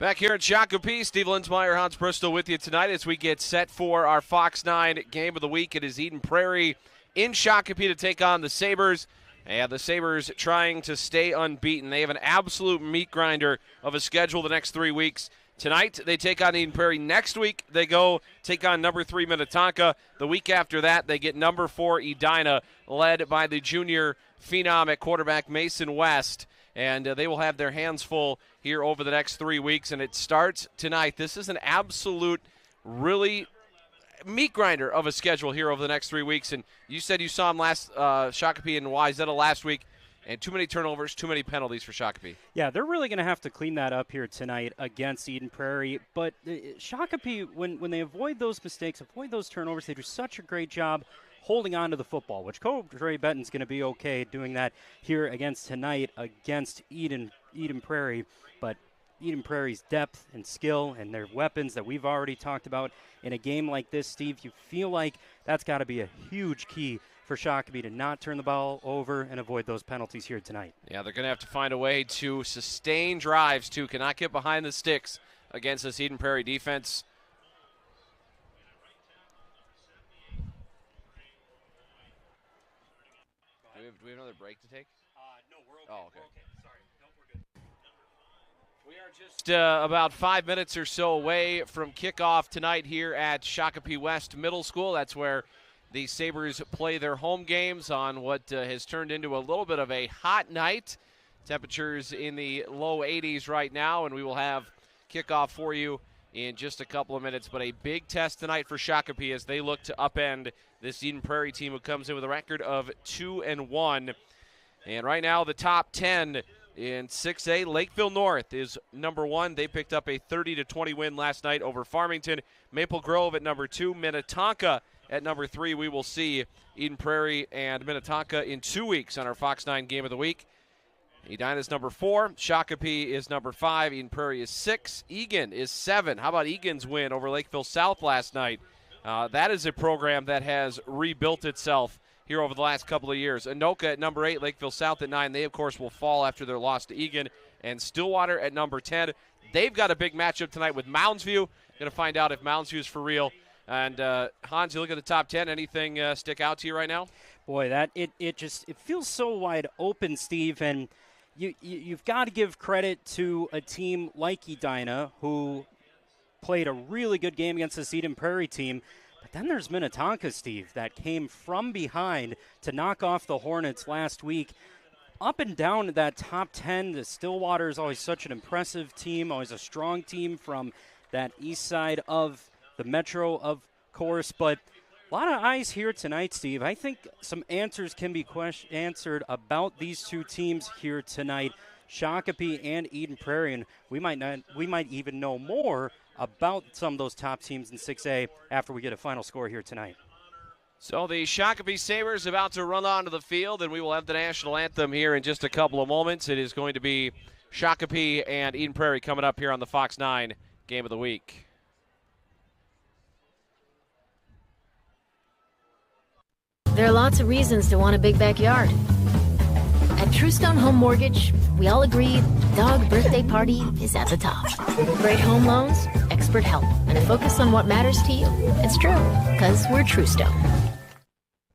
Back here at Shakopee, Steve Linsmeyer, Hans Bristol with you tonight as we get set for our Fox 9 game of the week. It is Eden Prairie in Shakopee to take on the Sabres. And the Sabres trying to stay unbeaten. They have an absolute meat grinder of a schedule the next 3 weeks. Tonight, they take on Eden Prairie. Next week, they go take on number 3 Minnetonka. The week after that, they get number 4 Edina, led by the junior phenom at quarterback Mason West. And they will have their hands full here over the next 3 weeks, and it starts tonight. This is an absolute, really meat grinder of a schedule here over the next 3 weeks. And you said you saw him last Shakopee and Wayzata last week, and too many turnovers, too many penalties for Shakopee. Yeah, they're really going to have to clean that up here tonight against Eden Prairie. But Shakopee, when they avoid those mistakes, avoid those turnovers, they do such a great job holding on to the football, which Coach Ray Benton's going to be okay doing that here against tonight against Eden Prairie. But Eden Prairie's depth and skill and their weapons that we've already talked about in a game like this, Steve, you feel like that's got to be a huge key for Shakopee to not turn the ball over and avoid those penalties here tonight. Yeah, they're going to have to find a way to sustain drives, too. Cannot get behind the sticks against this Eden Prairie defense. Do we have another break to take? No, we're okay. Oh, okay. We're okay. Sorry. No, we're good. We are just about 5 minutes or so away from kickoff tonight here at Shakopee West Middle School. That's where the Sabres play their home games on what has turned into a little bit of a hot night. Temperatures in the low 80s right now, and we will have kickoff for you in just a couple of minutes. But a big test tonight for Shakopee as they look to upend this Eden Prairie team who comes in with a record of 2-1. And right now the top 10 in 6A, Lakeville North is number 1. They picked up a 30-20 win last night over Farmington. Maple Grove at number 2. Minnetonka at number 3. We will see Eden Prairie and Minnetonka in 2 weeks on our Fox 9 Game of the Week. Edina is number 4. Shakopee is number 5. Eden Prairie is 6. Egan is 7. How about Egan's win over Lakeville South last night? That is a program that has rebuilt itself here over the last couple of years. Anoka at number 8, Lakeville South at 9. They, of course, will fall after their loss to Egan. And Stillwater at number 10. They've got a big matchup tonight with Mounds View. Going to find out if Mounds View is for real. And, Hans, you look at the top 10. Anything stick out to you right now? Boy, it feels so wide open, Steve. And you've got to give credit to a team like Edina who played a really good game against this Eden Prairie team. But then there's Minnetonka, Steve, that came from behind to knock off the Hornets last week. Up and down that top 10, the Stillwater is always such an impressive team, always a strong team from that east side of the metro, of course. But a lot of eyes here tonight, Steve. I think some answers can be answered about these two teams here tonight, Shakopee and Eden Prairie, and we might even know more about some of those top teams in 6A after we get a final score here tonight. So the Shakopee Sabres about to run onto the field, and we will have the national anthem here in just a couple of moments. It is going to be Shakopee and Eden Prairie coming up here on the Fox 9 Game of the Week. There are lots of reasons to want a big backyard. At Truestone Home Mortgage, we all agree dog birthday party is at the top. Great home loans, expert help, and a focus on what matters to you. It's true, because we're Truestone.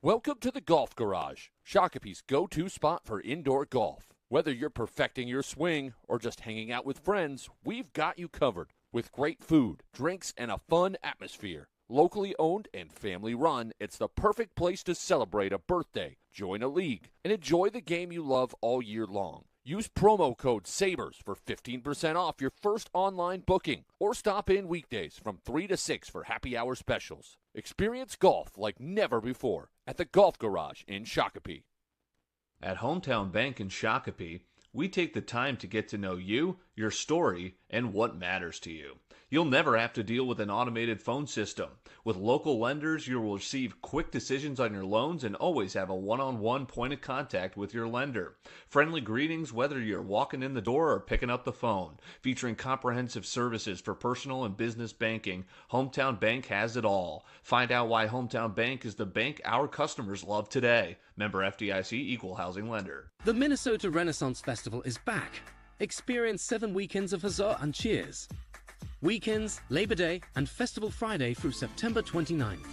Welcome to the Golf Garage, Shakopee's go-to spot for indoor golf. Whether you're perfecting your swing or just hanging out with friends, we've got you covered with great food, drinks, and a fun atmosphere. Locally owned and family run, it's the perfect place to celebrate a birthday, join a league, and enjoy the game you love all year long. Use promo code SABRES for 15% off your first online booking, or stop in weekdays from 3 to 6 for happy hour specials. Experience golf like never before at the Golf Garage in Shakopee. At Hometown Bank in Shakopee, we take the time to get to know you, your story, and what matters to you. You'll never have to deal with an automated phone system. With local lenders, you will receive quick decisions on your loans and always have a one-on-one point of contact with your lender. Friendly greetings whether you're walking in the door or picking up the phone. Featuring comprehensive services for personal and business banking, Hometown Bank has it all. Find out why Hometown Bank is the bank our customers love today. Member FDIC, Equal Housing Lender. The Minnesota Renaissance Festival is back. Experience 7 weekends of huzzah and cheers. Weekends, Labor Day, and Festival Friday through September 29th.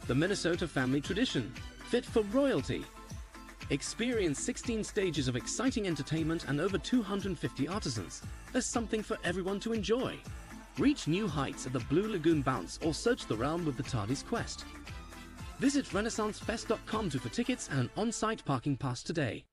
The Minnesota family tradition, fit for royalty. Experience 16 stages of exciting entertainment and over 250 artisans. There's something for everyone to enjoy. Reach new heights at the Blue Lagoon Bounce or search the realm with the TARDIS Quest. Visit RenaissanceFest.com for tickets and an on-site parking pass today.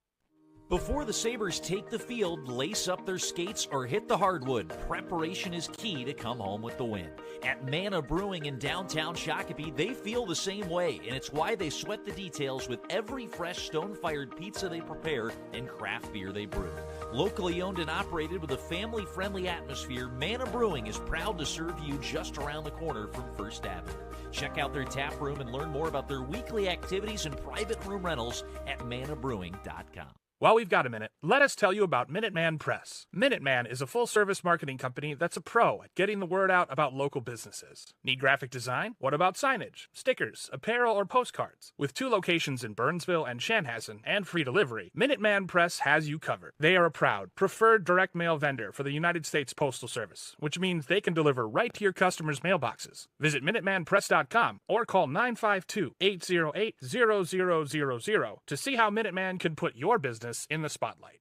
Before the Sabres take the field, lace up their skates, or hit the hardwood, preparation is key to come home with the win. At Mana Brewing in downtown Shakopee, they feel the same way, and it's why they sweat the details with every fresh stone-fired pizza they prepare and craft beer they brew. Locally owned and operated with a family-friendly atmosphere, Mana Brewing is proud to serve you just around the corner from First Avenue. Check out their tap room and learn more about their weekly activities and private room rentals at manabrewing.com. While we've got a minute, let us tell you about Minuteman Press. Minuteman is a full-service marketing company that's a pro at getting the word out about local businesses. Need graphic design? What about signage, stickers, apparel, or postcards? With 2 locations in Burnsville and Chanhassen and free delivery, Minuteman Press has you covered. They are a proud, preferred direct mail vendor for the United States Postal Service, which means they can deliver right to your customers' mailboxes. Visit MinutemanPress.com or call 952-808-0000 to see how Minuteman can put your business in the spotlight.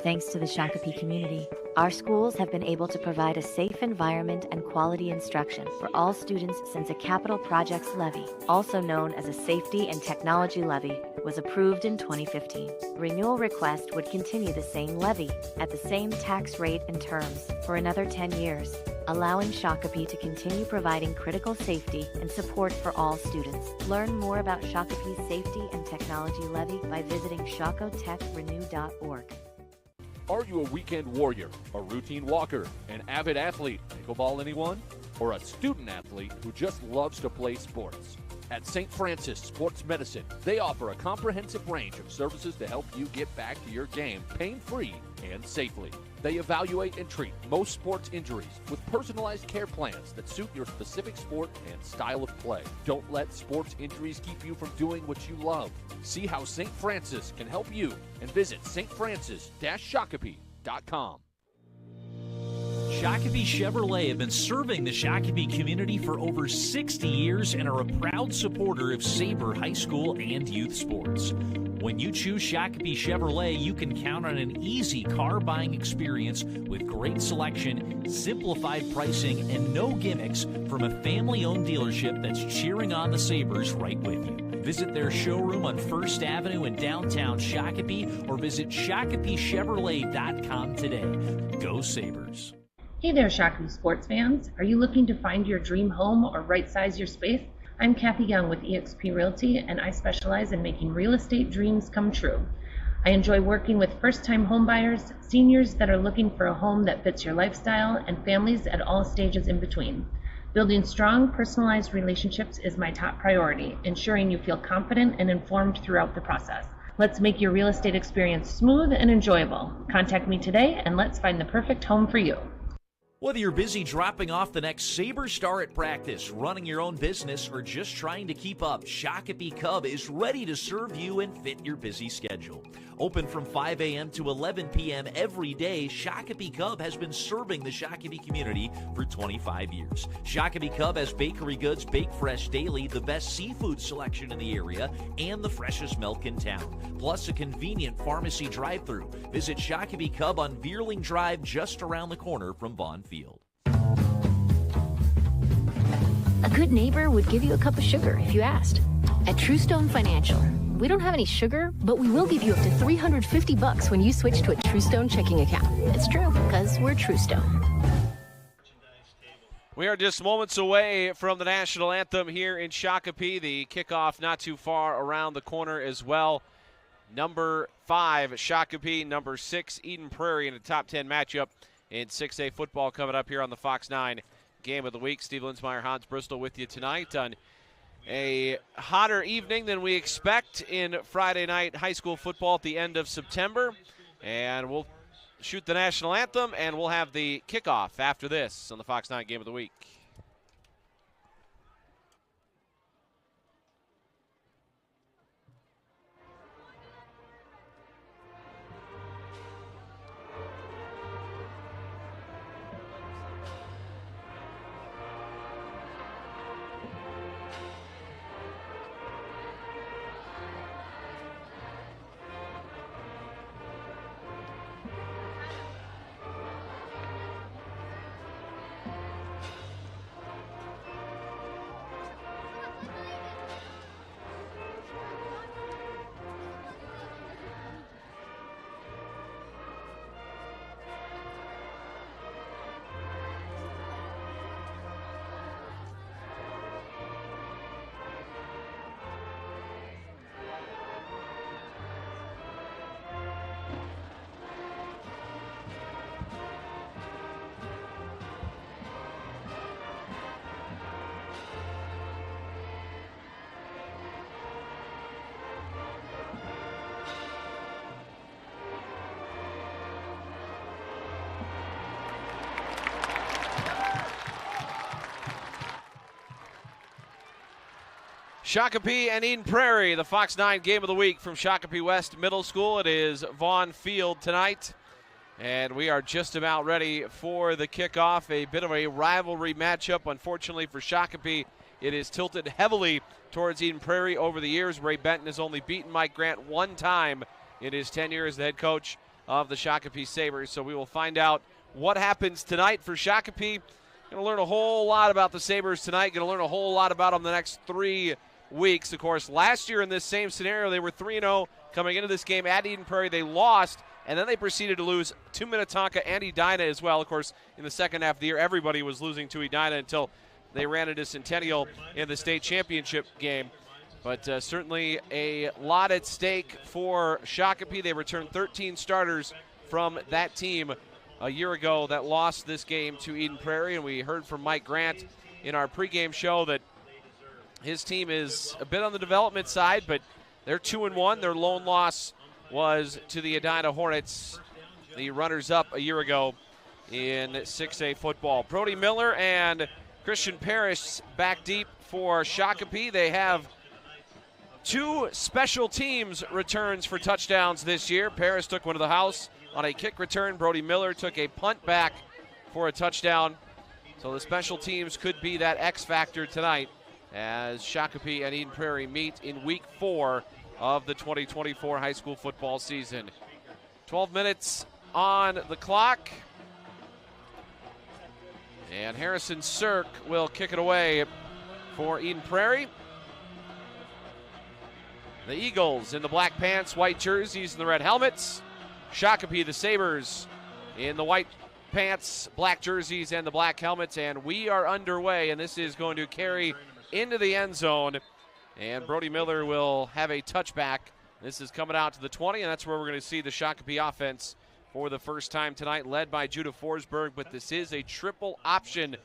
Thanks to the Shakopee community, our schools have been able to provide a safe environment and quality instruction for all students since a capital projects levy, also known as a safety and technology levy, was approved in 2015. Renewal request would continue the same levy at the same tax rate and terms for another 10 years, allowing Shakopee to continue providing critical safety and support for all students. Learn more about Shakopee's safety and technology levy by visiting shakotechrenew.org. Are you a weekend warrior, a routine walker, an avid athlete, pickleball anyone? Or a student athlete who just loves to play sports? At St. Francis Sports Medicine, they offer a comprehensive range of services to help you get back to your game pain-free and safely. They evaluate and treat most sports injuries with personalized care plans that suit your specific sport and style of play. Don't let sports injuries keep you from doing what you love. See how St. Francis can help you and visit stfrancis-shakopee.com. Shakopee Chevrolet have been serving the Shakopee community for over 60 years and are a proud supporter of Sabre high school and youth sports. When you choose Shakopee Chevrolet, you can count on an easy car buying experience with great selection, simplified pricing, and no gimmicks from a family-owned dealership that's cheering on the Sabres right with you. Visit their showroom on First Avenue in downtown Shakopee or visit ShakopeeChevrolet.com today. Go Sabres. Hey there, Shakopee sports fans. Are you looking to find your dream home or right-size your space? I'm Kathy Young with eXp Realty, and I specialize in making real estate dreams come true. I enjoy working with first-time homebuyers, seniors that are looking for a home that fits your lifestyle, and families at all stages in between. Building strong, personalized relationships is my top priority, ensuring you feel confident and informed throughout the process. Let's make your real estate experience smooth and enjoyable. Contact me today, and let's find the perfect home for you. Whether you're busy dropping off the next Sabre star at practice, running your own business, or just trying to keep up, Shakopee Cub is ready to serve you and fit your busy schedule. Open from 5 a.m. to 11 p.m. every day, Shakopee Cub has been serving the Shakopee community for 25 years. Shakopee Cub has bakery goods baked fresh daily, the best seafood selection in the area, and the freshest milk in town, plus a convenient pharmacy drive-thru. Visit Shakopee Cub on Veerling Drive, just around the corner from Vaughn Field. A good neighbor would give you a cup of sugar if you asked. At Truestone Financial, we don't have any sugar, but we will give you up to $350 when you switch to a Truestone checking account. It's true, because we're Truestone. We are just moments away from the national anthem here in Shakopee. The kickoff not too far around the corner as well. Number 5, Shakopee. Number 6, Eden Prairie in a top 10 matchup in 6A football coming up here on the Fox 9 Game of the Week. Steve Linsmeyer, Hans Bristol with you tonight on a hotter evening than we expect in Friday night high school football at the end of September. And we'll shoot the national anthem, and we'll have the kickoff after this on the Fox 9 Game of the Week. Shakopee and Eden Prairie, the Fox 9 game of the week from Shakopee West Middle School. It is Vaughn Field tonight, and we are just about ready for the kickoff. A bit of a rivalry matchup. Unfortunately for Shakopee, it is tilted heavily towards Eden Prairie over the years. Ray Benton has only beaten Mike Grant one time in his tenure as the head coach of the Shakopee Sabres. So we will find out what happens tonight for Shakopee. Going to learn a whole lot about the Sabres tonight. Going to learn a whole lot about them the next 3 weeks. Of course, last year in this same scenario, they were 3-0 coming into this game at Eden Prairie. They lost, and then they proceeded to lose to Minnetonka and Edina as well. Of course, in the second half of the year, everybody was losing to Edina until they ran into Centennial in the state championship game. But certainly a lot at stake for Shakopee. They returned 13 starters from that team a year ago that lost this game to Eden Prairie, and we heard from Mike Grant in our pregame show that his team is a bit on the development side, but they're 2-1. Their lone loss was to the Edina Hornets, the runners-up a year ago in 6A football. Brody Miller and Christian Parrish back deep for Shakopee. They have 2 special teams returns for touchdowns this year. Parrish took one to the house on a kick return. Brody Miller took a punt back for a touchdown. So the special teams could be that X factor tonight as Shakopee and Eden Prairie meet in week 4 of the 2024 high school football season. 12 minutes on the clock. And Harrison Sirk will kick it away for Eden Prairie. The Eagles in the black pants, white jerseys, and the red helmets. Shakopee, the Sabres, in the white pants, black jerseys, and the black helmets. And we are underway, and this is going to carry into the end zone, and Brody Miller will have a touchback. This is coming out to the 20, and that's where we're going to see the Shakopee offense for the first time tonight, led by Judah Forsberg, but this is a triple option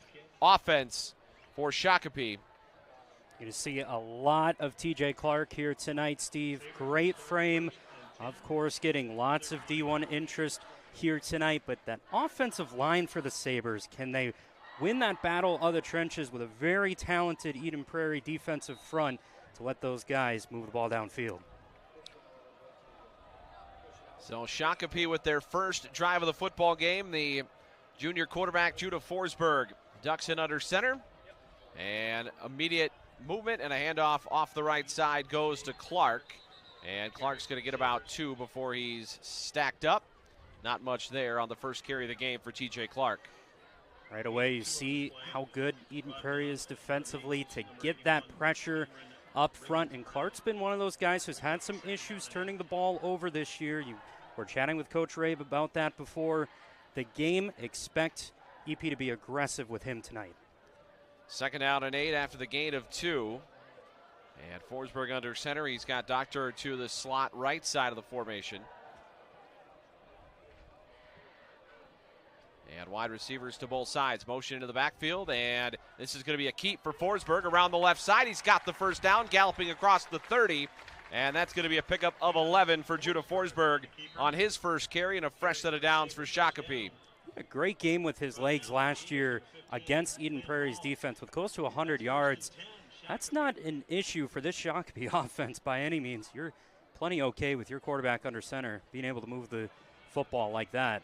offense for Shakopee. You're going to see a lot of TJ Clark here tonight, Steve. Great frame, of course, getting lots of D1 interest here tonight, but that offensive line for the Sabres, can they win that battle of the trenches with a very talented Eden Prairie defensive front to let those guys move the ball downfield? So Shakopee with their first drive of the football game. The junior quarterback, Judah Forsberg, ducks in under center. And immediate movement and a handoff off the right side goes to Clark. And Clark's going to get about 2 before he's stacked up. Not much there on the first carry of the game for TJ Clark. Right away, you see how good Eden Prairie is defensively to get that pressure up front. And Clark's been one of those guys who's had some issues turning the ball over this year. You were chatting with Coach Rabe about that before the game. Expect EP to be aggressive with him tonight. 2nd down and 8 after the gain of 2. And Forsberg under center. He's got Doctor to the slot right side of the formation. And wide receivers to both sides. Motion into the backfield, and this is going to be a keep for Forsberg around the left side. He's got the first down, galloping across the 30, and that's going to be a pickup of 11 for Judah Forsberg on his first carry, and a fresh set of downs for Shakopee. A great game with his legs last year against Eden Prairie's defense with close to 100 yards. That's not an issue for this Shakopee offense by any means. You're plenty okay with your quarterback under center, being able to move the football like that.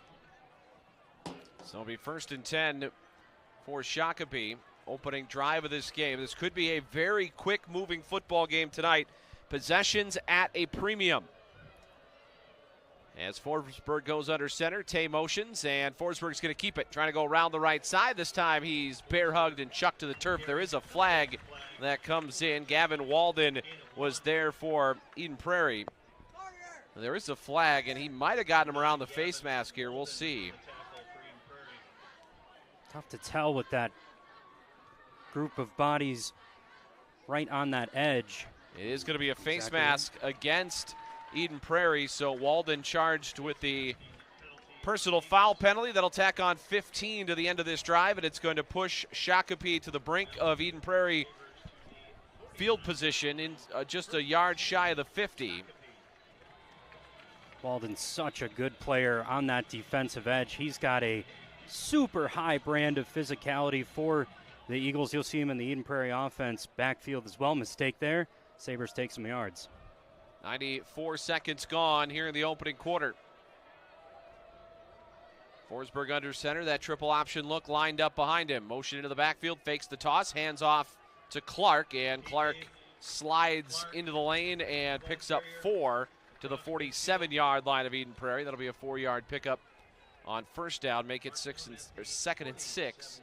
So it'll be 1st and 10 for Shakopee. Opening drive of this game. This could be a very quick moving football game tonight. Possessions at a premium. As Forsberg goes under center, Tay motions, and Forsberg's going to keep it. Trying to go around the right side. This time he's bear hugged and chucked to the turf. There is a flag that comes in. Gavin Walden was there for Eden Prairie. There is a flag, and he might have gotten him around the face mask here. We'll see. Tough to tell with that group of bodies right on that edge. It is going to be a face mask against Eden Prairie, so Walden charged with the personal foul penalty. That'll tack on 15 to the end of this drive, and it's going to push Shakopee to the brink of Eden Prairie field position in just a yard shy of the 50. Walden's such a good player on that defensive edge. He's got a super high brand of physicality for The Eagles, you'll see them in the Eden Prairie offense backfield as well. Mistake there. Sabres take some yards. 94 seconds gone here in the opening quarter. Forsberg under center. That triple option look lined up behind him. Motion into the backfield, fakes the toss, hands off to Clark, and Clark slides into the lane and picks up 4 to the 47-yard line of Eden Prairie. That'll be a 4-yard pickup on first down, make it 2nd and 6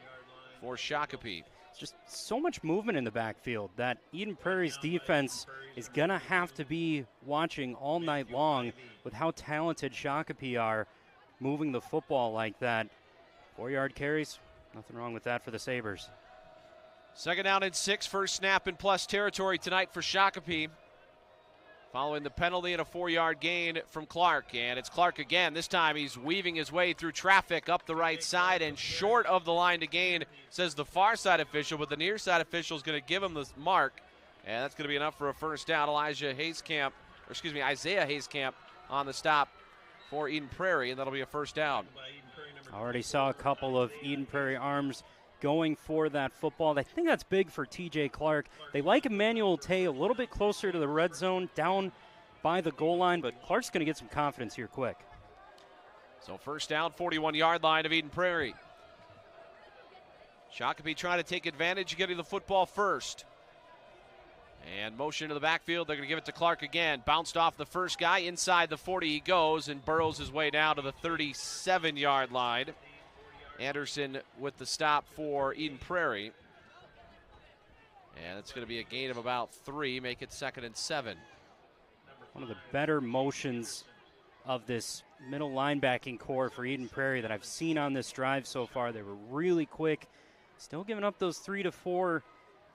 for Shakopee. Just so much movement in the backfield that Eden Prairie's defense is going to have to be watching all night long with how talented Shakopee are moving the football like that. 4-yard carries, nothing wrong with that for the Sabres. 2nd down and 6, first snap in plus territory tonight for Shakopee. Following the penalty and a 4-yard gain from Clark. And it's Clark again. This time he's weaving his way through traffic up the right side and short of the line to gain, says the far side official, but the near side official is going to give him the mark. And that's going to be enough for a first down. Isaiah Hayskamp on the stop for Eden Prairie, and that'll be a first down. Already saw a couple of Eden Prairie arms going for that football. I think that's big for TJ Clark. They like Emmanuel Tay a little bit closer to the red zone, down by the goal line, but Clark's going to get some confidence here quick. So first down, 41-yard line of Eden Prairie. Shakopee trying to take advantage of getting the football first. And motion to the backfield. They're going to give it to Clark again. Bounced off the first guy. Inside the 40 he goes and burrows his way down to the 37-yard line. Anderson with the stop for Eden Prairie. And it's going to be a gain of about 3, make it 2nd and 7. One of the better motions of this middle linebacking core for Eden Prairie that I've seen on this drive so far. They were really quick, still giving up those 3 to 4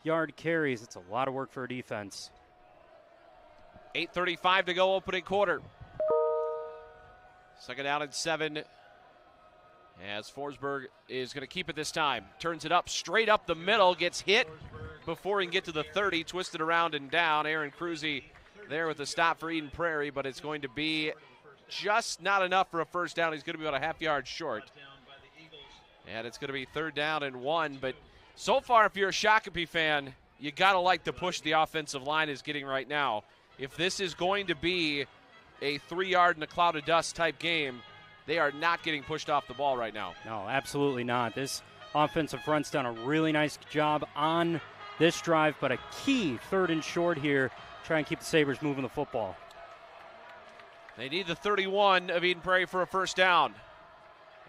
yard carries. It's a lot of work for a defense. 8:35 to go, opening quarter. 2nd down and 7. As Forsberg is going to keep it this time. Turns it up, straight up the middle, gets hit before he can get to the 30, twisted around and down. Aaron Cruzy there with the stop for Eden Prairie, but it's going to be just not enough for a first down. He's going to be about a half yard short. And it's going to be 3rd down and 1, but so far, if you're a Shakopee fan, you got to like the push the offensive line is getting right now. If this is going to be a 3-yard in a cloud of dust type game, they are not getting pushed off the ball right now. No, absolutely not. This offensive front's done a really nice job on this drive, but a key 3rd and short here. Try and keep the Sabres moving the football. They need the 31 of Eden Prairie for a first down.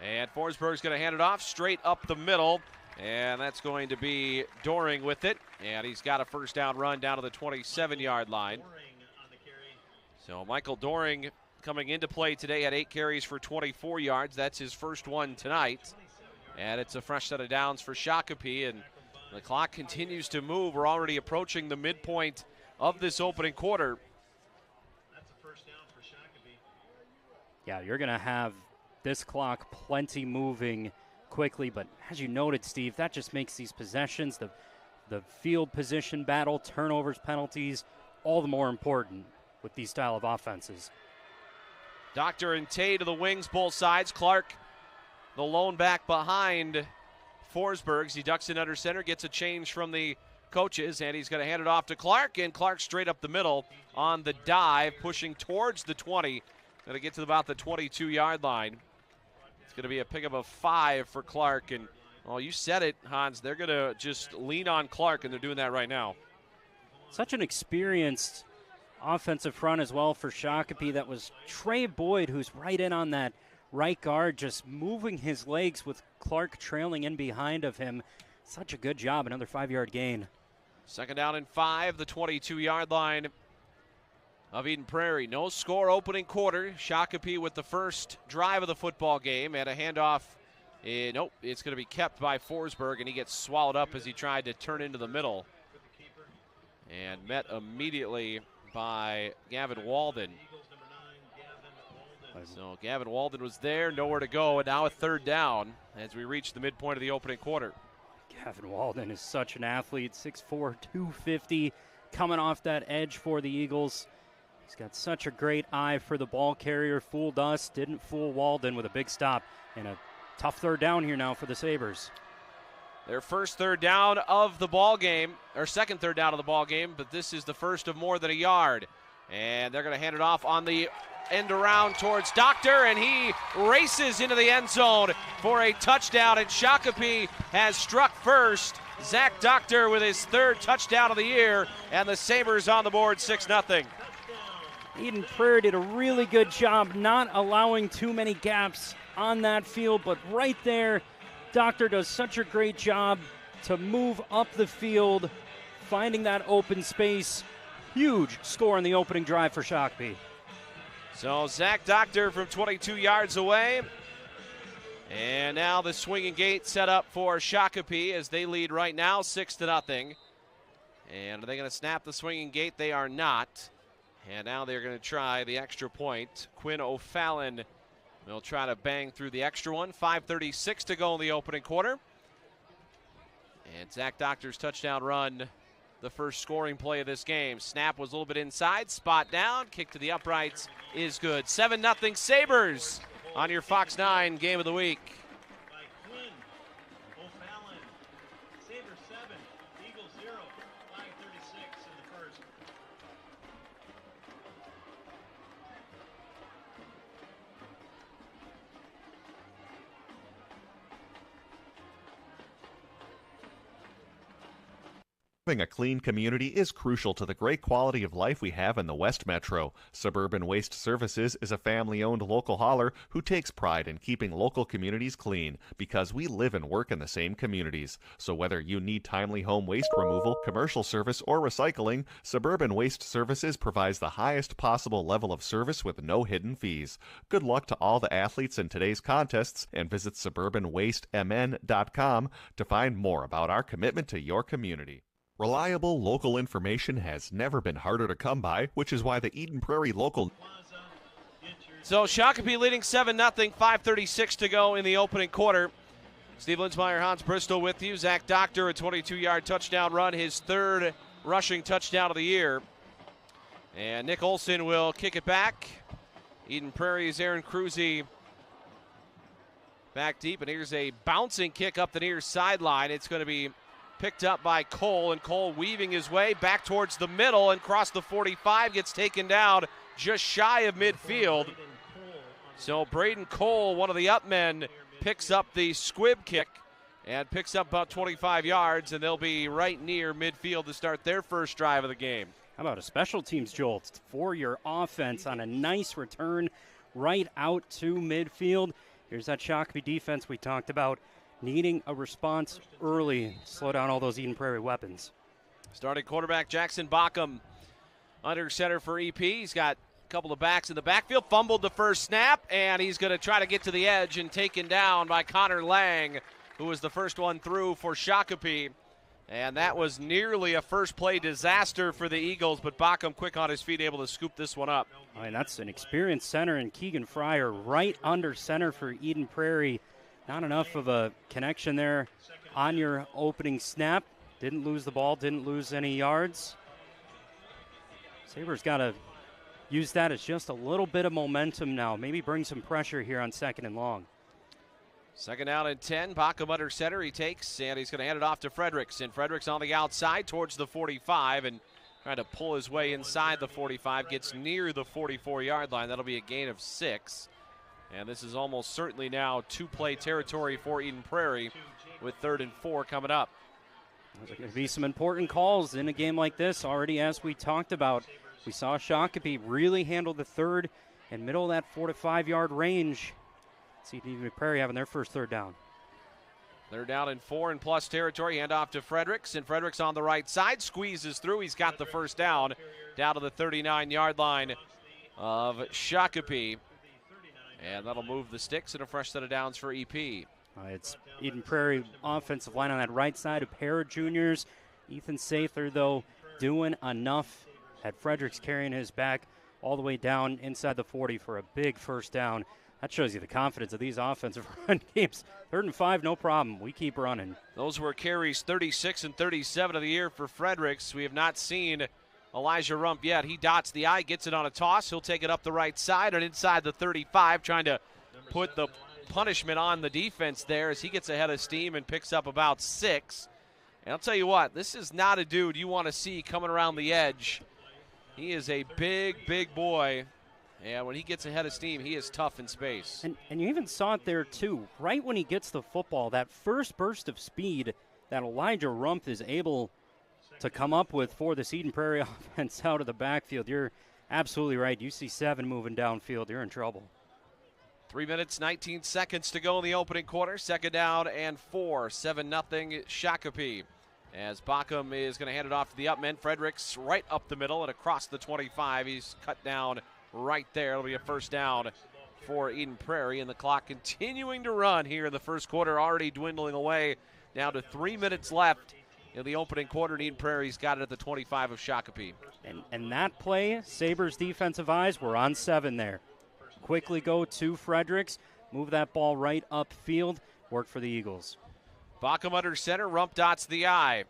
And Forsberg's going to hand it off straight up the middle. And that's going to be Doring with it. And he's got a first down run down to the 27-yard line. So Michael Doring coming into play today had 8 carries for 24 yards. That's his first one tonight. And it's a fresh set of downs for Shakopee. And the clock continues to move. We're already approaching the midpoint of this opening quarter. That's a first down for Shakopee. Yeah, you're going to have this clock plenty moving quickly, but as you noted, Steve, that just makes these possessions, the field position battle, turnovers, penalties, all the more important with these style of offenses. Doctor and Tay to the wings, both sides. Clark, the lone back behind Forsberg. He ducks in under center, gets a change from the coaches, and he's going to hand it off to Clark, and Clark straight up the middle on the dive, pushing towards the 20. Going to get to about the 22-yard line. It's going to be a pickup of 5 for Clark, and well, you said it, Hans. They're going to just lean on Clark, and they're doing that right now. Such an experienced offensive front as well for Shakopee. That was Trey Boyd, who's right in on that right guard, just moving his legs with Clark trailing in behind of him. Such a good job. Another 5-yard gain. 2nd down and 5, the 22-yard line of Eden Prairie. No score opening quarter. Shakopee with the first drive of the football game, and a handoff. Nope, it's going to be kept by Forsberg, and he gets swallowed up as he tried to turn into the middle. And met immediately by Gavin Walden. So Gavin Walden was there, nowhere to go, and now a 3rd down as we reach the midpoint of the opening quarter. Gavin Walden is such an athlete, 6'4", 250, coming off that edge for the Eagles. He's got such a great eye for the ball carrier. Fooled us, didn't fool Walden with a big stop. And a tough 3rd down here now for the Sabres. Their first third down of the ball game, or second third down of the ball game, but this is the first of more than a yard. And they're going to hand it off on the end around towards Doctor, and he races into the end zone for a touchdown. And Shakopee has struck first. Zach Doctor with his third touchdown of the year, and the Sabres on the board 6-0. Eden Prairie did a really good job not allowing too many gaps on that field, but right there, Doctor does such a great job to move up the field, finding that open space. Huge score in the opening drive for Shakopee. So Zach Doctor from 22 yards away. And now the swinging gate set up for Shakopee as they lead right now 6-0. And are they going to snap the swinging gate? They are not. And now they're going to try the extra point. Quinn O'Fallon will try to bang through the extra one. 5:36 to go in the opening quarter. And Zach Doctor's touchdown run, the first scoring play of this game. Snap was a little bit inside, spot down, kick to the uprights is good. 7-0 Sabres on your Fox 9 game of the week. By Quinn O'Fallon. Sabres 7, Eagles 0, 5:36 in the first. Having a clean community is crucial to the great quality of life we have in the West Metro. Suburban Waste Services is a family-owned local hauler who takes pride in keeping local communities clean because we live and work in the same communities. So whether you need timely home waste removal, commercial service, or recycling, Suburban Waste Services provides the highest possible level of service with no hidden fees. Good luck to all the athletes in today's contests, and visit suburbanwastemn.com to find more about our commitment to your community. Reliable local information has never been harder to come by, which is why the Eden Prairie local... So Shakopee leading 7-0, 5:36 to go in the opening quarter. Steve Linsmeyer, Hans Bristol with you. Zach Doctor, a 22-yard touchdown run, his third rushing touchdown of the year. And Nick Olson will kick it back. Eden Prairie's Aaron Cruzy back deep, and here's a bouncing kick up the near sideline. It's going to be picked up by Cole, and Cole weaving his way back towards the middle and across the 45, gets taken down just shy of midfield. So Braden Cole, one of the up men, picks up the squib kick and picks up about 25 yards, and they'll be right near midfield to start their first drive of the game. How about a special teams jolt for your offense on a nice return right out to midfield? Here's that Shakopee defense we talked about, needing a response early, slow down all those Eden Prairie weapons. Starting quarterback Jackson Bockham under center for EP. He's got a couple of backs in the backfield, fumbled the first snap, and he's going to try to get to the edge and taken down by Connor Lang, who was the first one through for Shakopee. And that was nearly a first play disaster for the Eagles, but Bockham quick on his feet, able to scoop this one up. I mean, that's an experienced center in Keegan Fryer right under center for Eden Prairie. Not enough of a connection there on your opening snap. Didn't lose the ball, didn't lose any yards. Sabres got to use that as just a little bit of momentum now. Maybe bring some pressure here on 2nd and long. 2nd down and 10. Bockham under center. He takes, and he's going to hand it off to Fredericks. And Fredericks on the outside towards the 45 and trying to pull his way inside the 45. Gets near the 44-yard line. That'll be a gain of 6. And this is almost certainly now two-play territory for Eden Prairie with 3rd and 4 coming up. There's going to be some important calls in a game like this already, as we talked about. We saw Shakopee really handle the 3rd and middle of that 4 to 5 yard range. See Eden Prairie having their first 3rd down. 3rd down and 4 in plus territory. Hand off to Fredericks, and Fredericks on the right side squeezes through. He's got the first down to the 39-yard line of Shakopee. And that'll move the sticks and a fresh set of downs for EP. It's Eden Prairie offensive line on that right side, a pair of juniors. Ethan Sather, though, doing enough. Had Fredericks carrying his back all the way down inside the 40 for a big first down. That shows you the confidence of these offensive run games. 3rd and 5, no problem. We keep running. Those were carries 36 and 37 of the year for Fredericks. We have not seen Elijah Rump yet. He dots the I, gets it on a toss. He'll take it up the right side and inside the 35, trying to put the punishment on the defense there as he gets ahead of steam and picks up about 6. And I'll tell you what, this is not a dude you want to see coming around the edge. He is a big, big boy. And when he gets ahead of steam, he is tough in space. And you even saw it there, too. Right when he gets the football, that first burst of speed that Elijah Rumpf is able to come up with for the Eden Prairie offense out of the backfield. You're absolutely right. You see 7 moving downfield, you're in trouble. 3 minutes, 19 seconds to go in the opening quarter. Second down and 4. 7-0 Shakopee. As Bockham is going to hand it off to the up men. Fredericks right up the middle and across the 25. He's cut down right there. It'll be a first down for Eden Prairie. And the clock continuing to run here in the first quarter, already dwindling away. Down to 3 minutes left in the opening quarter. Eden Prairie's got it at the 25 of Shakopee. And that play, Sabres' defensive eyes were on 7 there. Quickly go to Fredericks, move that ball right upfield, work for the Eagles. Bockham under center, Rumpf dots the I.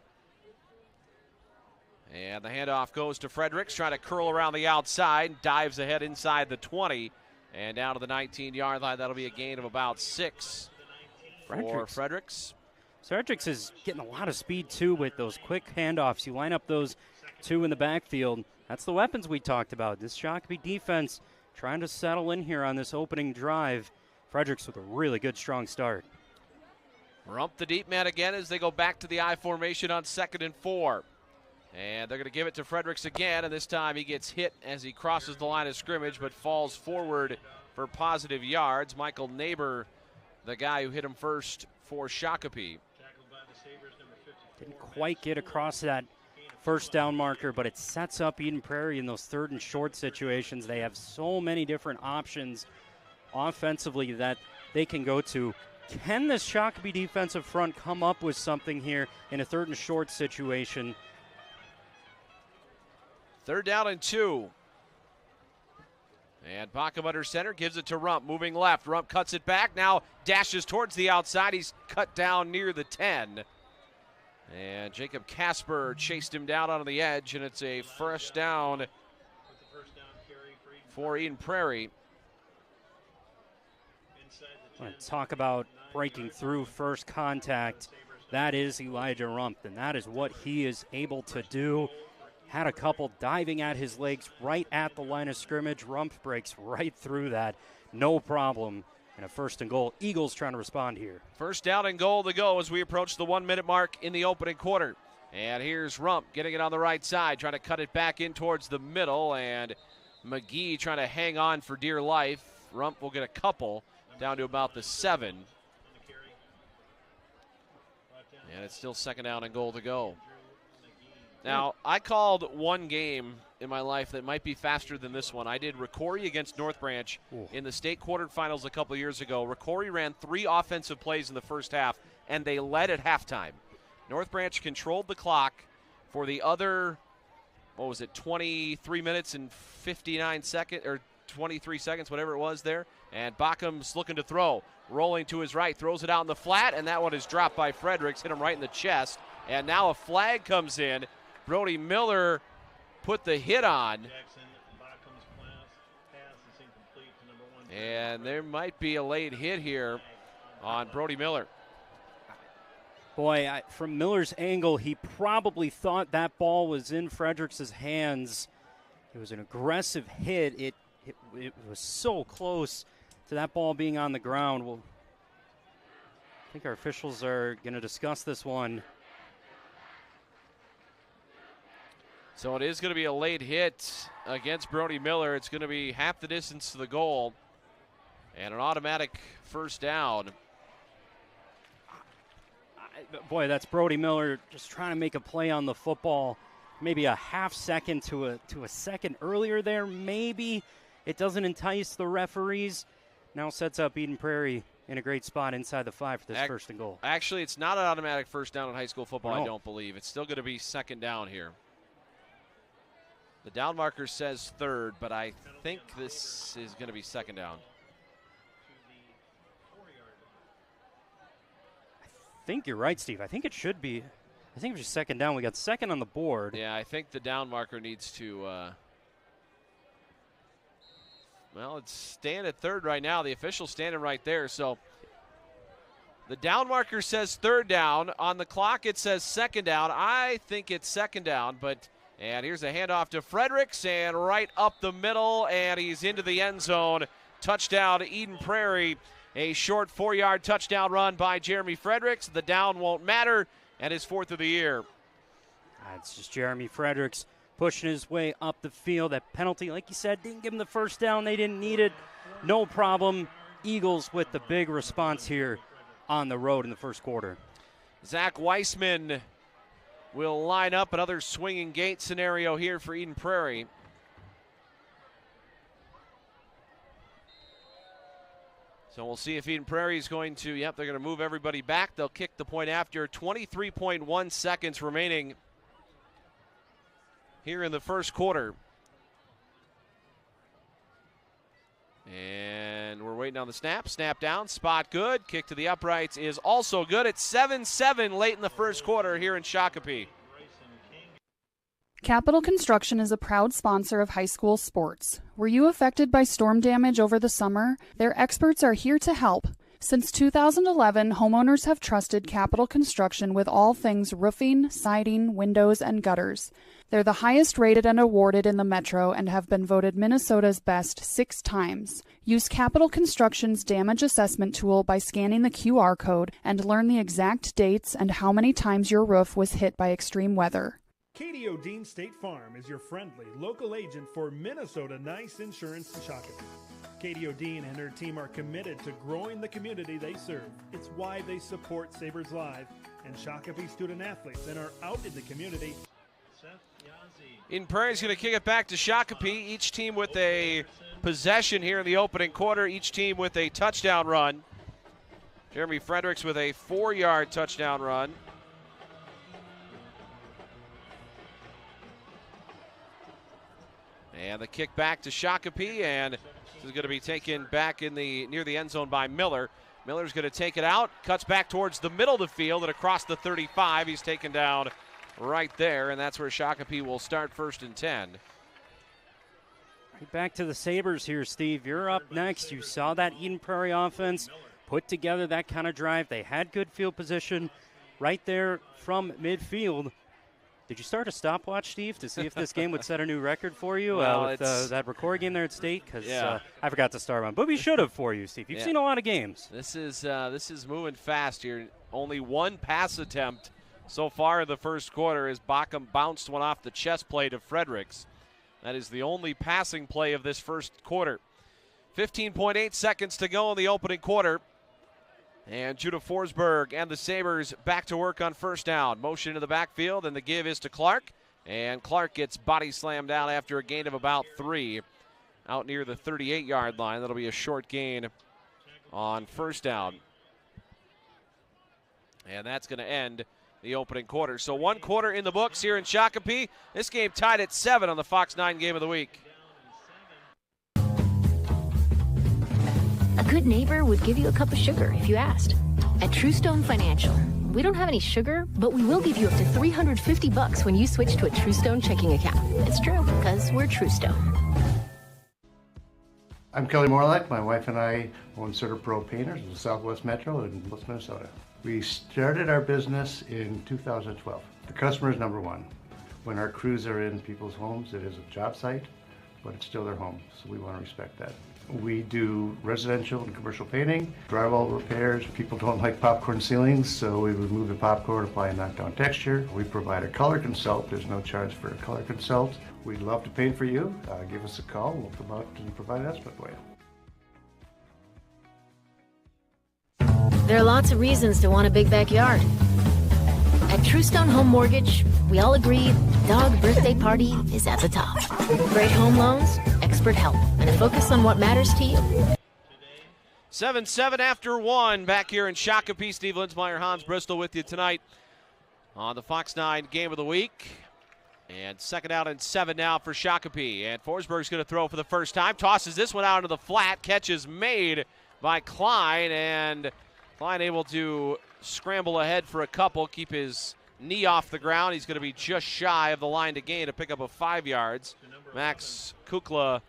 And the handoff goes to Fredericks, trying to curl around the outside, dives ahead inside the 20, and down to the 19-yard line. That'll be a gain of about 6 for Fredericks. Fredericks is getting a lot of speed, too, with those quick handoffs. You line up those 2 in the backfield. That's the weapons we talked about. This Shakopee defense trying to settle in here on this opening drive. Fredericks with a really good, strong start. Rumpf the deep man again as they go back to the I formation on 2nd and 4. And they're going to give it to Fredericks again, and this time he gets hit as he crosses the line of scrimmage but falls forward for positive yards. Michael Neighbor, the guy who hit him first for Shakopee. Didn't quite get across that first down marker, but it sets up Eden Prairie in those 3rd and short situations. They have so many different options offensively that they can go to. Can this Shakopee defensive front come up with something here in a 3rd and short situation? 3rd down and 2. And Bockham under center gives it to Rumpf, moving left. Rumpf cuts it back, now dashes towards the outside. He's cut down near the 10. And Jacob Casper chased him down on the edge, and it's a first down for Eden Prairie. I want to talk about breaking through first contact. That is Elijah Rumpf, and that is what he is able to do. Had a couple diving at his legs right at the line of scrimmage. Rumpf breaks right through that. No problem. And a 1st and goal. Eagles trying to respond here. 1st down and goal to go as we approach the 1-minute mark in the opening quarter. And here's Rumpf getting it on the right side, trying to cut it back in towards the middle. And McGee trying to hang on for dear life. Rumpf will get a couple down to about the 7. And it's still 2nd down and goal to go. Now, I called one game in my life that might be faster than this one. I did ROKKR against North Branch in the state quarterfinals a couple years ago. ROKKR ran 3 offensive plays in the first half, and they led at halftime. North Branch controlled the clock for the other, 23 minutes and 59 seconds, or 23 seconds, whatever it was there. And Bockham's looking to throw. Rolling to his right, throws it out in the flat, and that one is dropped by Fredericks, hit him right in the chest. And now a flag comes in. Brody Miller put the hit on. And there might be a late hit here on Brody Miller. Boy, from Miller's angle, he probably thought that ball was in Fredericks' hands. It was an aggressive hit. It was so close to that ball being on the ground. Well, I think our officials are going to discuss this one. So it is going to be a late hit against Brody Miller. It's going to be half the distance to the goal and an automatic first down. Boy, that's Brody Miller just trying to make a play on the football. Maybe a half second to a second earlier there. Maybe it doesn't entice the referees. Now sets up Eden Prairie in a great spot inside the 5 for this 1st and goal. Actually, it's not an automatic first down in high school football, No. I don't believe. It's still going to be 2nd down here. The down marker says 3rd, but I think this is going to be 2nd down. I think you're right, Steve. I think it should be. I think it was just 2nd down. We got 2nd on the board. Yeah, I think the down marker needs to Well, it's staying at third right now. The official standing right there. So the down marker says third down. On the clock, it says second down. I think it's second down, and here's a handoff to Fredericks, and right up the middle, and he's into the end zone. Touchdown, Eden Prairie. A short 4-yard touchdown run by Jeremy Fredericks. The down won't matter, and his 4th of the year. It's just Jeremy Fredericks pushing his way up the field. That penalty, like you said, didn't give him the first down. They didn't need it. No problem. Eagles with the big response here on the road in the first quarter. Zach Weissman will line up. Another swinging gate scenario here for Eden Prairie. So we'll see if Eden Prairie is going to, they're going to move everybody back. They'll kick the point after. 23.1 seconds remaining here in the first quarter. And we're waiting on the snap. Snap down, spot good. Kick to the uprights is also good. It's 7-7 late in the first quarter here in Shakopee. Capital Construction is a proud sponsor of high school sports. Were you affected by storm damage over the summer? Their experts are here to help. Since 2011, homeowners have trusted Capital Construction with all things roofing, siding, windows, and gutters. They're the highest rated and awarded in the Metro and have been voted Minnesota's best 6 times. Use Capital Construction's damage assessment tool by scanning the QR code and learn the exact dates and how many times your roof was hit by extreme weather. Katie O'Dean State Farm is your friendly local agent for Minnesota Nice Insurance in Shakopee. Katie O'Dean and her team are committed to growing the community they serve. It's why they support Sabres Live and Shakopee student athletes and are out in the community. Eden Prairie's going to kick it back to Shakopee. Each team with a possession here in the opening quarter. Each team with a touchdown run. Jeremy Fredericks with a 4-yard touchdown run. And the kick back to Shakopee, and this is going to be taken back near the end zone by Miller. Miller's going to take it out, cuts back towards the middle of the field and across the 35. He's taken down right there, and that's where Shakopee will start 1st and 10. Right back to the Sabres here, Steve. You're up next. You saw that Eden Prairie offense put together that kind of drive. They had good field position right there from midfield. Did you start a stopwatch, Steve, to see if this game would set a new record for you with that ROKKR game there at State? Because I forgot to start one, but we should have for you, Steve. You've seen a lot of games. This is moving fast here. Only one pass attempt so far in the first quarter as Backham bounced one off the chest play to Fredericks. That is the only passing play of this first quarter. 15.8 seconds to go in the opening quarter. And Judah Forsberg and the Sabres back to work on first down. Motion in the backfield, and the give is to Clark. And Clark gets body slammed down after a gain of about 3 out near the 38-yard line. That'll be a short gain on first down. And that's going to end the opening quarter. So 1 quarter in the books here in Shakopee. This game tied at 7 on the Fox 9 game of the week. A good neighbor would give you a cup of sugar if you asked. At Truestone Financial, we don't have any sugar, but we will give you up to $350 when you switch to a Truestone checking account. It's true, because we're Truestone. I'm Kelly Morlock. My wife and I own Sutter Pro Painters in the Southwest Metro in West Minnesota. We started our business in 2012. The customer is number one. When our crews are in people's homes, it is a job site, but it's still their home, so we want to respect that. We do residential and commercial painting, drywall repairs. People don't like popcorn ceilings, so we remove the popcorn, apply a knockdown texture. We provide a color consult. There's no charge for a color consult. We'd love to paint for you. Give us a call. We'll come out and provide an estimate for you. There are lots of reasons to want a big backyard. At Truestone Home Mortgage, we all agree dog birthday party is at the top. Great home loans, expert help, and a focus on what matters to you. 7-7 after 1 back here in Shakopee. Steve Linsmeyer, Hans Bristol with you tonight on the Fox 9 game of the week. And second out and 7 now for Shakopee. And Forsberg's going to throw for the first time. Tosses this one out into the flat. Catch is made by Klein. And Klein able to scramble ahead for a couple, keep his knee off the ground. He's going to be just shy of the line to gain to pick up a 5 yards. Max Kukla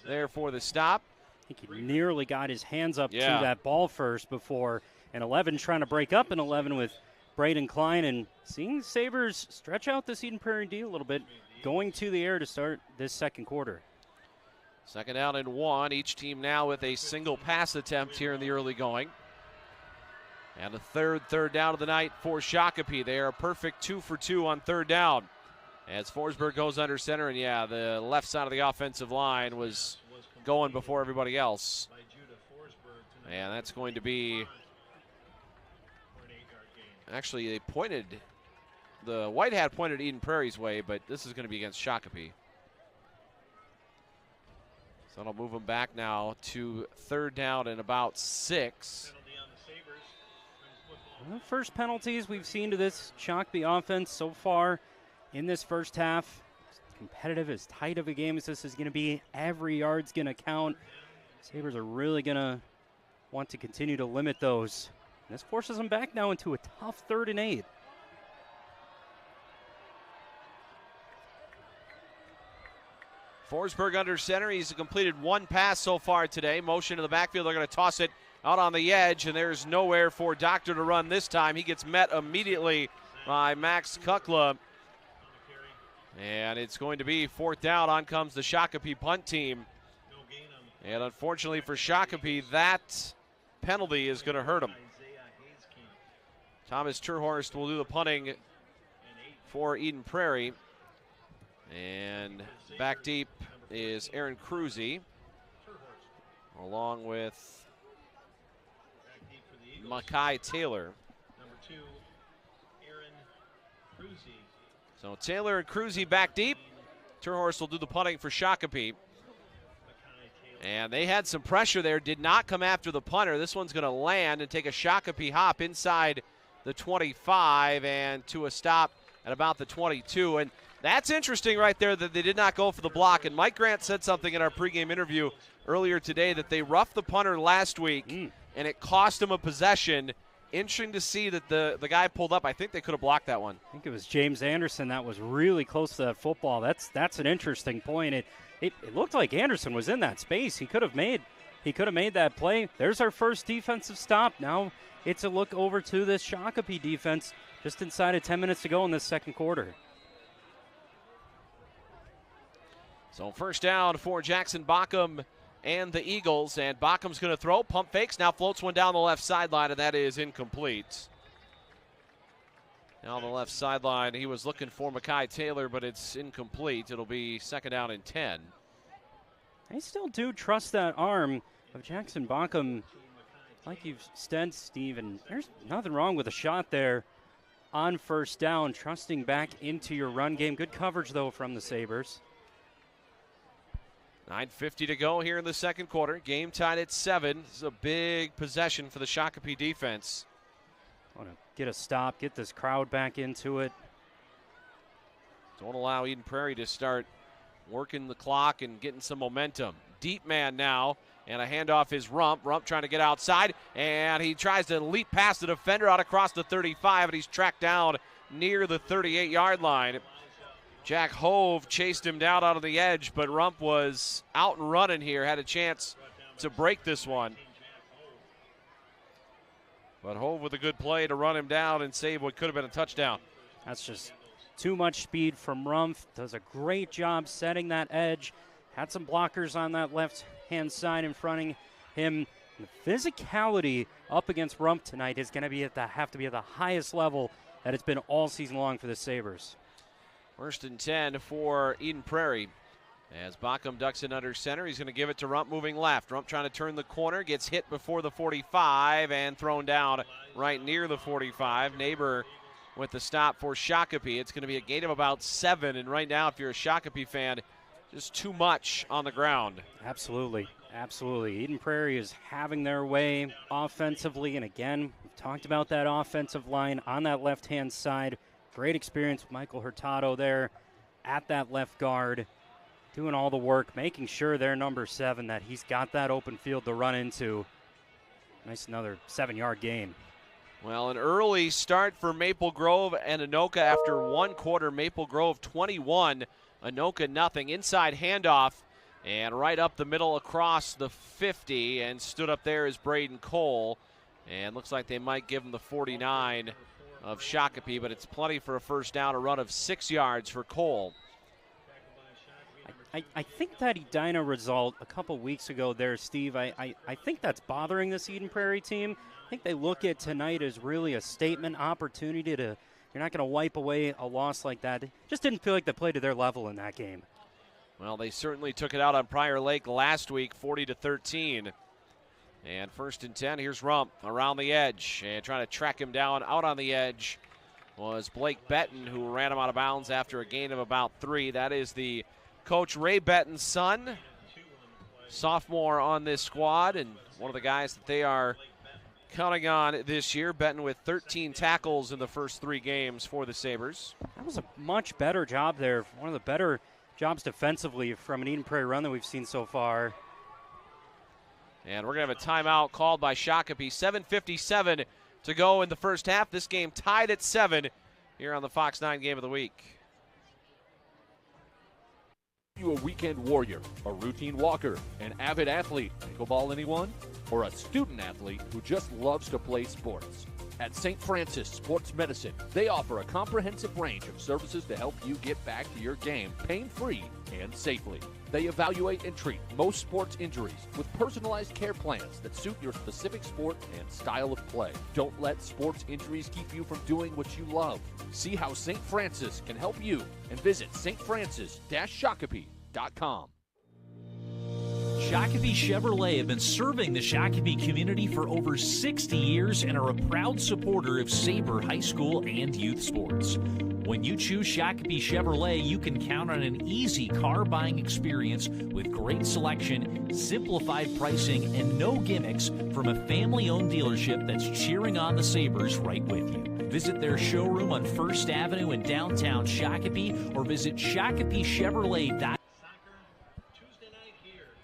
there for the stop. I think he nearly got his hands up to that ball first before an 11 trying to break up an 11 with Braden Klein, and seeing the Sabres stretch out this Eden Prairie D a little bit, going to the air to start this second quarter. Second down and 1. Each team now with a single pass attempt here in the early going. And a third down of the night for Shakopee. They are a perfect 2 for 2 on third down. As Forsberg goes under center, and the left side of the offensive line was going before everybody else. And that's going to be, actually they pointed, the white hat pointed Eden Prairie's way, but this is going to be against Shakopee. So it'll move them back now to third down and about 6. The first penalties we've seen to this Shakopee offense so far in this first half. As competitive, as tight of a game as this is going to be, every yard's going to count. Sabres are really going to want to continue to limit those. And this forces them back now into a tough 3rd and 8. Forsberg under center. He's completed 1 pass so far today. Motion to the backfield. They're going to toss it out on the edge, and there's nowhere for Doctor to run this time. He gets met immediately by Max Kukla. And it's going to be 4th down. On comes the Shakopee punt team. And unfortunately for Shakopee, that penalty is going to hurt him. Thomas Turhorst will do the punting for Eden Prairie. And back deep is Aaron Cruzy, along with Makai Taylor. Number 2, Aaron Cruzy. So Taylor and Cruzy back deep. Turhorst will do the punting for Shakopee. And they had some pressure there, did not come after the punter. This one's going to land and take a Shakopee hop inside the 25 and to a stop at about the 22. And that's interesting right there that they did not go for the block. And Mike Grant said something in our pregame interview earlier today that they roughed the punter last week, and it cost him a possession. Interesting to see that the guy pulled up. I think they could have blocked that one. I think it was James Anderson that was really close to that football. That's an interesting point. It looked like Anderson was in that space. He could have made that play. There's our first defensive stop. Now it's a look over to this Shakopee defense just inside of 10 minutes to go in this second quarter. So first down for Jackson Bockham and the Eagles, and Bockham's going to throw, pump fakes, now floats one down the left sideline, and that is incomplete. Now on the left sideline, he was looking for Makai Taylor, but it's incomplete. It'll be second down and 10. I still do trust that arm of Jackson Bockham, like you've said, Steve, and there's nothing wrong with a shot there on first down, trusting back into your run game. Good coverage, though, from the Sabres. 9:50 to go here in the second quarter. Game tied at 7. This is a big possession for the Shakopee defense. Want to get a stop, get this crowd back into it. Don't allow Eden Prairie to start working the clock and getting some momentum. Deep man now, and a handoff is Rump. Rump trying to get outside, and he tries to leap past the defender out across the 35, and he's tracked down near the 38-yard line. Jack Hove chased him down out of the edge, but Rump was out and running here, had a chance to break this one. But Hove with a good play to run him down and save what could have been a touchdown. That's just too much speed from Rump. Does a great job setting that edge. Had some blockers on that left-hand side in front of him. The physicality up against Rump tonight is going to have to be at the highest level that it's been all season long for the Sabres. First and 10 for Eden Prairie. As Bockham ducks in under center, he's going to give it to Rump moving left. Rump trying to turn the corner, gets hit before the 45 and thrown down right near the 45. Neighbor with the stop for Shakopee. It's going to be a gain of about 7, and right now if you're a Shakopee fan, just too much on the ground. Absolutely. Eden Prairie is having their way offensively, and again, we've talked about that offensive line on that left-hand side. Great experience with Michael Hurtado there at that left guard, doing all the work, making sure they're number 7, that he's got that open field to run into. Nice, another 7-yard gain. Well, an early start for Maple Grove and Anoka after one quarter. Maple Grove 21, Anoka nothing. Inside handoff And right up the middle across the 50, and stood up there is Braden Cole. And looks like they might give him the 49 of Shakopee, but it's plenty for a first down, a run of 6 yards for Cole. I think that Edina result a couple weeks ago there, Steve, I think that's bothering this Eden Prairie team. I think they look at tonight as really a statement opportunity to, you're not going to wipe away a loss like that. It just didn't feel like they played to their level in that game. Well, they certainly took it out on Prior Lake last week, 40-13. And 1st and 10, here's Rump around the edge. And trying to track him down out on the edge was Blake Betton, who ran him out of bounds after a gain of about 3. That is the Coach Ray Betton's son, sophomore on this squad, and one of the guys that they are counting on this year. Betton with 13 tackles in the first 3 games for the Sabres. That was a much better job there. One of the better jobs defensively from an Eden Prairie run that we've seen so far. And we're going to have a timeout called by Shakopee. 7:57 to go in the first half. This game tied at 7 here on the Fox 9 Game of the Week. You a weekend warrior, a routine walker, an avid athlete, pickleball anyone? Or a student athlete who just loves to play sports? At St. Francis Sports Medicine, they offer a comprehensive range of services to help you get back to your game pain-free and safely. They evaluate and treat most sports injuries with personalized care plans that suit your specific sport and style of play. Don't let sports injuries keep you from doing what you love. See how St. Francis can help you and visit stfrancis-shakopee.com. Shakopee Chevrolet have been serving the Shakopee community for over 60 years and are a proud supporter of Sabre High School and youth sports. When you choose Shakopee Chevrolet, you can count on an easy car buying experience with great selection, simplified pricing, and no gimmicks from a family-owned dealership that's cheering on the Sabres right with you. Visit their showroom on 1st Avenue in downtown Shakopee or visit ShakopeeChevrolet.com.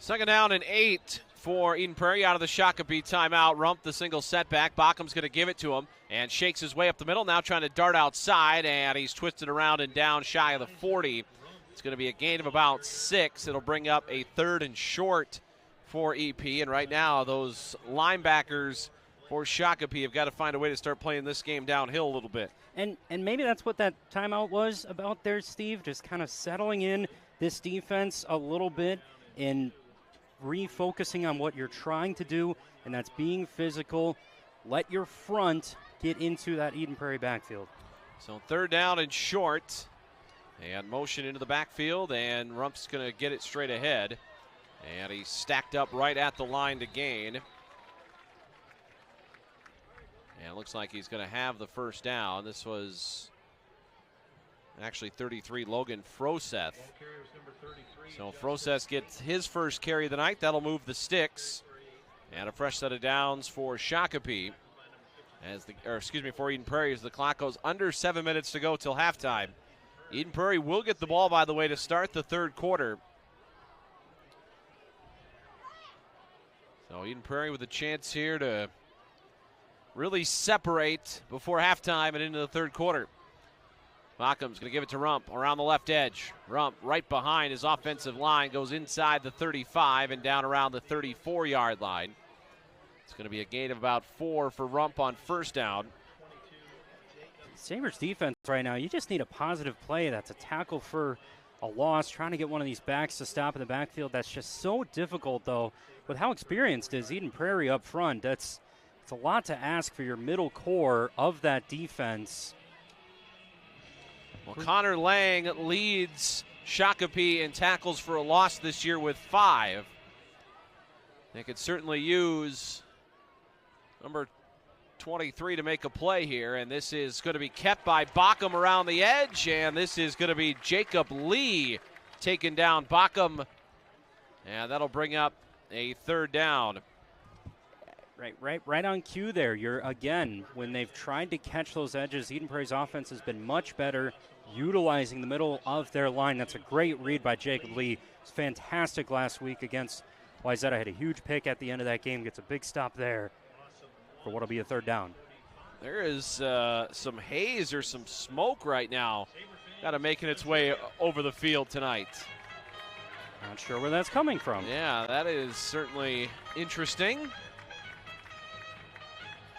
2nd down and 8 for Eden Prairie out of the Shakopee timeout. Rump the single setback. Bockham's going to give it to him and shakes his way up the middle. Now trying to dart outside, and he's twisted around and down shy of the 40. It's going to be a gain of about 6. It'll bring up a 3rd and short for EP. And right now, those linebackers for Shakopee have got to find a way to start playing this game downhill a little bit. And maybe that's what that timeout was about there, Steve, just kind of settling in this defense a little bit and refocusing on what you're trying to do, and that's being physical. Let your front get into that Eden Prairie backfield. So 3rd down and short, and motion into the backfield, and Rump's going to get it straight ahead, and he's stacked up right at the line to gain. And it looks like he's going to have the first down. This was actually 33, Logan Froseth. So Froseth gets his first carry of the night. That'll move the sticks. And a fresh set of downs for Shakopee. For Eden Prairie as the clock goes under 7 minutes to go till halftime. Eden Prairie will get the ball, by the way, to start the 3rd quarter. So Eden Prairie with a chance here to really separate before halftime and into the 3rd quarter. Bockham's going to give it to Rump around the left edge. Rump right behind his offensive line, goes inside the 35 and down around the 34-yard line. It's going to be a gain of about 4 for Rump on 1st down. Sabres defense right now, you just need a positive play. That's a tackle for a loss, trying to get one of these backs to stop in the backfield. That's just so difficult, though, with how experienced is Eden Prairie up front. It's a lot to ask for your middle core of that defense. Well, Connor Lang leads Shakopee in tackles for a loss this year with 5. They could certainly use number 23 to make a play here, and this is going to be kept by Bockham around the edge, and this is going to be Jacob Lee taking down Bockham, and that'll bring up a 3rd down. Right on cue there. You're, again, when they've tried to catch those edges, Eden Prairie's offense has been much better utilizing the middle of their line. That's a great read by Jacob Lee. It's fantastic last week against Wayzata. Had a huge pick at the end of that game. Gets a big stop there for what will be a 3rd down. There is some haze or some smoke right now. Got to making its way over the field tonight. Not sure where that's coming from. Yeah, that is certainly interesting.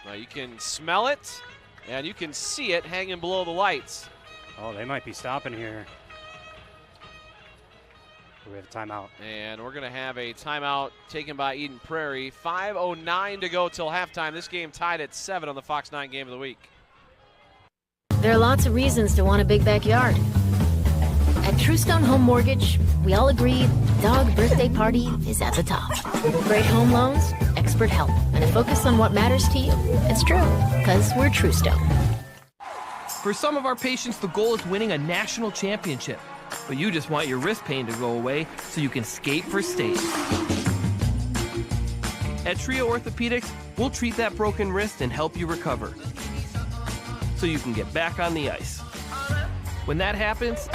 Well, you can smell it, and you can see it hanging below the lights. Oh, they might be stopping here. We have a timeout. And we're going to have a timeout taken by Eden Prairie. 5:09 to go till halftime. This game tied at 7 on the Fox 9 Game of the Week. There are lots of reasons to want a big backyard. At Truestone Home Mortgage, we all agree dog birthday party is at the top. Great home loans, expert help, and a focus on what matters to you. It's true, because we're Truestone. For some of our patients, the goal is winning a national championship. But you just want your wrist pain to go away so you can skate for state. At Trio Orthopedics, we'll treat that broken wrist and help you recover so you can get back on the ice. When that happens,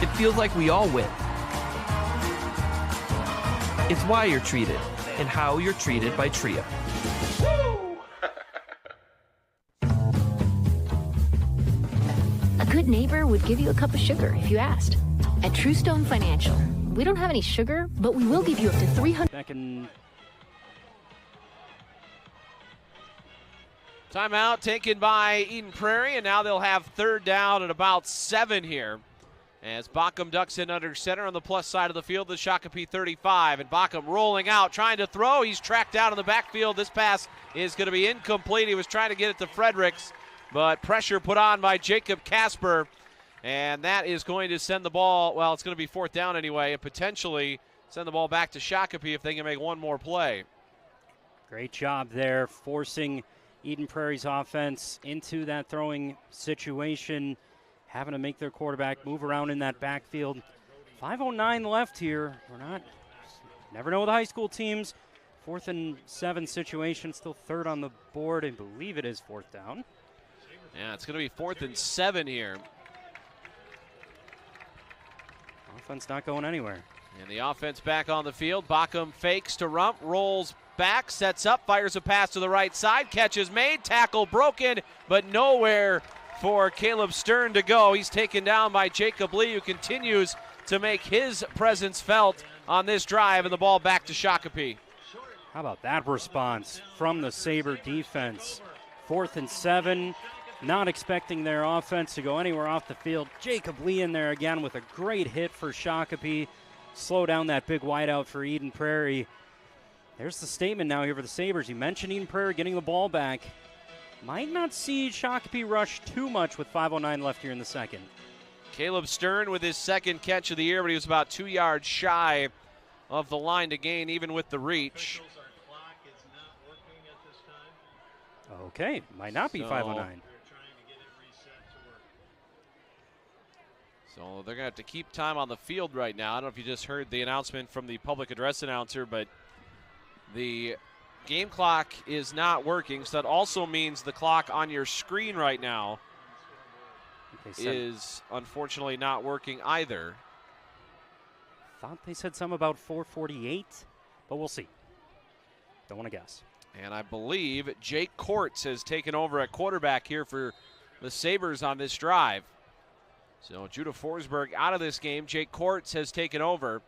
it feels like we all win. It's why you're treated and how you're treated by Trio. A good neighbor would give you a cup of sugar if you asked. At Truestone Financial, we don't have any sugar, but we will give you up to 300. Back in. Timeout taken by Eden Prairie, and now they'll have third down at about 7 here. As Bockham ducks in under center on the plus side of the field, the Shakopee 35. And Bockham rolling out, trying to throw. He's tracked down in the backfield. This pass is going to be incomplete. He was trying to get it to Fredericks, but pressure put on by Jacob Casper. And that is going to send the ball, well, it's going to be fourth down anyway, and potentially send the ball back to Shakopee if they can make one more play. Great job there, forcing Eden Prairie's offense into that throwing situation, having to make their quarterback move around in that backfield. 5:09 left here. Never know with high school teams. 4th and 7 situation, still third on the board. I believe it is fourth down. Yeah, it's going to be 4th and 7 here. Offense not going anywhere. And the offense back on the field. Bockham fakes to Rump, rolls back, sets up, fires a pass to the right side. Catch is made, tackle broken, but nowhere for Caleb Stern to go. He's taken down by Jacob Lee, who continues to make his presence felt on this drive, and the ball back to Shakopee. How about that response from the Sabre defense? 4th and 7. Not expecting their offense to go anywhere off the field. Jacob Lee in there again with a great hit for Shakopee. Slow down that big wideout for Eden Prairie. There's the statement now here for the Sabres. You mentioned Eden Prairie getting the ball back. Might not see Shakopee rush too much with 5:09 left here in the second. Caleb Stern with his second catch of the year, but he was about 2 yards shy of the line to gain, even with the reach. Okay, might not be 5:09. So they're going to have to keep time on the field right now. I don't know if you just heard the announcement from the public address announcer, but the game clock is not working. So that also means the clock on your screen right now is unfortunately not working either. Thought they said something about 4:48, but we'll see. Don't want to guess. And I believe Jake Kortz has taken over at quarterback here for the Sabres on this drive. So Judah Forsberg out of this game. Jake Kortz has taken over,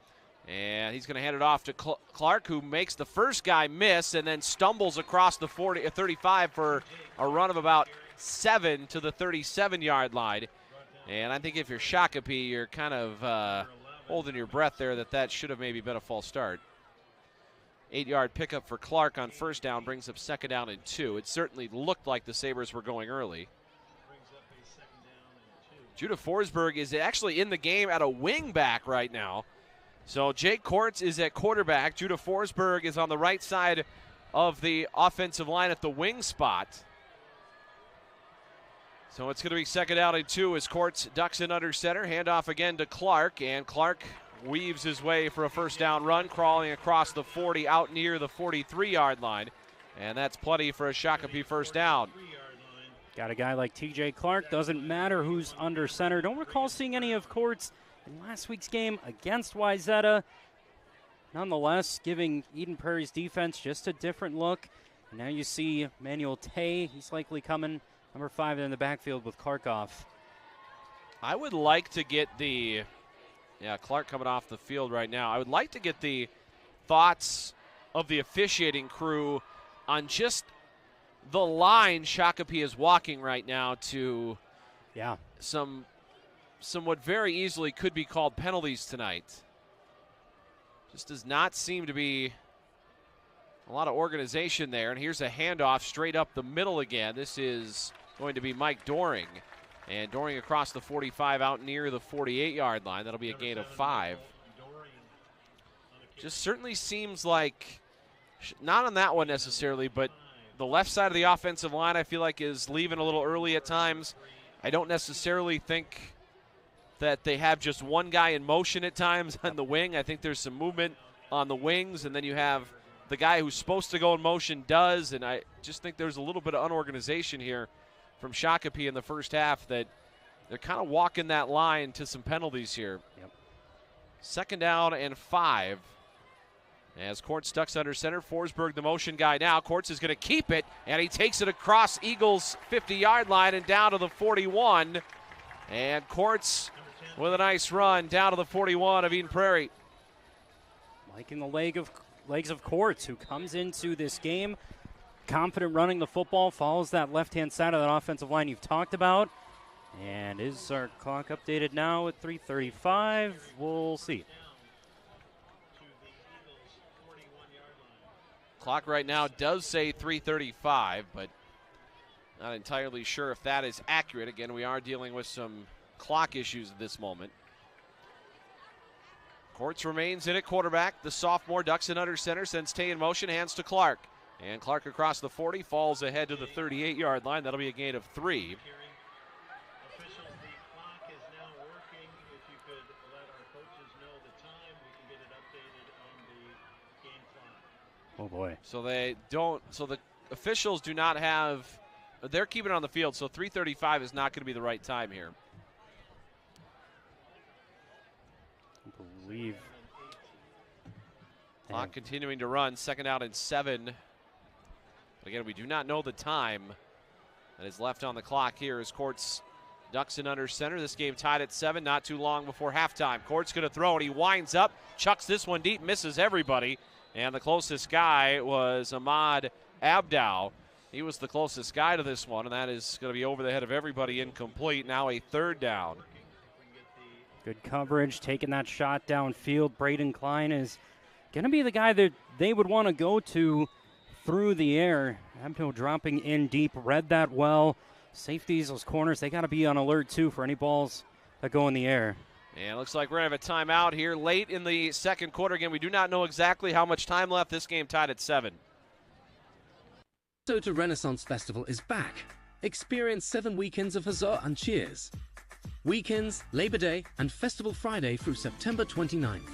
and he's going to hand it off to Clark, who makes the first guy miss and then stumbles across the 35 for a run of about 7 to the 37-yard line. And I think if you're Shakopee, you're kind of holding your breath there that should have maybe been a false start. 8-yard pickup for Clark on first down brings up second down and 2. It certainly looked like the Sabres were going early. Judah Forsberg is actually in the game at a wing back right now. So Jake Kortz is at quarterback. Judah Forsberg is on the right side of the offensive line at the wing spot. So it's going to be second down and 2 as Kortz ducks in under center. Handoff again to Clark, and Clark weaves his way for a first down run, crawling across the 40 out near the 43-yard line. And that's plenty for a Shakopee first down. Got a guy like TJ Clark, doesn't matter who's under center. Don't recall seeing any of Kortz in last week's game against Wayzata. Nonetheless, giving Eden Prairie's defense just a different look. And now you see Manuel Tay, he's likely coming, number 5 in the backfield with Kharkov. I would like to get the Yeah, Clark coming off the field right now. I would like to get the thoughts of the officiating crew on just the line Shakopee is walking right now to some what very easily could be called penalties tonight. Just does not seem to be a lot of organization there. And here's a handoff straight up the middle again. This is going to be Mike Doring. And Doring across the 45 out near the 48-yard line. That'll be a gain of 5. Just certainly seems like, not on that one necessarily, but the left side of the offensive line I feel like is leaving a little early at times. I don't necessarily think that they have just one guy in motion at times on the wing. I think there's some movement on the wings, and then you have the guy who's supposed to go in motion does, and I just think there's a little bit of unorganization here from Shakopee in the first half that they're kind of walking that line to some penalties here. Yep. 2nd down and 5. As Courts ducks under center, Forsberg the motion guy now. Courts is going to keep it, and he takes it across Eagles' 50-yard line and down to the 41. And Courts with a nice run down to the 41 of Eden Prairie. Liking the legs of Courts, who comes into this game confident running the football, follows that left-hand side of that offensive line you've talked about. And is our clock updated now at 3:35? We'll see. Clock right now does say 3:35, but not entirely sure if that is accurate. Again, we are dealing with some clock issues at this moment. Courts remains in at quarterback. The sophomore ducks in under center, sends Tay in motion, hands to Clark. And Clark across the 40, falls ahead to the 38-yard line. That'll be a gain of 3. Oh boy. So they don't. So the officials do not have. They're keeping it on the field. So 3:35 is not going to be the right time here. I believe. Clock continuing to run. 2nd out and 7. But again, we do not know the time that is left on the clock here as Courts ducks in under center. This game tied at 7, not too long before halftime. Courts going to throw, and he winds up, chucks this one deep, misses everybody. And the closest guy was Ahmad Abdow. He was the closest guy to this one, and that is going to be over the head of everybody, incomplete. Now a 3rd down. Good coverage, taking that shot downfield. Braden Klein is going to be the guy that they would want to go to through the air. Abdow dropping in deep, read that well. Safeties, those corners, they got to be on alert too for any balls that go in the air. And it looks like we're going to have a timeout here late in the 2nd quarter. Again, we do not know exactly how much time left. This game tied at 7. Minnesota Renaissance Festival is back. Experience 7 weekends of huzzah and cheers. Weekends, Labor Day, and Festival Friday through September 29th.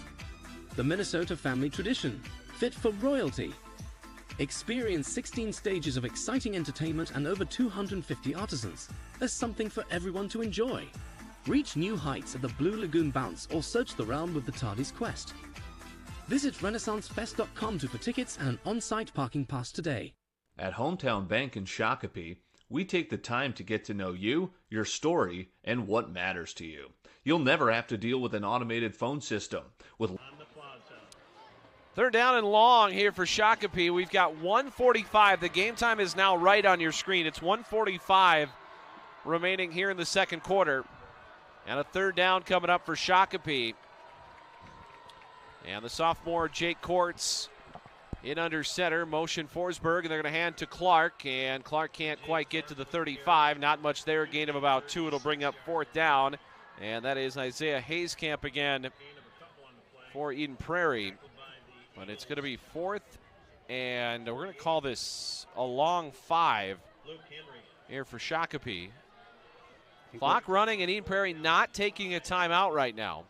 The Minnesota family tradition, fit for royalty. Experience 16 stages of exciting entertainment and over 250 artisans. There's something for everyone to enjoy. Reach new heights at the Blue Lagoon Bounce or search the realm with the TARDIS Quest. Visit RenaissanceFest.com for tickets and an on-site parking pass today. At Hometown Bank in Shakopee, we take the time to get to know you, your story, and what matters to you. You'll never have to deal with an automated phone system. With 3rd down and long here for Shakopee. We've got 1:45. The game time is now right on your screen. It's 1:45 remaining here in the 2nd quarter. And a 3rd down coming up for Shakopee. And the sophomore Jake Courts in under center. Motion Forsberg, and they're going to hand to Clark. And Clark can't quite get to the 35. Not much there. A gain of about 2. It'll bring up 4th down. And that is Isaiah Hayskamp again for Eden Prairie. But it's going to be 4th, and we're going to call this a long 5 here for Shakopee. Clock running, and Eden Prairie not taking a timeout right now.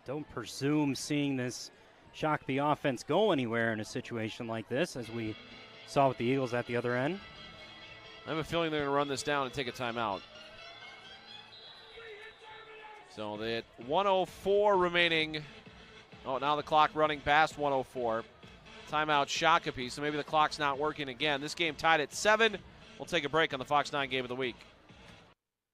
Don't presume seeing this Shakopee offense go anywhere in a situation like this, as we saw with the Eagles at the other end. I have a feeling they're going to run this down and take a timeout. So that 1:04 remaining. Oh, now the clock running past 1:04. Timeout Shakopee, so maybe the clock's not working again. This game tied at 7. We'll take a break on the Fox 9 Game of the Week.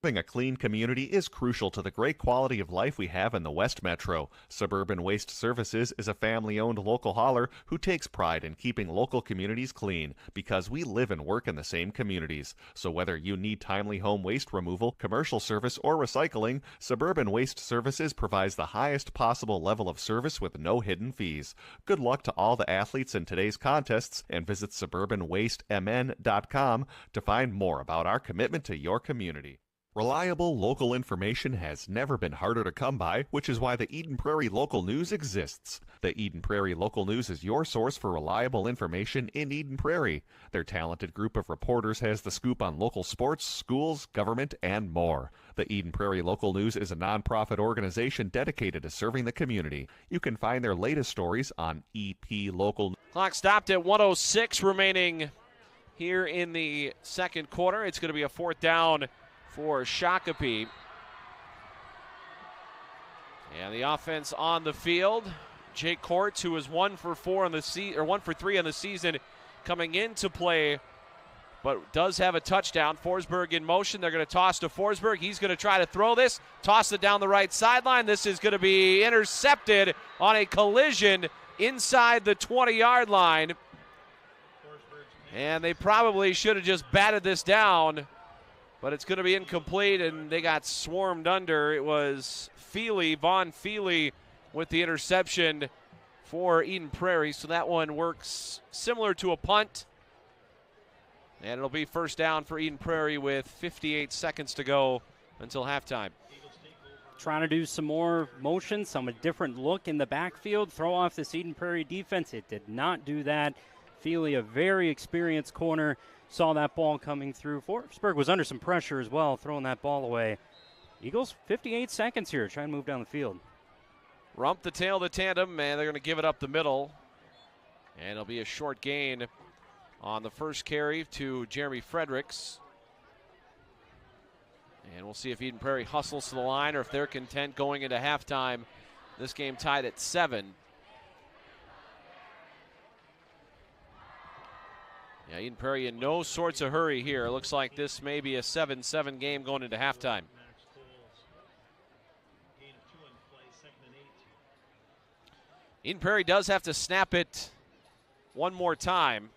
Having a clean community is crucial to the great quality of life we have in the West Metro. Suburban Waste Services is a family-owned local hauler who takes pride in keeping local communities clean because we live and work in the same communities. So whether you need timely home waste removal, commercial service, or recycling, Suburban Waste Services provides the highest possible level of service with no hidden fees. Good luck to all the athletes in today's contests, and visit suburbanwastemn.com to find more about our commitment to your community. Reliable local information has never been harder to come by, which is why the Eden Prairie Local News exists. The Eden Prairie Local News is your source for reliable information in Eden Prairie. Their talented group of reporters has the scoop on local sports, schools, government, and more. The Eden Prairie Local News is a nonprofit organization dedicated to serving the community. You can find their latest stories on EP Local. Clock stopped at 1:06 remaining here in the second quarter. It's going to be a fourth down for Shakopee. And the offense on the field. Jake Kortz, who is 1 for 3 on the season, coming into play, but does have a touchdown. Forsberg in motion. They're going to toss to Forsberg. He's going to try to throw this. Toss it down the right sideline. This is going to be intercepted on a collision inside the 20-yard line. And they probably should have just batted this down, but it's going to be incomplete, and they got swarmed under. It was Vaughn Feely with the interception for Eden Prairie, so that one works similar to a punt. And it'll be first down for Eden Prairie with 58 seconds to go until halftime. Trying to do some more motion, some different look in the backfield, throw off this Eden Prairie defense. It did not do that. Feely, a very experienced corner, saw that ball coming through. Forsberg was under some pressure as well, throwing that ball away. Eagles, 58 seconds here, trying to move down the field. Rump the tail of the tandem, and they're going to give it up the middle. And it'll be a short gain on the first carry to Jeremy Fredericks. And we'll see if Eden Prairie hustles to the line or if they're content going into halftime. This game tied at 7. Yeah, Eden Prairie in no sorts of hurry here. It looks like this may be a 7-7 game going into halftime. Eden Prairie does have to snap it one more time.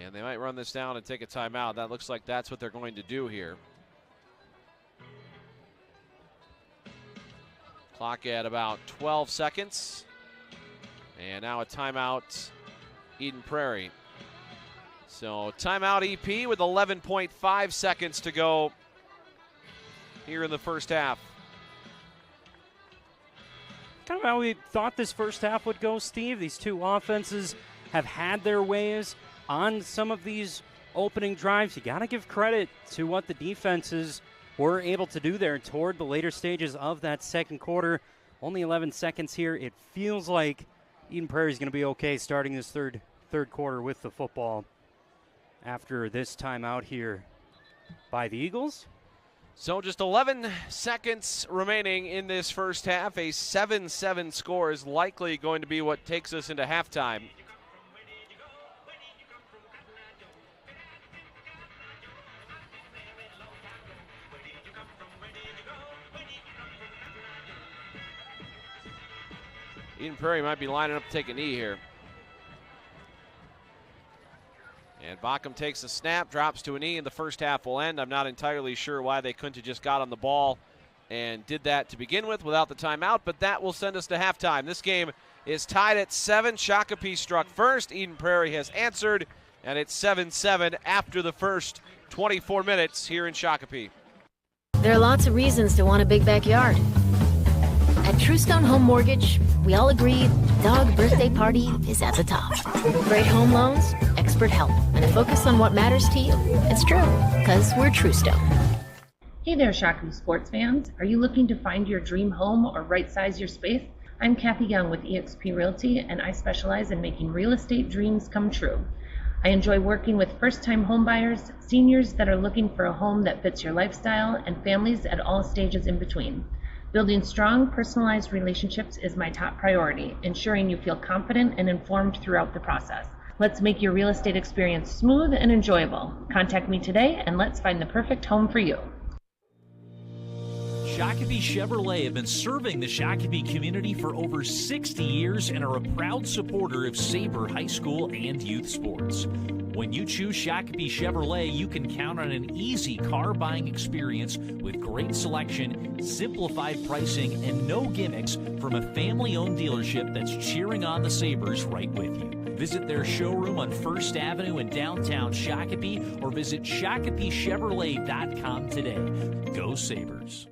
And they might run this down and take a timeout. That looks like that's what they're going to do here. Clock at about 12 seconds. And now a timeout, Eden Prairie. So timeout EP with 11.5 seconds to go here in the first half. Kind of how we thought this first half would go, Steve. These two offenses have had their ways on some of these opening drives. You got to give credit to what the defenses were able to do there toward the later stages of that second quarter. Only 11 seconds here. It feels like Eden Prairie is going to be okay starting this third quarter with the football after this timeout here by the Eagles. So just 11 seconds remaining in this first half. A 7-7 score is likely going to be what takes us into halftime. Eden Prairie might be lining up to take a knee here. And Bockham takes a snap, drops to a knee, and the first half will end. I'm not entirely sure why they couldn't have just got on the ball and did that to begin with without the timeout, but that will send us to halftime. This game is tied at 7. Shakopee struck first. Eden Prairie has answered, and it's 7-7 after the first 24 minutes here in Shakopee. There are lots of reasons to want a big backyard. At Truestone Home Mortgage, we all agree dog birthday party is at the top. Great home loans, expert help, and a focus on what matters to you. It's true, because we're Truestone. Hey there, Shakopee sports fans. Are you looking to find your dream home or right-size your space? I'm Kathy Young with eXp Realty, and I specialize in making real estate dreams come true. I enjoy working with first-time homebuyers, seniors that are looking for a home that fits your lifestyle, and families at all stages in between. Building strong, personalized relationships is my top priority, ensuring you feel confident and informed throughout the process. Let's make your real estate experience smooth and enjoyable. Contact me today and let's find the perfect home for you. Shakopee Chevrolet have been serving the Shakopee community for over 60 years and are a proud supporter of Sabre High School and youth sports. When you choose Shakopee Chevrolet, you can count on an easy car buying experience with great selection, simplified pricing, and no gimmicks from a family-owned dealership that's cheering on the Sabres right with you. Visit their showroom on 1st Avenue in downtown Shakopee or visit ShakopeeChevrolet.com today. Go Sabres.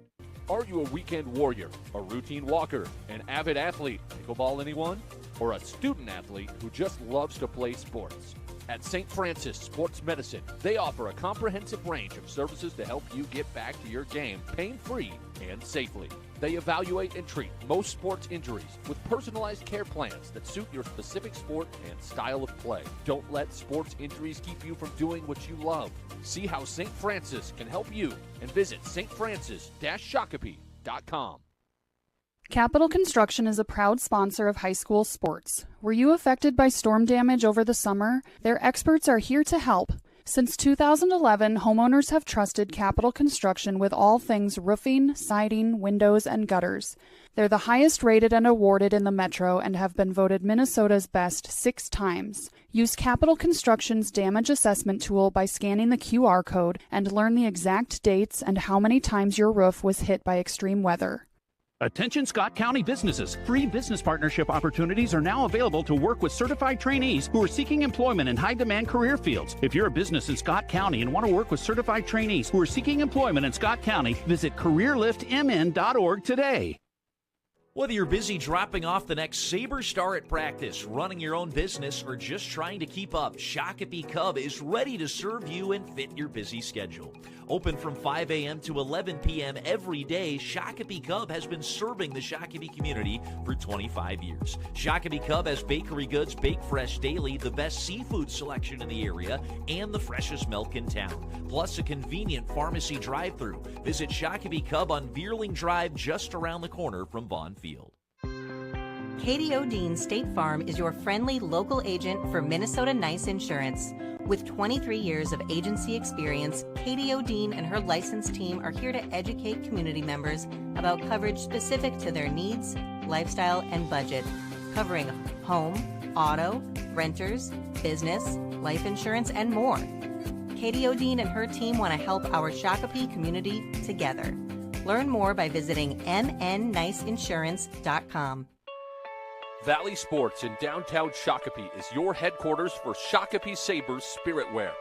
Are you a weekend warrior, a routine walker, an avid athlete, pickleball anyone, or a student athlete who just loves to play sports? At St. Francis Sports Medicine, they offer a comprehensive range of services to help you get back to your game pain-free and safely. They evaluate and treat most sports injuries with personalized care plans that suit your specific sport and style of play. Don't let sports injuries keep you from doing what you love. See how St. Francis can help you and visit stfrancis-shakopee.com. Capital Construction is a proud sponsor of high school sports. Were you affected by storm damage over the summer? Their experts are here to help. Since 2011, homeowners have trusted Capital Construction with all things roofing, siding, windows, and gutters. They're the highest rated and awarded in the Metro and have been voted Minnesota's best 6 times. Use Capital Construction's damage assessment tool by scanning the QR code and learn the exact dates and how many times your roof was hit by extreme weather. Attention Scott County businesses. Free business partnership opportunities are now available to work with certified trainees who are seeking employment in high-demand career fields. If you're a business in Scott County and want to work with certified trainees who are seeking employment in Scott County, visit careerliftmn.org today. Whether you're busy dropping off the next Sabre star at practice, running your own business, or just trying to keep up, Shakopee Cub is ready to serve you and fit your busy schedule. Open from 5 a.m. to 11 p.m. every day, Shakopee Cub has been serving the Shakopee community for 25 years. Shakopee Cub has bakery goods baked fresh daily, the best seafood selection in the area, and the freshest milk in town. Plus a convenient pharmacy drive-thru. Visit Shakopee Cub on Beerling Drive, just around the corner from Vaughn Field. Katie O'Dean State Farm is your friendly local agent for Minnesota Nice Insurance. With 23 years of agency experience, Katie O'Dean and her licensed team are here to educate community members about coverage specific to their needs, lifestyle, and budget, covering home, auto, renters, business, life insurance, and more. Katie O'Dean and her team want to help our Shakopee community together. Learn more by visiting mnniceinsurance.com. Valley Sports in downtown Shakopee is your headquarters for Shakopee Sabres Spirit Wear.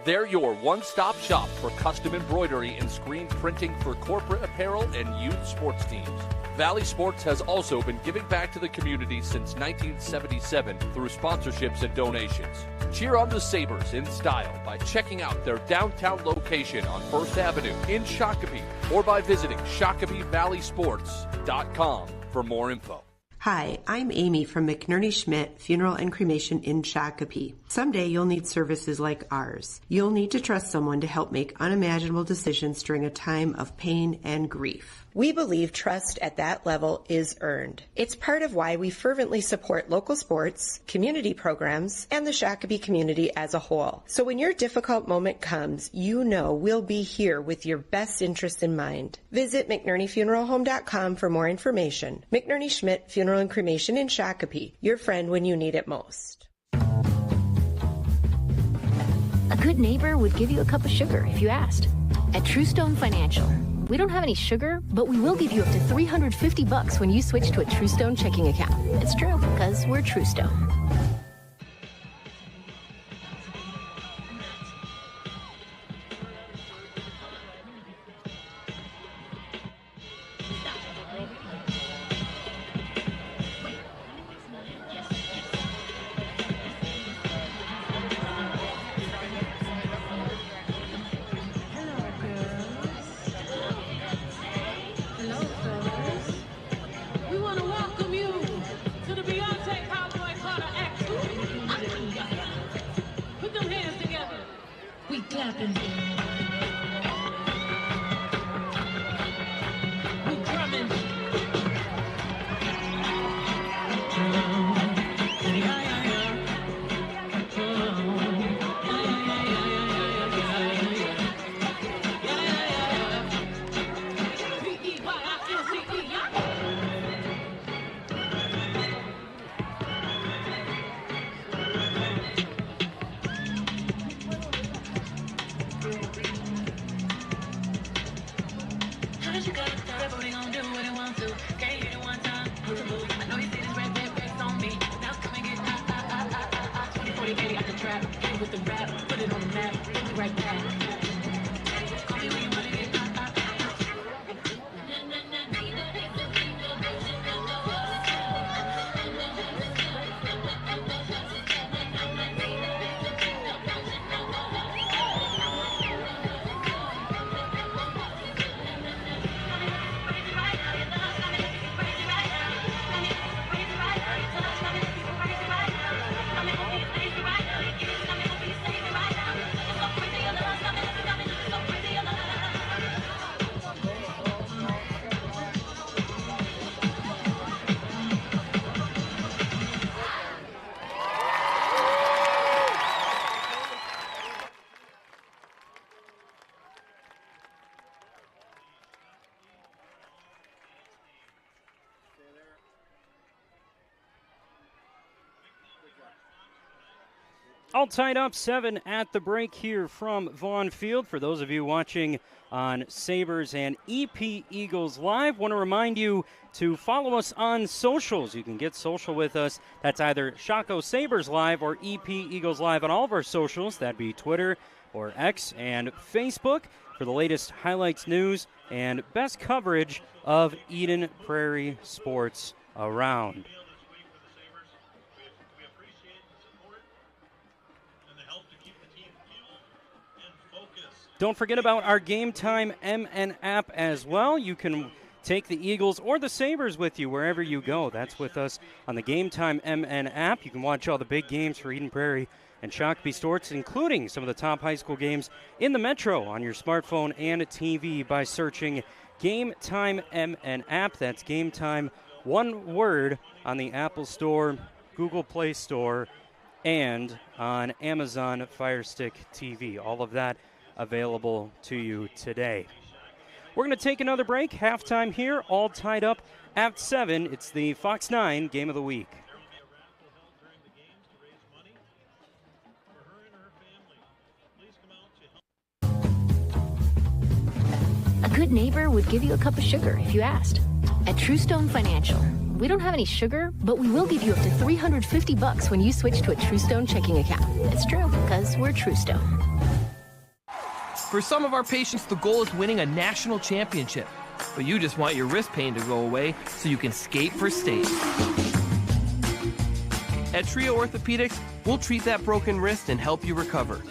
They're your one-stop shop for custom embroidery and screen printing for corporate apparel and youth sports teams. Valley Sports has also been giving back to the community since 1977 through sponsorships and donations. Cheer on the Sabres in style by checking out their downtown location on 1st Avenue in Shakopee or by visiting ShakopeeValleySports.com for more info. Hi, I'm Amy from McNerney Schmidt Funeral and Cremation in Shakopee. Someday you'll need services like ours. You'll need to trust someone to help make unimaginable decisions during a time of pain and grief. We believe trust at that level is earned. It's part of why we fervently support local sports, community programs, and the Shakopee community as a whole. So when your difficult moment comes, you know we'll be here with your best interests in mind. Visit McNerneyFuneralHome.com for more information. McNerney Schmidt Funeral and Cremation in Shakopee, your friend when you need it most. A good neighbor would give you a cup of sugar if you asked. At Truestone Financial, we don't have any sugar, but we will give you up to $350 when you switch to a Truestone checking account. It's true, because we're Truestone. We want to welcome you to the Beyonce Cowboy Carter X All tied up, 7 at the break here from Vaughn Field. For those of you watching on Sabres and EP Eagles Live, want to remind you to follow us on socials. You can get social with us. That's either Shako Sabres Live or EP Eagles Live on all of our socials. That'd be Twitter or X and Facebook for the latest highlights, news, and best coverage of Eden Prairie sports around. Don't forget about our Game Time MN app as well. You can take the Eagles or the Sabres with you wherever you go. That's with us on the Game Time MN app. You can watch all the big games for Eden Prairie and Shakopee Sports, including some of the top high school games in the Metro on your smartphone and TV by searching Game Time MN app. That's Game Time, one word, on the Apple Store, Google Play Store, and on Amazon Fire Stick TV. All of that available to you today. We're going to take another break. Halftime here, all tied up at 7. It's the Fox 9 Game of the Week. A good neighbor would give you a cup of sugar if you asked. At Truestone Financial, we don't have any sugar, but we will give you up to $350 when you switch to a Truestone checking account. It's true, because we're Truestone. For some of our patients, the goal is winning a national championship. But you just want your wrist pain to go away so you can skate for state. At Trio Orthopedics, we'll treat that broken wrist and help you recover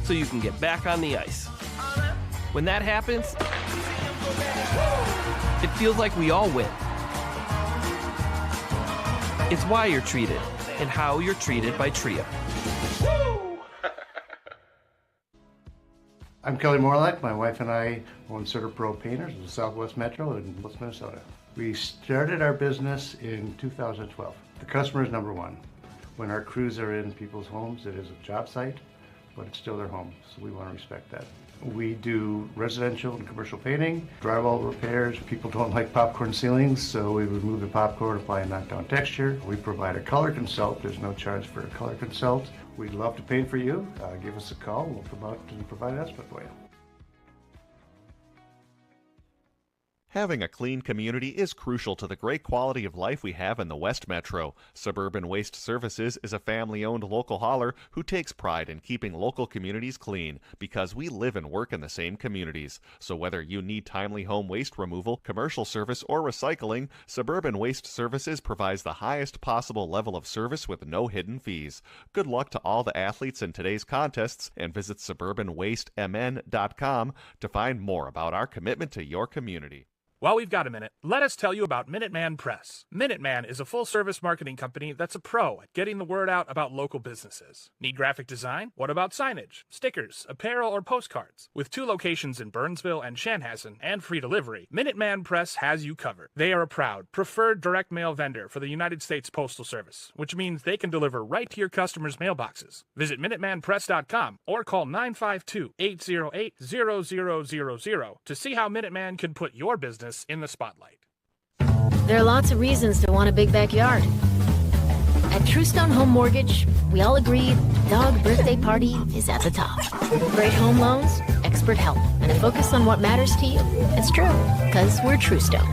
so you can get back on the ice. When that happens, it feels like we all win. It's why you're treated and how you're treated by Trio. I'm Kelly Morlock. My wife and I own CertaPro Painters in the Southwest Metro in Minnesota. We started our business in 2012. The customer is number one. When our crews are in people's homes, it is a job site, but it's still their home, so we want to respect that. We do residential and commercial painting, drywall repairs. People don't like popcorn ceilings, so we remove the popcorn, apply a knockdown texture. We provide a color consult. There's no charge for a color consult. We'd love to paint for you. Give us a call. We'll come out and provide an estimate for you. Having a clean community is crucial to the great quality of life we have in the West Metro. Suburban Waste Services is a family-owned local hauler who takes pride in keeping local communities clean because we live and work in the same communities. So whether you need timely home waste removal, commercial service, or recycling, Suburban Waste Services provides the highest possible level of service with no hidden fees. Good luck to all the athletes in today's contests, and visit suburbanwastemn.com to find more about our commitment to your community. While we've got a minute, let us tell you about Minuteman Press. Minuteman is a full-service marketing company that's a pro at getting the word out about local businesses. Need graphic design? What about signage, stickers, apparel, or postcards? With 2 locations in Burnsville and Chanhassen and free delivery, Minuteman Press has you covered. They are a proud, preferred direct mail vendor for the United States Postal Service, which means they can deliver right to your customers' mailboxes. Visit MinutemanPress.com or call 952-808-0000 to see how Minuteman can put your business in the spotlight. There are lots of reasons to want a big backyard. At Truestone Home Mortgage, we all agree dog birthday party is at the top. Great home loans, expert help, and a focus on what matters to you. It's true, because we're Truestone.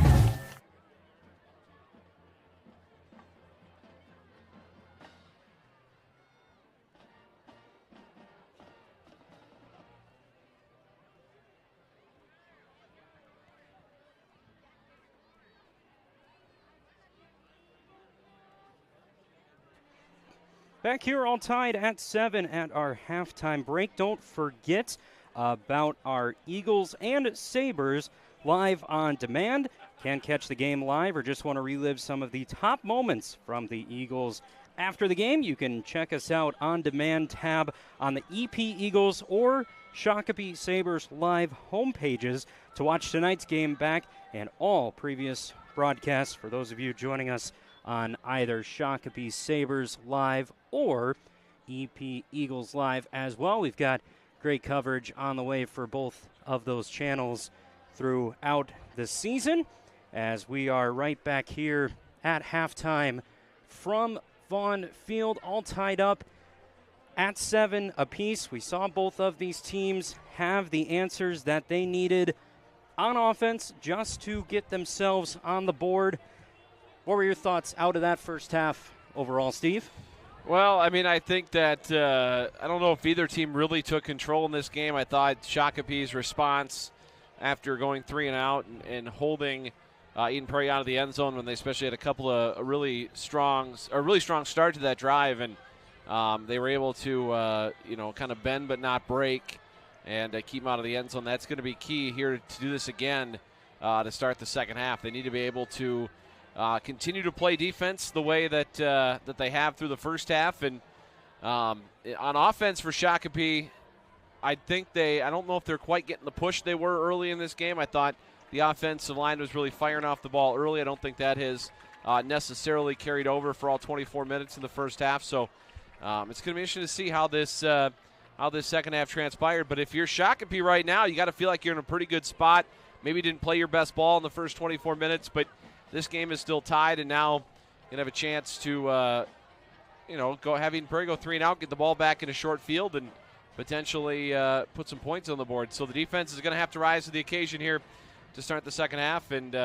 Back here all tied at 7 at our halftime break. Don't forget about our Eagles and Sabres live on demand. Can't catch the game live or just want to relive some of the top moments from the Eagles after the game? You can check us out on demand tab on the EP Eagles or Shakopee Sabres live homepages to watch tonight's game back and all previous broadcasts for those of you joining us on either Shakopee Sabres live or EP Eagles live as well. We've got great coverage on the way for both of those channels throughout the season as we are right back here at halftime from Vaughn Field, all tied up at 7 apiece. We saw both of these teams have the answers that they needed on offense just to get themselves on the board. What were your thoughts out of that first half overall, Steve? Well, I mean, I think that I don't know if either team really took control in this game. I thought Shakopee's response after going 3 and out and holding Eden Prairie out of the end zone when they especially had a couple of really strong start to that drive, and they were able to kind of bend but not break and keep them out of the end zone. That's going to be key here to do this again to start the second half. They need to be able to continue to play defense the way that they have through the first half. And on offense for Shakopee, I don't know if they're quite getting the push they were early in this game. I thought the offensive line was really firing off the ball early. I don't think that has necessarily carried over for all 24 minutes in the first half. So it's going to be interesting to see how this second half transpired. But if you're Shakopee right now, you got to feel like you're in a pretty good spot. Maybe didn't play your best ball in the first 24 minutes, but this game is still tied, and now you have a chance to, go have Eden Prairie go 3 and out, get the ball back in a short field, and potentially put some points on the board. So the defense is going to have to rise to the occasion here to start the second half, and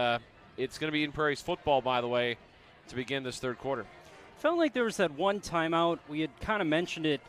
it's going to be Eden Prairie's football, by the way, to begin this third quarter. Felt like there was that one timeout. We had kind of mentioned it.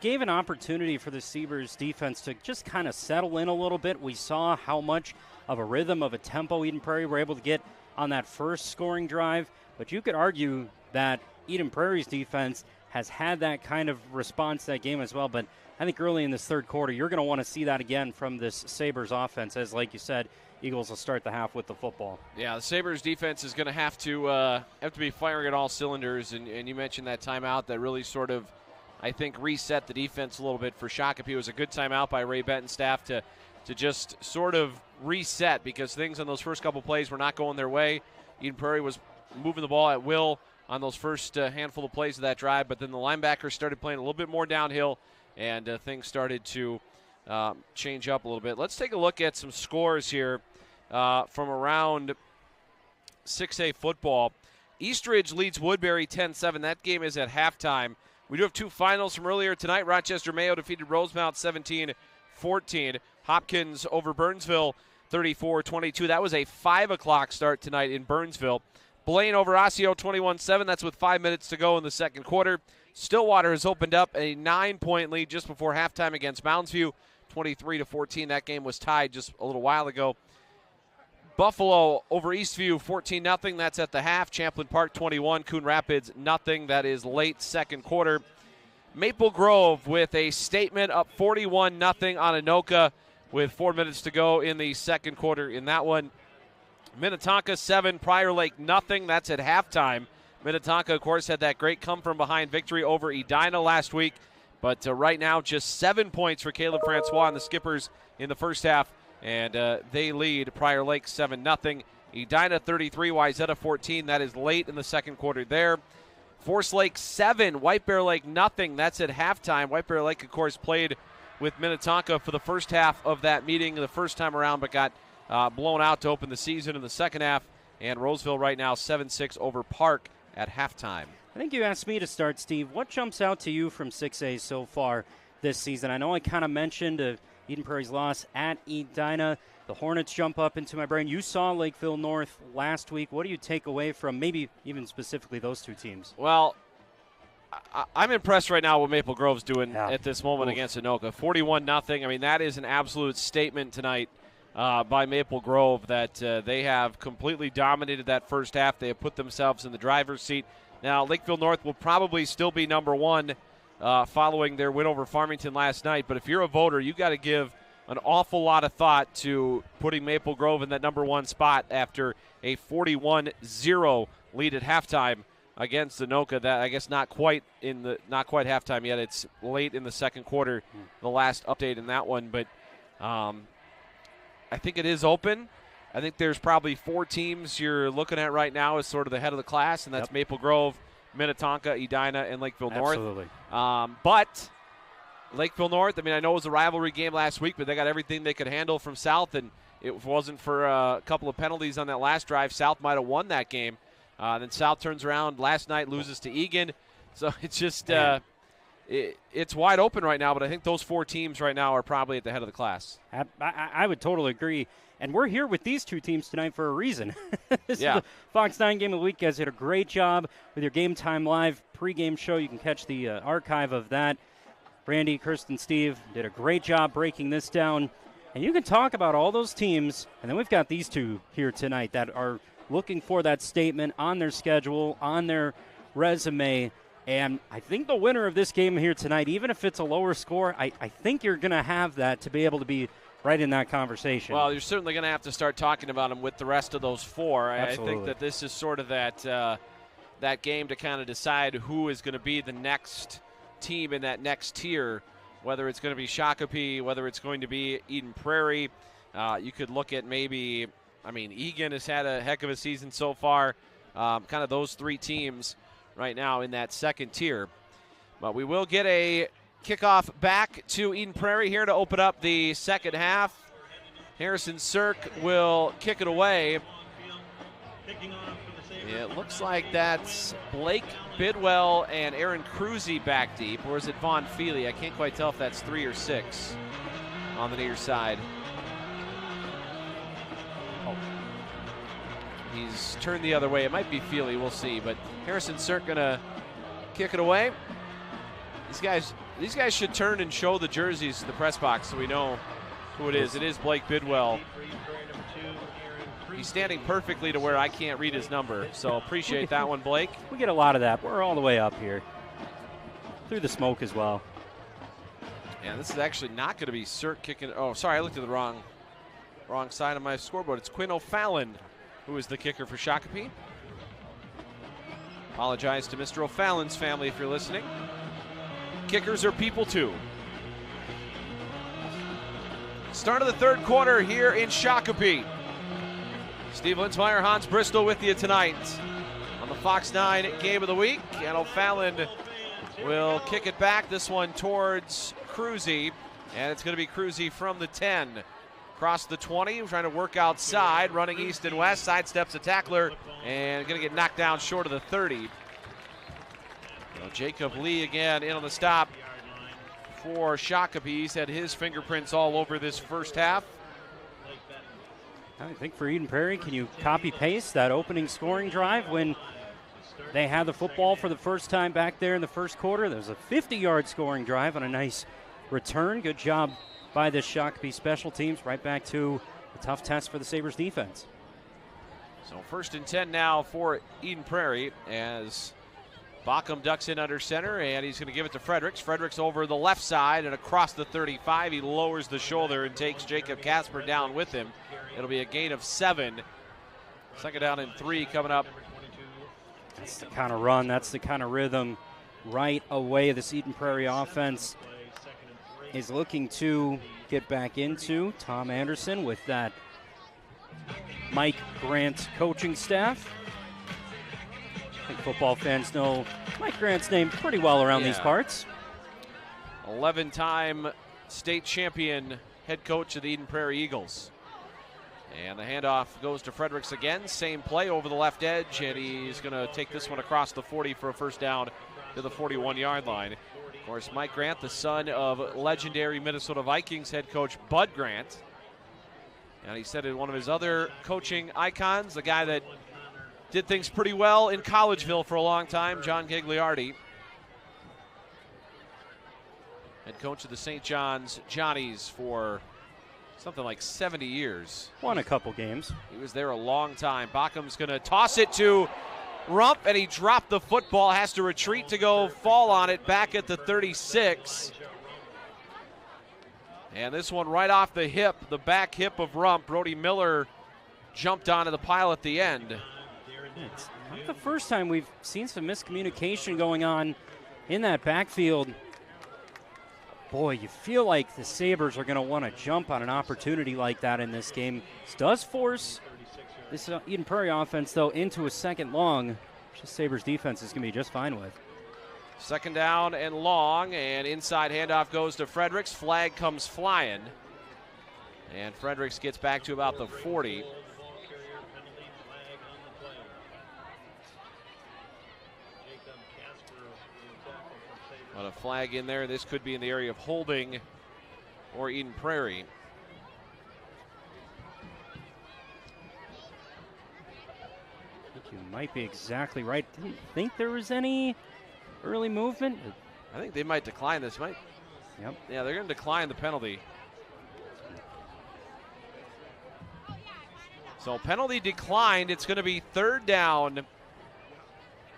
Gave an opportunity for the Sabres defense to just kind of settle in a little bit. We saw how much of a rhythm, of a tempo Eden Prairie were able to get on that first scoring drive. But you could argue that Eden Prairie's defense has had that kind of response to that game as well. But I think early in this third quarter, you're going to want to see that again from this Sabres offense. As, like you said, Eagles will start the half with the football. Yeah, the Sabres defense is going to have to be firing at all cylinders. And you mentioned that timeout that really sort of, I think, reset the defense a little bit for Shakopee. It was a good timeout by Ray Benton's staff to just sort of reset because things on those first couple plays were not going their way. Eden Prairie was moving the ball at will on those first handful of plays of that drive, but then the linebackers started playing a little bit more downhill, and things started to change up a little bit. Let's take a look at some scores here from around 6A football. Eastridge leads Woodbury 10-7. That game is at halftime. We do have two finals from earlier tonight. Rochester Mayo defeated Rosemount 17-14. Hopkins over Burnsville 34-22. That was a 5 o'clock start tonight in Burnsville. Blaine over Osseo 21-7. That's with 5 minutes to go in the second quarter. Stillwater has opened up a 9-point lead just before halftime against Moundsview 23-14. That game was tied just a little while ago. Buffalo over Eastview 14-0. That's at the half. Champlain Park 21. Coon Rapids nothing. That is late second quarter. Maple Grove with a statement up 41-0 on Anoka with 4 minutes to go in the second quarter in that one. Minnetonka 7, Prior Lake nothing. That's at halftime. Minnetonka, of course, had that great come-from-behind victory over Edina last week. But right now, just 7 points for Caleb Francois and the Skippers in the first half. And they lead Prior Lake 7-0. Edina 33, Wayzata 14. That is late in the second quarter there. Force Lake 7, White Bear Lake nothing. That's at halftime. White Bear Lake, of course, played with Minnetonka for the first half of that meeting the first time around, but got blown out to open the season in the second half. And Roseville right now 7-6 over Park at halftime. I think you asked me to start, Steve. What jumps out to you from 6A so far this season? I know I kind of mentioned Eden Prairie's loss at Edina. The Hornets jump up into my brain. You saw Lakeville North last week. What do you take away from maybe even specifically those two teams? Well, I'm impressed right now what Maple Grove's doing at this moment against Anoka. 41-0. I mean, that is an absolute statement tonight by Maple Grove that they have completely dominated that first half. They have put themselves in the driver's seat. Now, Lakeville North will probably still be number one following their win over Farmington last night. But if you're a voter, you got to give an awful lot of thought to putting Maple Grove in that number one spot after a 41-0 lead at halftime against Anoka. That, I guess, not quite halftime yet. It's late in the second quarter, the last update in that one. But I think it is open. I think there's probably 4 teams you're looking at right now as sort of the head of the class, and that's Maple Grove, Minnetonka, Edina, and Lakeville North. Absolutely. But Lakeville North, I mean, I know it was a rivalry game last week, but they got everything they could handle from South, and it wasn't for a couple of penalties on that last drive, South might have won that game. Then South turns around last night, loses to Egan. So it's just it's wide open right now, but I think those 4 teams right now are probably at the head of the class. I would totally agree. And we're here with these 2 teams tonight for a reason. This is the Fox 9 Game of the Week. You guys did a great job with your Game Time Live pregame show. You can catch the archive of that. Brandy, Kirsten, Steve did a great job breaking this down. And you can talk about all those teams. And then we've got these 2 here tonight that are looking for that statement on their schedule, on their resume. And I think the winner of this game here tonight, even if it's a lower score, I think you're going to have that to be able to be right in that conversation. Well, you're certainly going to have to start talking about them with the rest of those 4. I think that this is sort of that game to kind of decide who is going to be the next team in that next tier, whether it's going to be Shakopee, whether it's going to be Eden Prairie. You could look at maybe, Egan has had a heck of a season so far. Kind of those 3 teams right now in that second tier. But we will get a kickoff back to Eden Prairie here to open up the second half. Harrison Cirk will kick it away. It looks like that's Blake Bidwell and Aaron Cruzy back deep, or is it Vaughn Feely? I can't quite tell if that's 3 or 6 on the near side. He's turned the other way. It might be Feely. We'll see. But Harrison Cirk going to kick it away. These guys should turn and show the jerseys to the press box so we know who it is. It is Blake Bidwell. He's standing perfectly to where I can't read his number, so appreciate that one, Blake. We get a lot of that. We're all the way up here. Through the smoke as well. Yeah, this is actually not going to be Cirk kicking. Oh, sorry, I looked at the wrong side of my scoreboard. It's Quinn O'Fallon who is the kicker for Shakopee. Apologize to Mr. O'Fallon's family if you're listening. Kickers are people too. Start of the third quarter here in Shakopee. Steve Linsmeyer, Hans Bristol with you tonight on the Fox 9 Game of the Week. And O'Fallon will kick it back, this one towards Cruzy. And it's going to be Cruzy from the 10. Across the 20, trying to work outside, running east and west, sidesteps a tackler, and going to get knocked down short of the 30. So Jacob Lee again in on the stop for Shakopee. He's had his fingerprints all over this first half. I think for Eden Prairie, can you copy-paste that opening scoring drive when they had the football for the first time back there in the first quarter? There was a 50-yard scoring drive on a nice return. Good job by the Shakopee special teams. Right back to a tough test for the Sabres defense. So 1st and 10 now for Eden Prairie as Bockham ducks in under center, and he's going to give it to Fredericks. Fredericks over the left side and across the 35. He lowers the shoulder and takes Jacob Casper down with him. It'll be a gain of 7. 2nd down and 3 coming up. That's the kind of run, that's the kind of rhythm right away this Eden Prairie offense is looking to get back into. Tom Anderson with that Mike Grant coaching staff. I think football fans know Mike Grant's name pretty well around these parts. 11-time state champion head coach of the Eden Prairie Eagles. And the handoff goes to Fredericks again. Same play over the left edge, and he's going to take this one across the 40 for a first down to the 41-yard line. Of course, Mike Grant, the son of legendary Minnesota Vikings head coach Bud Grant. And he said in one of his other coaching icons, the guy that did things pretty well in Collegeville for a long time, John Gagliardi. Head coach of the St. John's Johnnies for something like 70 years. Won a couple games. He was there a long time. Bockham's going to toss it to Rump, and he dropped the football, has to retreat to go fall on it back at the 36. And this one right off the hip, the back hip of Rump. Brody Miller jumped onto the pile at the end. It's not the first time we've seen some miscommunication going on in that backfield. Boy, you feel like the Sabres are going to want to jump on an opportunity like that in this game. This does force this Eden Prairie offense, though, into a second long, which the Sabres defense is going to be just fine with. Second down and long, and inside handoff goes to Fredericks. Flag comes flying, and Fredericks gets back to about the 40. But a flag in there. This could be in the area of holding or Eden Prairie. I think you might be exactly right. Didn't think there was any early movement. I think they might decline this. Yep. Yeah, they're going to decline the penalty. So penalty declined. It's going to be third down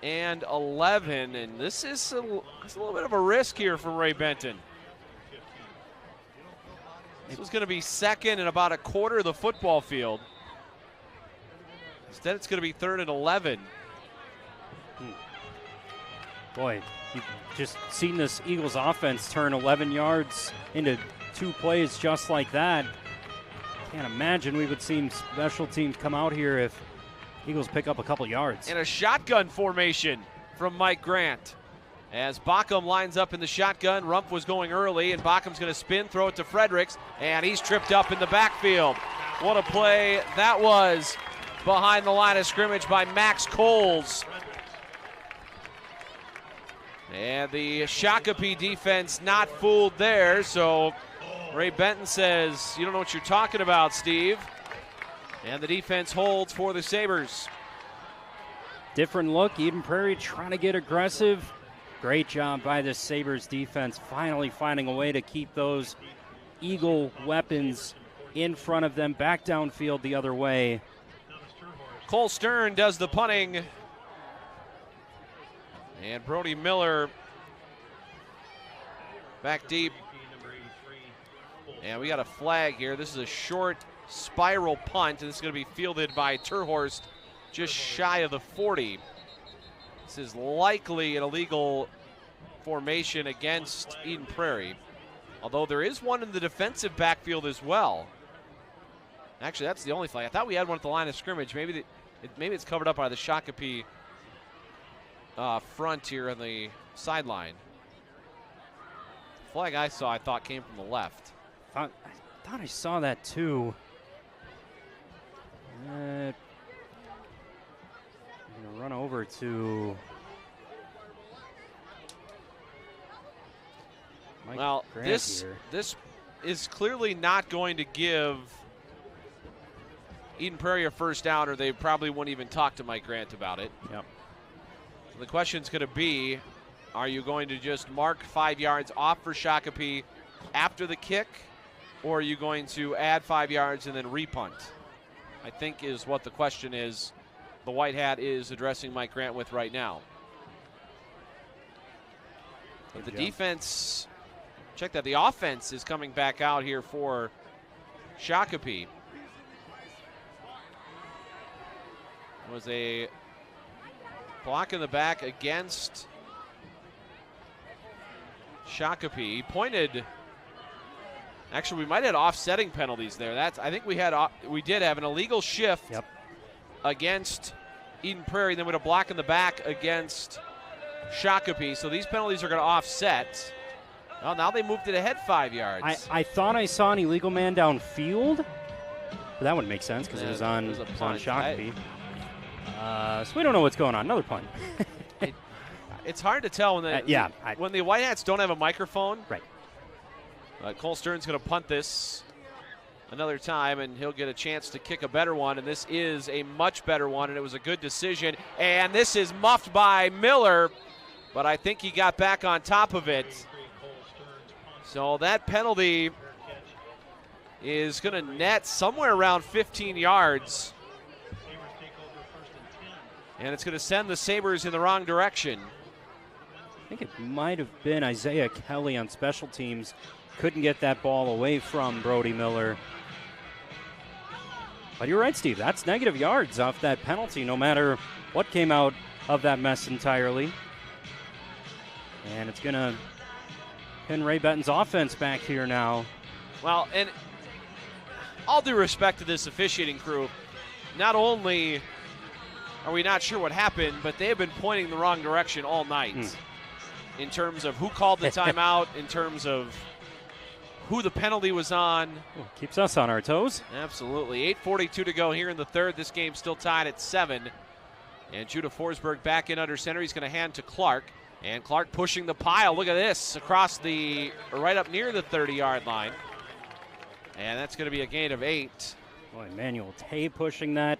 and 11, and this is a little bit of a risk here for Ray Benton. This was going to be second and about a quarter of the football field. Instead, it's going to be third and 11. Boy, you've just seen this Eagles offense turn 11 yards into 2 plays just like that. Can't imagine we would see special teams come out here if Eagles pick up a couple yards. And a shotgun formation from Mike Grant. As Bockham lines up in the shotgun, Rump was going early, and Bockham's going to spin, throw it to Fredericks, and he's tripped up in the backfield. What a play that was behind the line of scrimmage by Max Coles. And the Shakopee defense not fooled there, so Ray Benton says, "You don't know what you're talking about, Steve." And the defense holds for the Sabres. Different look. Eden Prairie trying to get aggressive. Great job by the Sabres defense, finally finding a way to keep those Eagle weapons in front of them, back downfield the other way. Cole Stern does the punting. And Brody Miller back deep. And we got a flag here. This is a short spiral punt, and this is going to be fielded by Terhorst just shy of the 40. This is likely an illegal formation against Eden Prairie, although there is one in the defensive backfield as well. Actually, that's the only flag. I thought we had one at the line of scrimmage. Maybe it's covered up by the Shakopee front here on the sideline. The flag I saw, I thought, came from the left. I thought I saw that too. I'm going to run over to Mike well, Grant this is clearly not going to give Eden Prairie a first down, or they probably wouldn't even talk to Mike Grant about it. Yep. So the question's going to be, are you going to just mark 5 yards off for Shakopee after the kick, or are you going to add 5 yards and then repunt? I think is what the question is. The White Hat is addressing Mike Grant with right now. But the defense, check that, the offense is coming back out here for Shakopee. It was a block in the back against Shakopee. He pointed. Actually, we might have offsetting penalties there. I think we did have an illegal shift against Eden Prairie. Then we had a block in the back against Shakopee. So these penalties are going to offset. Well, now they moved it ahead 5 yards. I thought I saw an illegal man downfield, but that wouldn't make sense because it was on Shakopee. So we don't know what's going on. Another punt. It's hard to tell when when the White Hats don't have a microphone. Right. Cole Stern's going to punt this another time, and he'll get a chance to kick a better one, and this is a much better one, and it was a good decision. And this is muffed by Miller, but I think he got back on top of it. So that penalty is going to net somewhere around 15 yards. And it's going to send the Sabres in the wrong direction. I think it might have been Isaiah Kelly on special teams. Couldn't get that ball away from Brody Miller. But you're right, Steve. That's negative yards off that penalty, no matter what came out of that mess entirely. And it's going to pin Ray Benton's offense back here now. Well, and all due respect to this officiating crew, not only are we not sure what happened, but they have been pointing the wrong direction all night in terms of who called the timeout, in terms of who the penalty was on. Keeps us on our toes. Absolutely. 8:42 to go here in the third. This game's still tied at 7. And Judah Forsberg back in under center. He's going to hand to Clark. And Clark pushing the pile. Look at this. Across right up near the 30-yard line. And that's going to be a gain of 8. Boy, Emmanuel Tay pushing that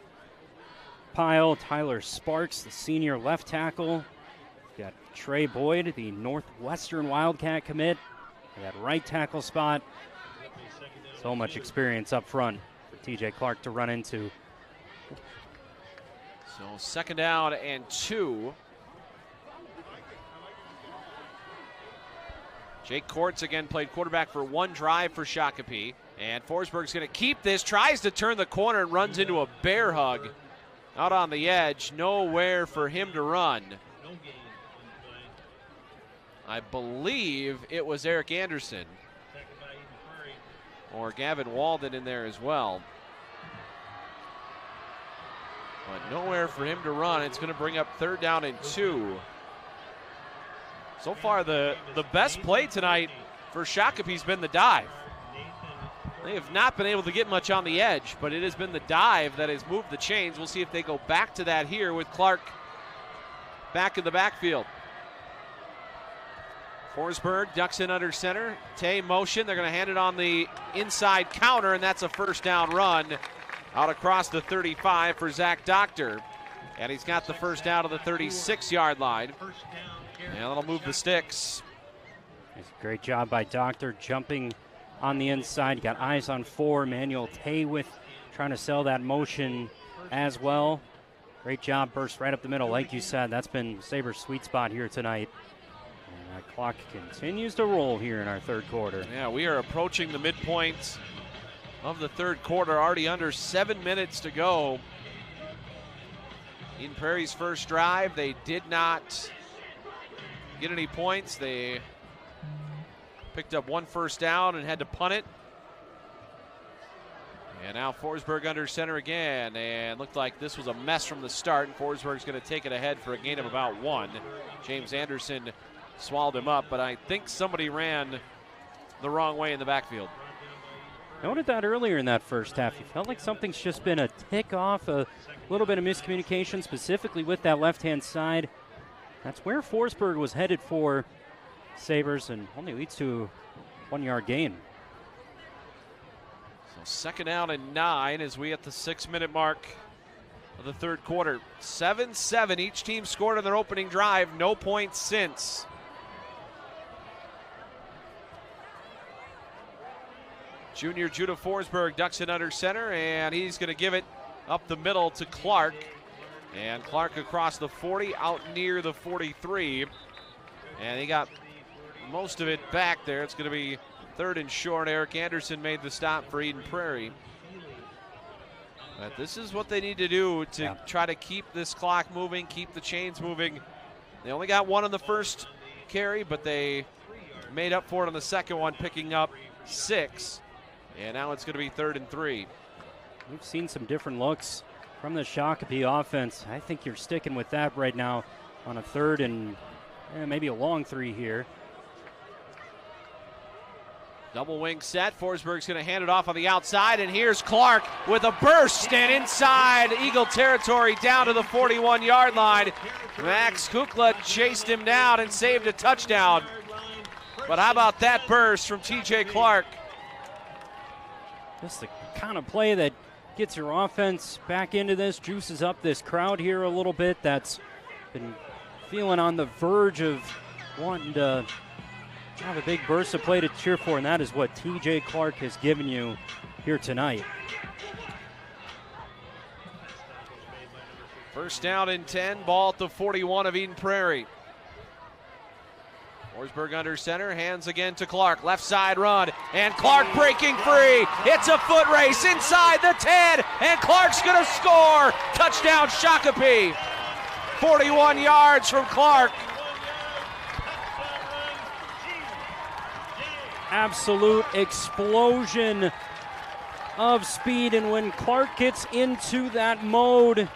pile. Tyler Sparks, the senior left tackle. Got Trey Boyd, the Northwestern Wildcat commit. That right tackle spot. So much experience up front for TJ Clark to run into. So 2nd down and 2. Jake Kortz again played quarterback for one drive for Shakopee. And Forsberg's going to keep this, tries to turn the corner and runs into a bear hug out on the edge. Nowhere for him to run. I believe it was Eric Anderson or Gavin Walden in there as well. But nowhere for him to run. It's going to bring up 3rd down and 2. So far, the best play tonight for Shakopee's been the dive. They have not been able to get much on the edge, but it has been the dive that has moved the chains. We'll see if they go back to that here with Clark back in the backfield. Forsberg ducks in under center. Tay motion. They're going to hand it on the inside counter, and that's a 1st down run out across the 35 for Zach Doctor. And he's got the 1st down to the 36-yard line. And that'll move the sticks. It's a great job by Doctor jumping on the inside. Got eyes on 4. Emmanuel Tay with trying to sell that motion as well. Great job, burst right up the middle. Like you said, that's been Sabres' sweet spot here tonight. And that clock continues to roll here in our 3rd quarter. Yeah, we are approaching the midpoint of the 3rd quarter, already under 7 minutes to go. Eden Prairie's first drive, they did not get any points. They picked up 1 first down and had to punt it. And now Forsberg under center again, and looked like this was a mess from the start, and Forsberg's going to take it ahead for a gain of about 1. James Anderson swallowed him up, but I think somebody ran the wrong way in the backfield. Noted that earlier in that first half. You felt like something's just been a tick off, a little bit of miscommunication, specifically with that left-hand side. That's where Forsberg was headed for Sabres, and only leads to a 1-yard gain. So 2nd down and 9 as we at the 6-minute mark of the 3rd quarter. 7-7, each team scored on their opening drive, no points since. Junior Judah Forsberg ducks in under center, and he's going to give it up the middle to Clark. And Clark across the 40, out near the 43. And he got most of it back there. It's going to be 3rd and short. Eric Anderson made the stop for Eden Prairie. But this is what they need to do to try to keep this clock moving, keep the chains moving. They only got 1 on the first carry, but they made up for it on the second one, picking up 6. And now it's going to be 3rd and 3. We've seen some different looks from the Shakopee offense. I think you're sticking with that right now on a 3rd and maybe a long 3 here. Double wing set. Forsberg's going to hand it off on the outside, and here's Clark with a burst and inside Eagle territory down to the 41-yard line. Max Kukla chased him down and saved a touchdown. But how about that burst from TJ Clark? Just the kind of play that gets your offense back into this, juices up this crowd here a little bit that's been feeling on the verge of wanting to have a big burst of play to cheer for, and that is what TJ Clark has given you here tonight. First down and 10, ball at the 41 of Eden Prairie. Forsberg under center, hands again to Clark. Left side run, and Clark breaking free. It's a foot race inside the 10, and Clark's going to score. Touchdown Shakopee. 41 yards from Clark. Absolute explosion of speed, and when Clark gets into that mode,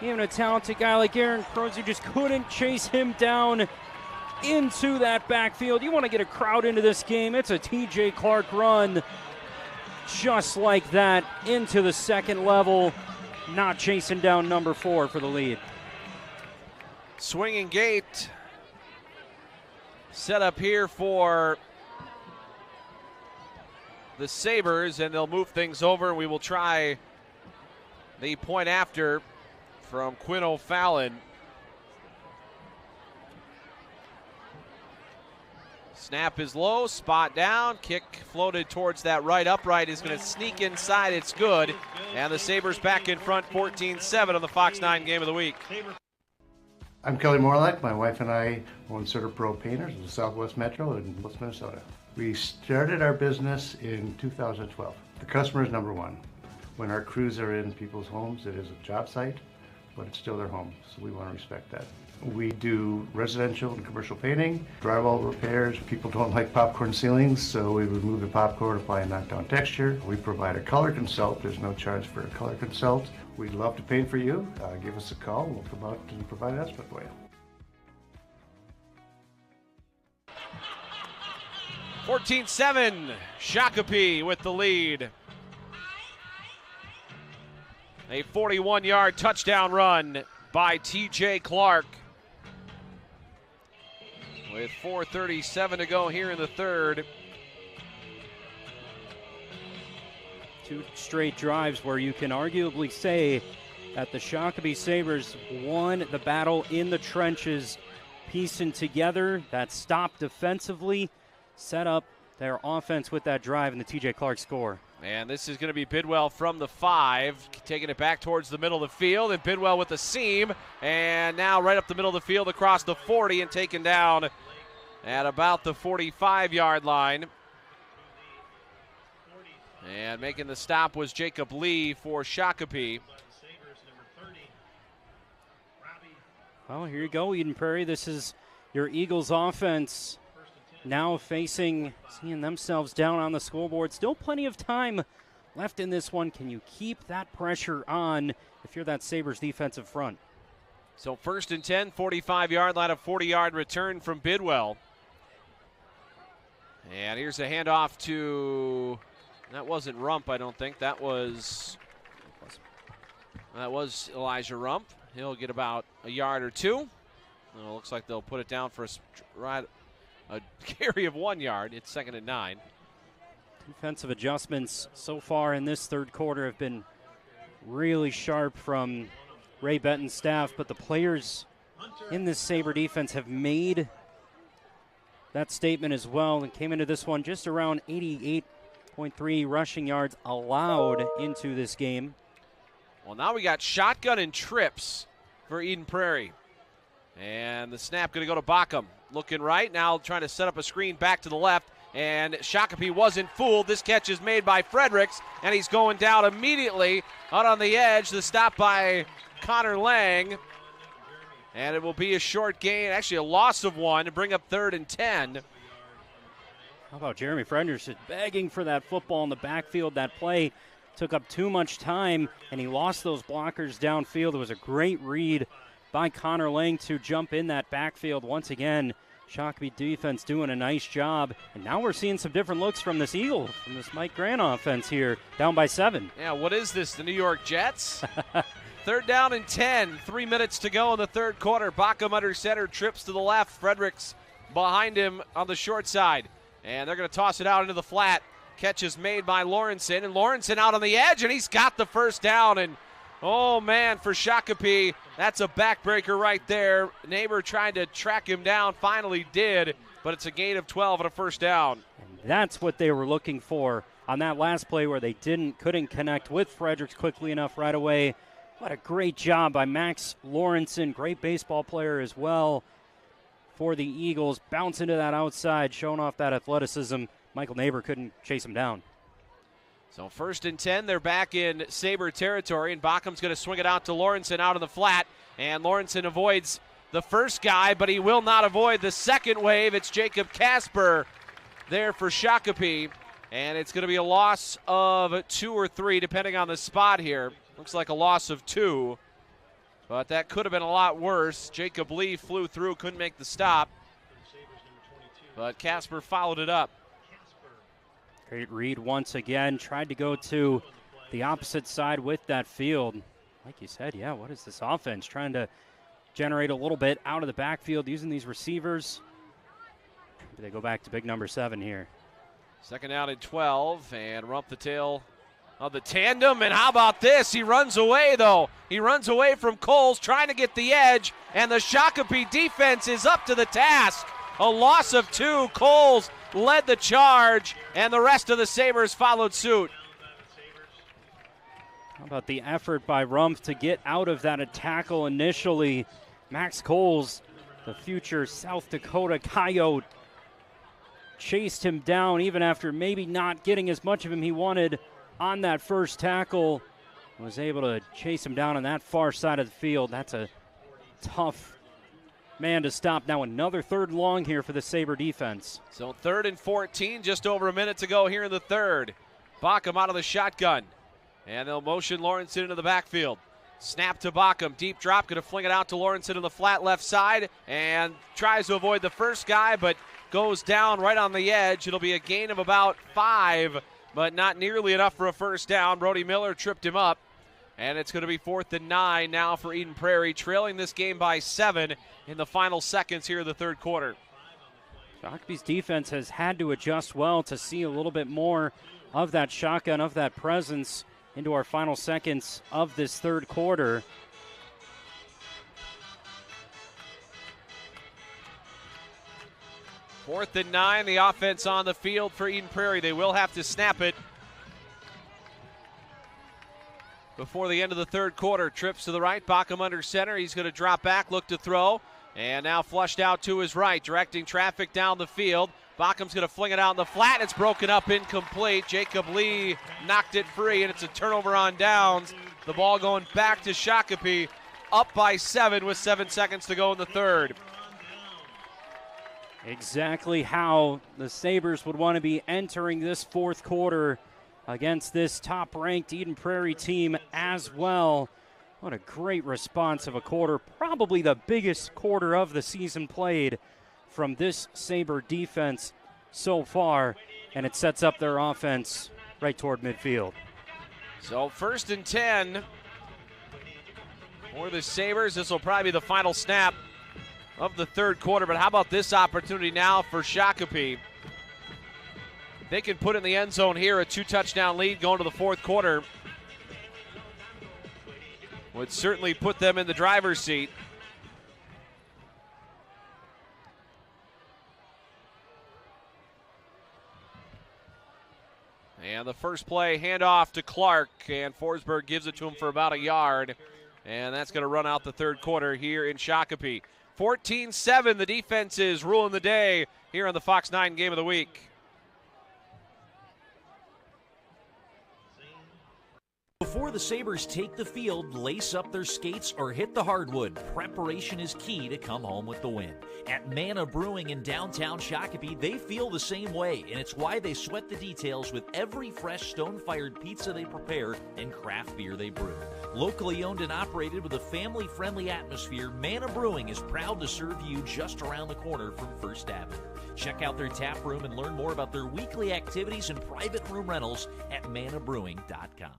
even a talented guy like Aaron Crozier just couldn't chase him down into that backfield. You want to get a crowd into this game, it's a TJ Clark run just like that into the second level, not chasing down number 4 for the lead. Swinging gate set up here for the Sabres, and they'll move things over. We will try the point after from Quinn O'Fallon. Snap is low, spot down, kick floated towards that right upright, is going to sneak inside, it's good. And the Sabres back in front 14-7 on the Fox 9 game of the week. I'm Kelly Morlack. My wife and I own Certa Pro Painters in the Southwest Metro in West Minnesota. We started our business in 2012. The customer is number one. When our crews are in people's homes, it is a job site, but it's still their home, so we want to respect that. We do residential and commercial painting, drywall repairs. People don't like popcorn ceilings, so we remove the popcorn, apply a knockdown texture. We provide a color consult. There's no charge for a color consult. We'd love to paint for you. Give us a call. We'll come out and provide an estimate for you. 14-7, Shakopee with the lead. A 41-yard touchdown run by TJ Clark. With 4:37 to go here in the third. 2 straight drives where you can arguably say that the Shakopee Sabres won the battle in the trenches, piecing together that stop defensively, set up their offense with that drive and the TJ Clark score. And this is going to be Bidwell from the 5, taking it back towards the middle of the field, and Bidwell with the seam, and now right up the middle of the field across the 40 and taken down at about the 45-yard line. And making the stop was Jacob Lee for Shakopee. Well, here you go, Eden Prairie. This is your Eagles offense now seeing themselves down on the scoreboard. Still plenty of time left in this one. Can you keep that pressure on if you're that Sabres defensive front? So 1st and 10, 45-yard line, a 40-yard return from Bidwell. And here's a handoff to, that wasn't Rump, I don't think. That was Elijah Rump. He'll get about a yard or 2. Well, looks like they'll put it down for a carry of 1 yard. It's 2nd and 9. Defensive adjustments so far in this third quarter have been really sharp from Ray Benton's staff, but the players in this Sabre defense have made that statement as well and came into this one just around 88.3 rushing yards allowed into this game. Well, now we got shotgun and trips for Eden Prairie. And the snap going to go to Backham. Looking right, now trying to set up a screen back to the left. And Shakopee wasn't fooled. This catch is made by Fredericks, and he's going down immediately out on the edge. The stop by Connor Lang. And it will be a short gain, actually a loss of 1 to bring up 3rd and 10. How about Jeremy Fredericks just begging for that football in the backfield? That play took up too much time, and he lost those blockers downfield. It was a great read by Connor Lang to jump in that backfield once again. Shakopee defense doing a nice job. And now we're seeing some different looks from this Eagle, from this Mike Grant offense here, down by 7. Yeah, what is this, the New York Jets? 3rd down and 10, 3 minutes to go in the third quarter. Backham under center, trips to the left. Fredericks behind him on the short side. And they're going to toss it out into the flat. Catch is made by Lawrenson, and Lawrenson out on the edge, and he's got the first down. And oh, man, for Shakopee, that's a backbreaker right there. Neighbor trying to track him down, finally did, but it's a gain of 12 and a first down. And that's what they were looking for on that last play where they couldn't connect with Fredericks quickly enough right away. What a great job by Max Lawrenson, great baseball player as well for the Eagles. Bounce into that outside, showing off that athleticism. Michael Neighbor couldn't chase him down. So 1st and 10, they're back in Sabre territory, and Bachum's going to swing it out to Lawrenson out in the flat, and Lawrenson avoids the first guy, but he will not avoid the second wave. It's Jacob Casper there for Shakopee, and it's going to be a loss of 2 or 3, depending on the spot here. Looks like a loss of 2, but that could have been a lot worse. Jacob Lee flew through, couldn't make the stop, but Casper followed it up. Great read once again. Tried to go to the opposite side with that field. Like you said, yeah, what is this offense? Trying to generate a little bit out of the backfield using these receivers. Maybe they go back to big number 7 here. 2nd down and 12, and rump the tail of the tandem. And how about this? He runs away, though. He runs away from Coles, trying to get the edge, and the Shakopee defense is up to the task. A loss of 2. Coles led the charge, and the rest of the Sabres followed suit. How about the effort by Rumpf to get out of that tackle initially? Max Coles, the future South Dakota Coyote, chased him down even after maybe not getting as much of him he wanted on that first tackle. Was able to chase him down on that far side of the field. That's a tough man to stop. Now another 3rd and long here for the Sabre defense. So 3rd and 14, just over a minute to go here in the 3rd. Bachum out of the shotgun, and they'll motion Lawrenson into the backfield. Snap to Bachum, deep drop, going to fling it out to Lawrenson in the flat left side, and tries to avoid the first guy, but goes down right on the edge. It'll be a gain of about 5, but not nearly enough for a first down. Brody Miller tripped him up, and it's going to be 4th and 9 now for Eden Prairie, trailing this game by 7 in the final seconds here in the 3rd quarter. Shakopee's defense has had to adjust well to see a little bit more of that shotgun, of that presence into our final seconds of this 3rd quarter. Fourth and 9, the offense on the field for Eden Prairie. They will have to snap it before the end of the 3rd quarter. Trips to the right, Bachum under center. He's going to drop back, look to throw, and now flushed out to his right, directing traffic down the field. Bachum's going to fling it out in the flat. It's broken up, incomplete. Jacob Lee knocked it free, and it's a turnover on downs. The ball going back to Shakopee, up by 7 with 7 seconds to go in the 3rd. Exactly how the Sabres would want to be entering this 4th quarter against this top-ranked Eden Prairie team as well. What a great response of a quarter, probably the biggest quarter of the season played from this Sabre defense so far, and it sets up their offense right toward midfield. So 1st and 10 for the Sabres. This will probably be the final snap of the 3rd quarter, but how about this opportunity now for Shakopee? They can put in the end zone here, a 2-touchdown lead going to the 4th quarter. Would certainly put them in the driver's seat. And the first play, handoff to Clark, and Forsberg gives it to him for about a yard. And that's going to run out the 3rd quarter here in Shakopee. 14-7, the defense is ruling the day here on the Fox 9 Game of the Week. Before the Sabres take the field, lace up their skates, or hit the hardwood, preparation is key to come home with the win. At Manna Brewing in downtown Shakopee, they feel the same way, and it's why they sweat the details with every fresh stone-fired pizza they prepare and craft beer they brew. Locally owned and operated with a family-friendly atmosphere, Manna Brewing is proud to serve you just around the corner from First Avenue. Check out their tap room and learn more about their weekly activities and private room rentals at mannabrewing.com.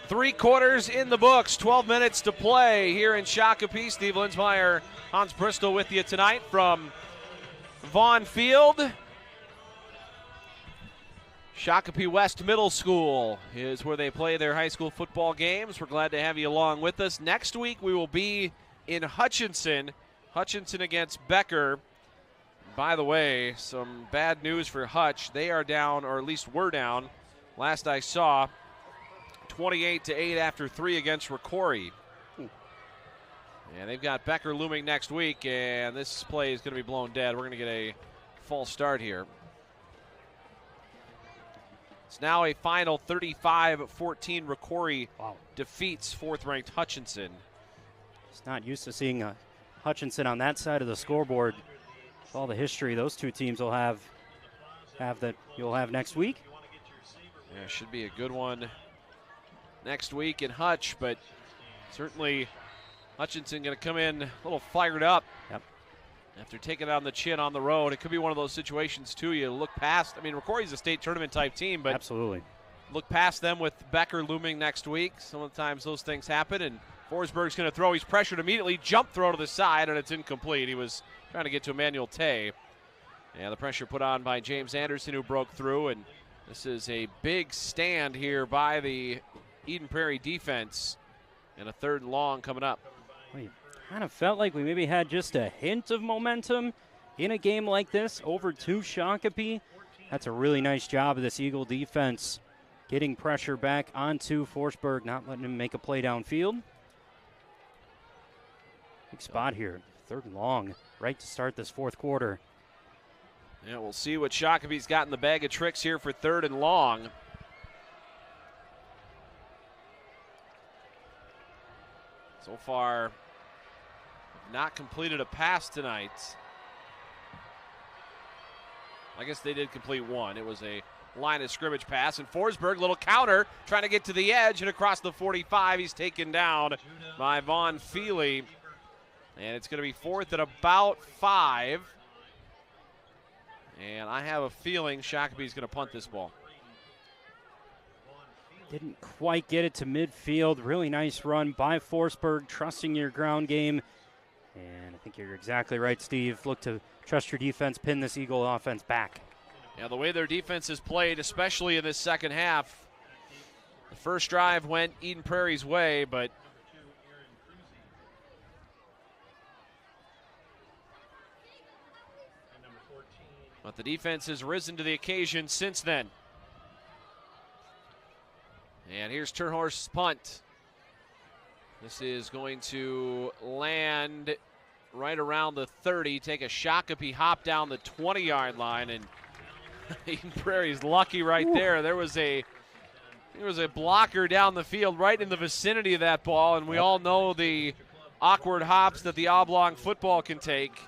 3 quarters in the books, 12 minutes to play here in Shakopee. Steve Linsmeyer, Hans Bristol with you tonight from Vaughn Field. Shakopee West Middle School is where they play their high school football games. We're glad to have you along with us. Next week we will be in Hutchinson against Becker. by the way, some bad news for Hutch. They are down, or at least were down, last I saw, 28-8 after 3 against ROKKR. And they've got Becker looming next week, and this play is going to be blown dead. We're going to get a false start here. It's now a final 35-14. ROKKR defeats 4th-ranked Hutchinson. It's not used to seeing Hutchinson on that side of the scoreboard. With all the history those two teams will have that you'll have next week. Yeah, should be a good one next week in Hutch, but certainly Hutchinson going to come in a little fired up. Yep. After taking it on the chin on the road. It could be one of those situations, too. You look past, I mean, ROKKR's a state tournament type team, but absolutely look past them with Becker looming next week. Sometimes those things happen, and Forsberg's going to throw. He's pressured immediately, jump throw to the side, and it's incomplete. He was trying to get to Emmanuel Tay. And the pressure put on by James Anderson, who broke through, and this is a big stand here by the Eden Prairie defense, and a 3rd and long coming up. Well, kind of felt like we maybe had just a hint of momentum in a game like this over to Shakopee. That's a really nice job of this Eagle defense getting pressure back onto Forsberg, not letting him make a play downfield. Big spot here, 3rd and long, right to start this 4th quarter. Yeah, we'll see what Shakopee's got in the bag of tricks here for 3rd and long. So far, not completed a pass tonight. I guess they did complete one. It was a line of scrimmage pass, and Forsberg, little counter, trying to get to the edge and across the 45. He's taken down by Vaughn Feely, and it's going to be 4th and about 5. And I have a feeling Shakopee's going to punt this ball. Didn't quite get it to midfield. Really nice run by Forsberg, trusting your ground game. And I think you're exactly right, Steve. Look to trust your defense, pin this Eagle offense back. Yeah, the way their defense has played, especially in this second half. The first drive went Eden Prairie's way, but the defense has risen to the occasion since then. And here's Turnhorst's punt. This is going to land right around the 30, take a Shakopee hop down the 20-yard line, and Eden Prairie's lucky right there. There was a blocker down the field right in the vicinity of that ball, and we all know the awkward hops that the oblong football can take.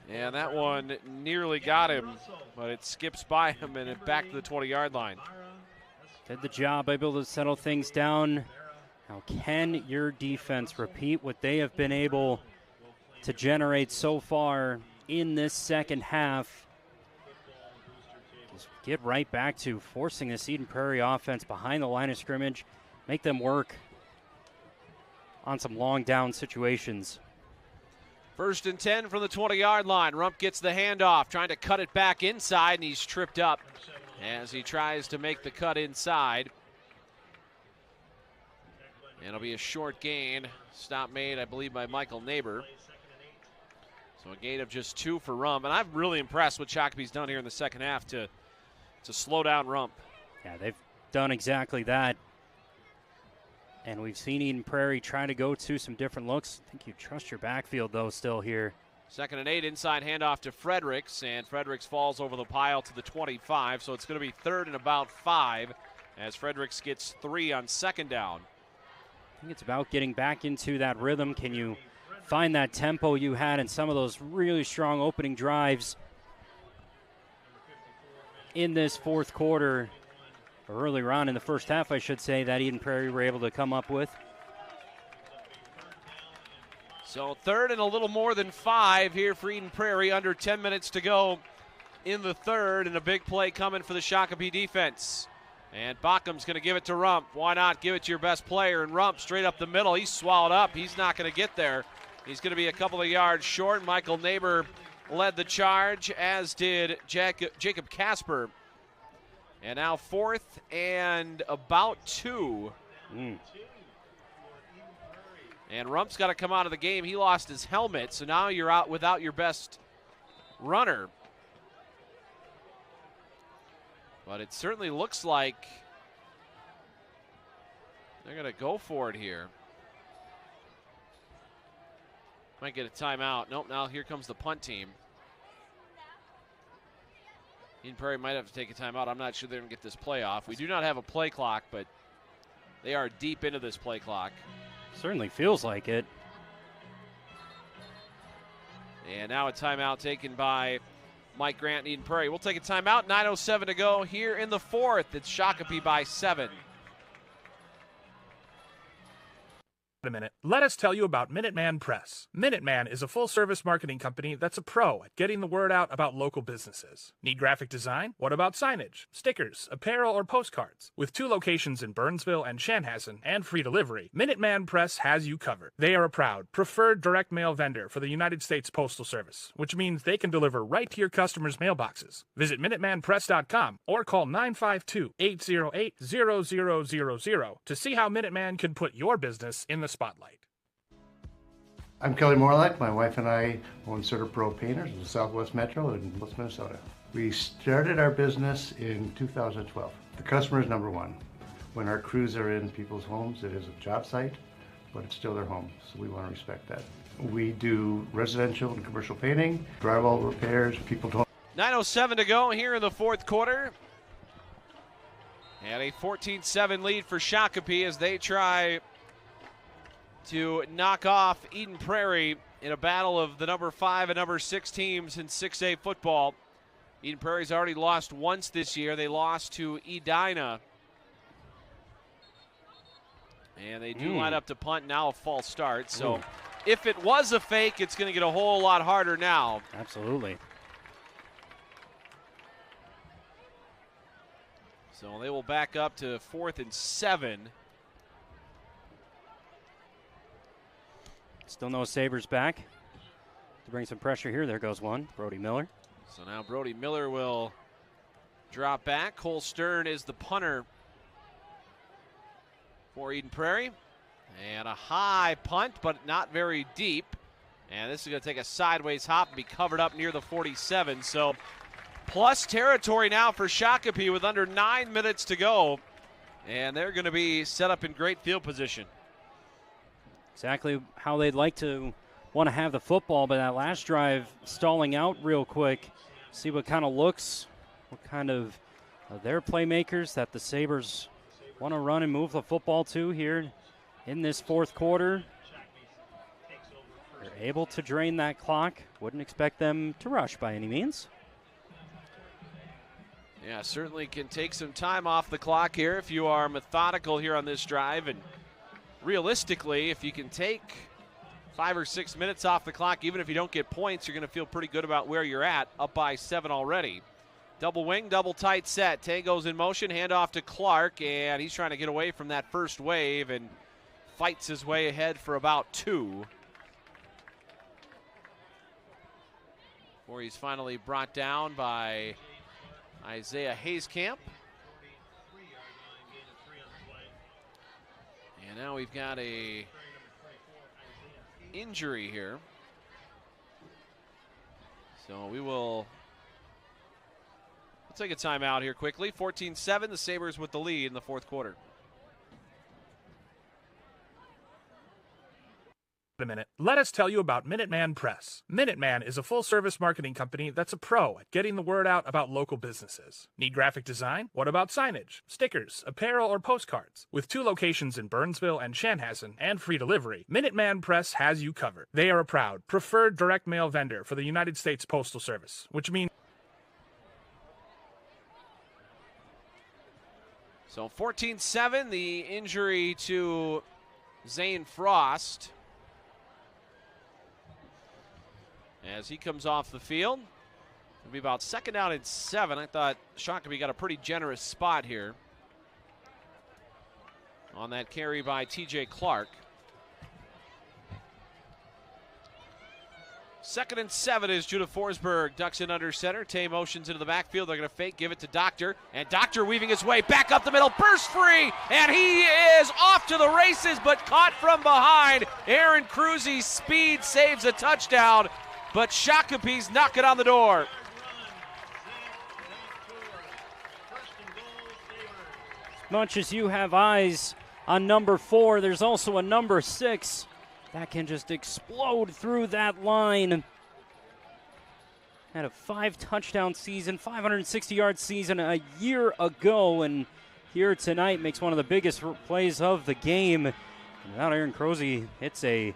And that one nearly got him, but it skips by him and it back to the 20-yard line. Did the job, able to settle things down. Now, can your defense repeat what they have been able to generate so far in this second half? Just get right back to forcing this Eden Prairie offense behind the line of scrimmage, make them work on some long down situations. 1st and 10 from the 20-yard line. Rump gets the handoff, trying to cut it back inside, and he's tripped up as he tries to make the cut inside. And it'll be a short gain. Stop made, I believe, by Michael Neighbor. So a gain of just 2 for Rump. And I'm really impressed what Shakopee's done here in the second half to slow down Rump. Yeah, they've done exactly that. And we've seen Eden Prairie try to go to some different looks. I think you trust your backfield, though, still here. 2nd and 8, inside handoff to Fredericks, and Fredericks falls over the pile to the 25, so it's going to be 3rd and about 5 as Fredericks gets 3 on 2nd down. I think it's about getting back into that rhythm. Can you find that tempo you had in some of those really strong opening drives in this 4th quarter, or earlier on in the first half, I should say, that Eden Prairie were able to come up with? So 3rd and a little more than 5 here for Eden Prairie, under 10 minutes to go in the 3rd, and a big play coming for the Shakopee defense. And Bachum's going to give it to Rump. Why not give it to your best player? And Rump straight up the middle. He's swallowed up. He's not going to get there. He's going to be a couple of yards short. Michael Neighbor led the charge, as did Jacob Casper. And now 4th and about 2. And Rump's got to come out of the game. He lost his helmet, so now you're out without your best runner. But it certainly looks like they're going to go for it here. Might get a timeout. Nope, now here comes the punt team. Eden Prairie might have to take a timeout. I'm not sure they're going to get this play off. We do not have a play clock, but they are deep into this play clock. Certainly feels like it. And now a timeout taken by Mike Grant and Eden Prairie. We'll take a timeout. 9:07 to go here in the fourth. It's Shakopee by 7. A minute. Let us tell you about Minuteman Press. Minuteman is a full-service marketing company that's a pro at getting the word out about local businesses. Need graphic design? What about signage, stickers, apparel, or postcards? With 2 locations in Burnsville and Chanhassen and free delivery, Minuteman Press has you covered. They are a proud, preferred direct mail vendor for the United States Postal Service, which means they can deliver right to your customers' mailboxes. Visit MinutemanPress.com or call 952-808-0000 to see how Minuteman can put your business in the spotlight. I'm Kelly Morlock. My wife and I own Certa Pro Painters in the Southwest Metro in Minnesota. We started our business in 2012. The customer is number one. When our crews are in people's homes, it is a job site, but it's still their home, so we want to respect that. We do residential and commercial painting, drywall repairs, people don't. 9:07 to go here in the fourth quarter. And a 14-7 lead for Shakopee as they try to knock off Eden Prairie in a battle of the number 5 and number 6 teams in 6A football. Eden Prairie's already lost once this year. They lost to Edina. And they do line up to punt, now a false start. So if it was a fake, it's going to get a whole lot harder now. Absolutely. So they will back up to 4th and 7. Still no Sabres back to bring some pressure here. There goes one, Brody Miller. So now Brody Miller will drop back. Cole Stern is the punter for Eden Prairie. And a high punt, but not very deep. And this is going to take a sideways hop and be covered up near the 47. So plus territory now for Shakopee with under 9 minutes to go. And they're going to be set up in great field position. Exactly how they'd like to want to have the football, but that last drive stalling out real quick. See what kind of looks, what kind of their playmakers that the Sabres want to run and move the football to here in this fourth quarter. They're able to drain that clock. Wouldn't expect them to rush by any means. Yeah, certainly can take some time off the clock here if you are methodical here on this drive. And realistically, if you can take 5 or 6 minutes off the clock, even if you don't get points, you're going to feel pretty good about where you're at, up by 7 already. Double wing, double tight set. Tango's in motion, handoff to Clark, and he's trying to get away from that first wave and fights his way ahead for about 2. Before he's finally brought down by Isaiah Hayskamp. And now we've got a injury here. So we'll take a timeout here quickly. 14-7, the Sabres with the lead in the fourth quarter. A minute. Let us tell you about Minuteman Press. Minuteman is a full-service marketing company that's a pro at getting the word out about local businesses. Need graphic design? What about signage, stickers, apparel, or postcards? With 2 locations in Burnsville and Chanhassen and free delivery, Minuteman Press has you covered. They are a proud, preferred direct mail vendor for the United States Postal Service, which means So 14-7, the injury to Zane Frost as he comes off the field. It'll be about 2nd down and 7. I thought Shakopee got a pretty generous spot here on that carry by TJ Clark. 2nd and 7 is Judah Forsberg ducks in under center. Tay motions into the backfield. They're going to fake, give it to Doctor. And Doctor weaving his way back up the middle, burst free, and he is off to the races, but caught from behind. Aaron Cruzy's speed saves a touchdown. but Shakopee's knocking on the door. As much as you have eyes on number 4, there's also a number 6 that can just explode through that line. Had a 5-touchdown season, 560-yard season a year ago, and here tonight makes one of the biggest plays of the game. And without Aaron Crozy, it's a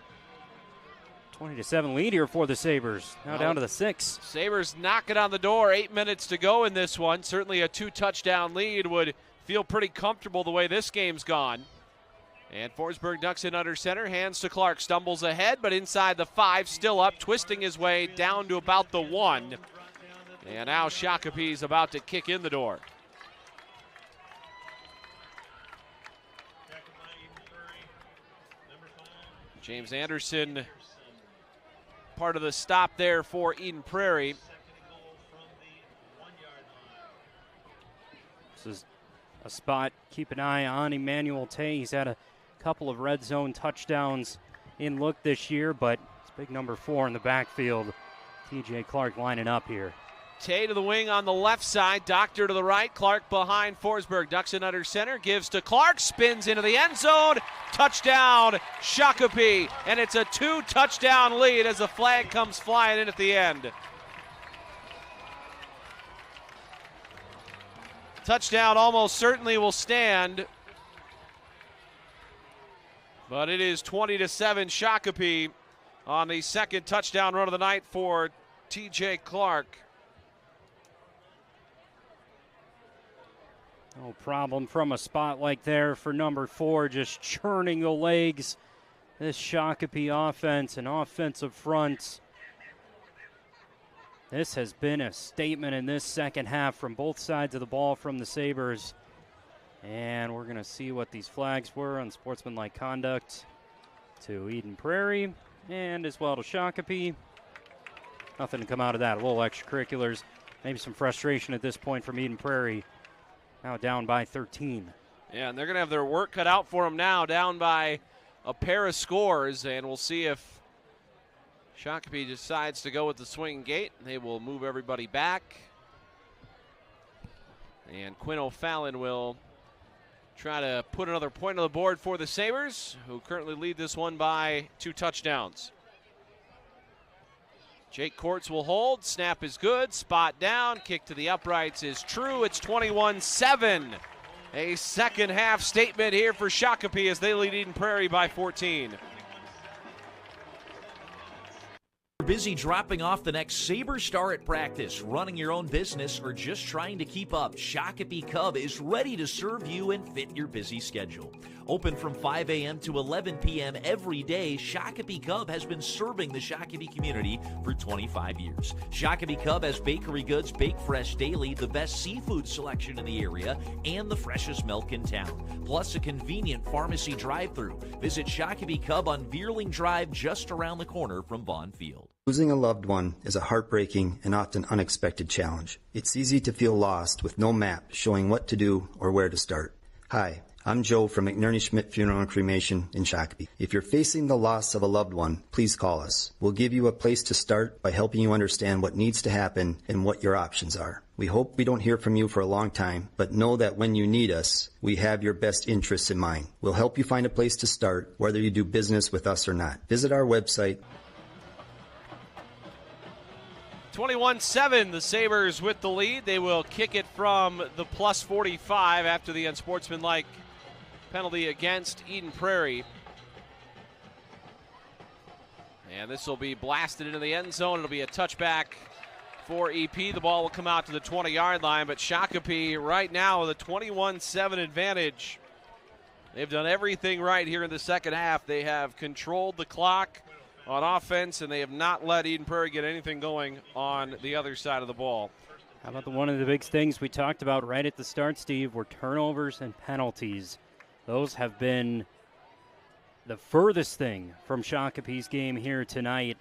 20-7 lead here for the Sabres. Now down to the 6. Sabres knocking on the door. 8 minutes to go in this one. Certainly a 2-touchdown lead would feel pretty comfortable the way this game's gone. And Forsberg ducks in under center, hands to Clark, stumbles ahead, but inside the 5, still up, twisting his way down to about the 1. And now Shakopee's about to kick in the door. James Anderson, part of the stop there for Eden Prairie. This is a spot, keep an eye on Emmanuel Tay. He's had a couple of red zone touchdowns in look this year, but it's big number 4 in the backfield. TJ Clark lining up here. Tay to the wing on the left side, Doctor to the right, Clark behind Forsberg, ducks in under center, gives to Clark, spins into the end zone, touchdown Shakopee, and it's a 2-touchdown lead as the flag comes flying in at the end. Touchdown almost certainly will stand, but it is 20-7 Shakopee on the second touchdown run of the night for TJ Clark. No problem from a spot like there for number 4, just churning the legs. This Shakopee offense and offensive front. This has been a statement in this second half from both sides of the ball from the Sabres. And we're going to see what these flags were on sportsmanlike conduct to Eden Prairie and as well to Shakopee. Nothing to come out of that. A little extracurriculars. Maybe some frustration at this point from Eden Prairie. Now down by 13. Yeah, and they're going to have their work cut out for them now, down by a pair of scores, and we'll see if Shakopee decides to go with the swing gate. They will move everybody back. And Quinn O'Fallon will try to put another point on the board for the Sabres, who currently lead this one by 2 touchdowns. Jake Courts will hold. Snap is good. Spot down. Kick to the uprights is true. It's 21-7. A second half statement here for Shakopee as they lead Eden Prairie by 14. Busy dropping off the next Sabre star at practice, running your own business, or just trying to keep up, Shakopee Cub is ready to serve you and fit your busy schedule. Open from 5 a.m. to 11 p.m. every day, Shakopee Cub has been serving the Shakopee community for 25 years. Shakopee Cub has bakery goods baked fresh daily, the best seafood selection in the area, and the freshest milk in town. Plus a convenient pharmacy drive-thru. Visit Shakopee Cub on Veerling Drive, just around the corner from Vaughn Field. Losing a loved one is a heartbreaking and often unexpected challenge. It's easy to feel lost with no map showing what to do or where to start. Hi, I'm Joe from McNerney Schmidt Funeral and Cremation in Shakopee. If you're facing the loss of a loved one, please call us. We'll give you a place to start by helping you understand what needs to happen and what your options are. We hope we don't hear from you for a long time, but know that when you need us, we have your best interests in mind. We'll help you find a place to start, whether you do business with us or not. Visit our website. 21-7, the Sabres with the lead. They will kick it from the plus 45 after the unsportsmanlike penalty against Eden Prairie. And this will be blasted into the end zone. It'll be a touchback for EP. The ball will come out to the 20-yard line, but Shakopee right now with a 21-7 advantage. They've done everything right here in the second half. They have controlled the clock on offense, and they have not let Eden Prairie get anything going on the other side of the ball. How about one of the big things we talked about right at the start, Steve, were turnovers and penalties. Those have been the furthest thing from Shakopee's game here tonight.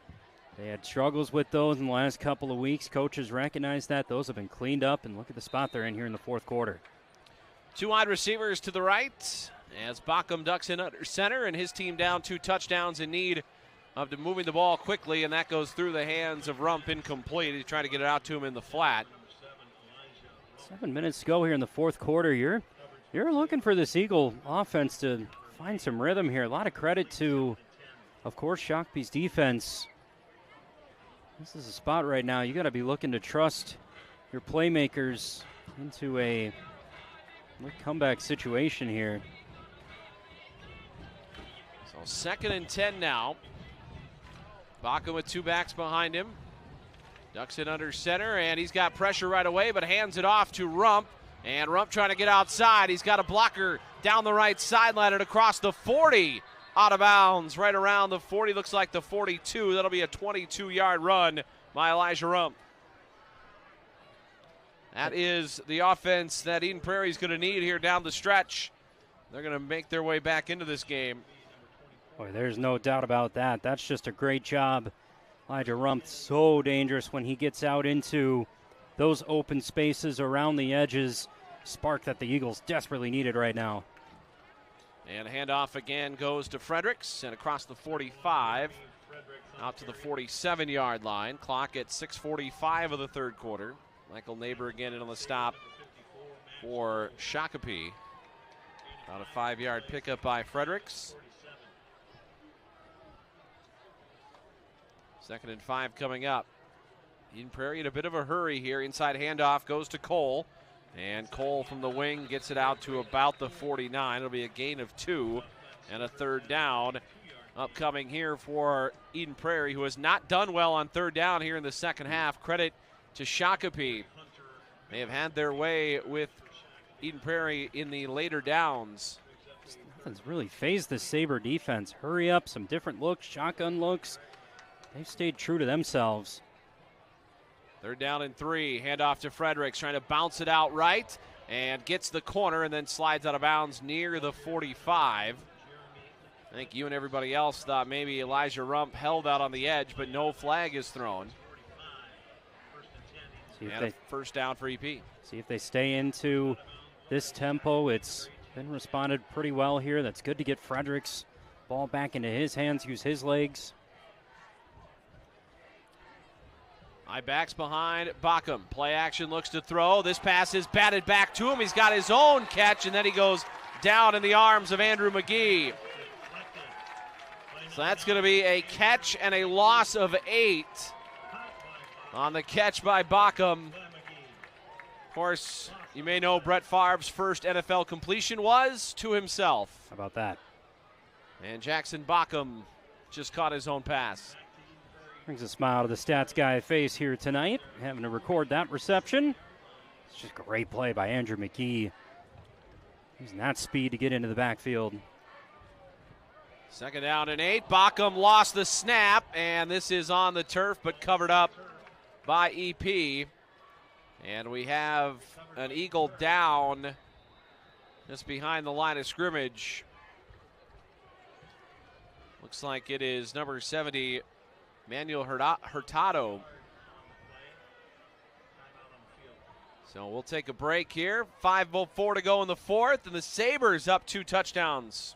They had struggles with those in the last couple of weeks. Coaches recognize that. Those have been cleaned up, and look at the spot they're in here in the fourth quarter. 2 wide receivers to the right as Bockham ducks in under center, and his team down 2 touchdowns in need of moving the ball quickly, and that goes through the hands of Rump, incomplete. He's trying to get it out to him in the flat. 7 minutes to go here in the fourth quarter. You're looking for this Eagle offense to find some rhythm here. A lot of credit to, of course, Shakopee's defense. This is a spot right now. You got to be looking to trust your playmakers into a comeback situation here. So 2nd and 10 now. Baca with 2 backs behind him. Ducks it under center, and he's got pressure right away, but hands it off to Rump. And Rump trying to get outside. He's got a blocker down the right sideline and across the 40. Out of bounds, right around the 40. Looks like the 42. That'll be a 22-yard run by Elijah Rump. That is the offense that Eden Prairie is going to need here down the stretch. They're going to make their way back into this game. Boy, there's no doubt about that. That's just a great job. Elijah Rump, so dangerous when he gets out into those open spaces around the edges. Spark that the Eagles desperately needed right now. And handoff again goes to Fredericks and across the 45 out to the 47-yard line. Clock at 6:45 of the third quarter. Michael Neighbor again in on the stop for Shakopee. About a 5-yard pickup by Fredericks. 2nd and 5 coming up. Eden Prairie in a bit of a hurry here. Inside handoff goes to Cole. And Cole from the wing gets it out to about the 49. It'll be a gain of 2 and a 3rd down upcoming here for Eden Prairie, who has not done well on 3rd down here in the second half. Credit to Shakopee. They have had their way with Eden Prairie in the later downs. Nothing's really phased the Sabre defense. Hurry up, some different looks, shotgun looks. They've stayed true to themselves. 3rd down and 3. Handoff to Fredericks, trying to bounce it out right and gets the corner and then slides out of bounds near the 45. I think you and everybody else thought maybe Elijah Rump held out on the edge, but no flag is thrown. And a 1st down for EP. See if they stay into this tempo. It's been responded pretty well here. That's good to get Fredericks ball back into his hands, use his legs. High backs behind Backham. Play action, looks to throw. This pass is batted back to him. He's got his own catch, and then he goes down in the arms of Andrew McGee. So that's going to be a catch and a loss of 8 on the catch by Backham. Of course, you may know Brett Favre's first NFL completion was to himself. How about that? And Jackson Backham just caught his own pass. Brings a smile to the stats guy face here tonight, having to record that reception. It's just a great play by Andrew McGee. Using that speed to get into the backfield. 2nd down and 8. Backham lost the snap, and this is on the turf but covered up by EP. And we have an Eagle down just behind the line of scrimmage. Looks like it is number 70, Manuel Hurtado. So we'll take a break here. 5:04 to go in the 4th, and the Sabres up 2 touchdowns.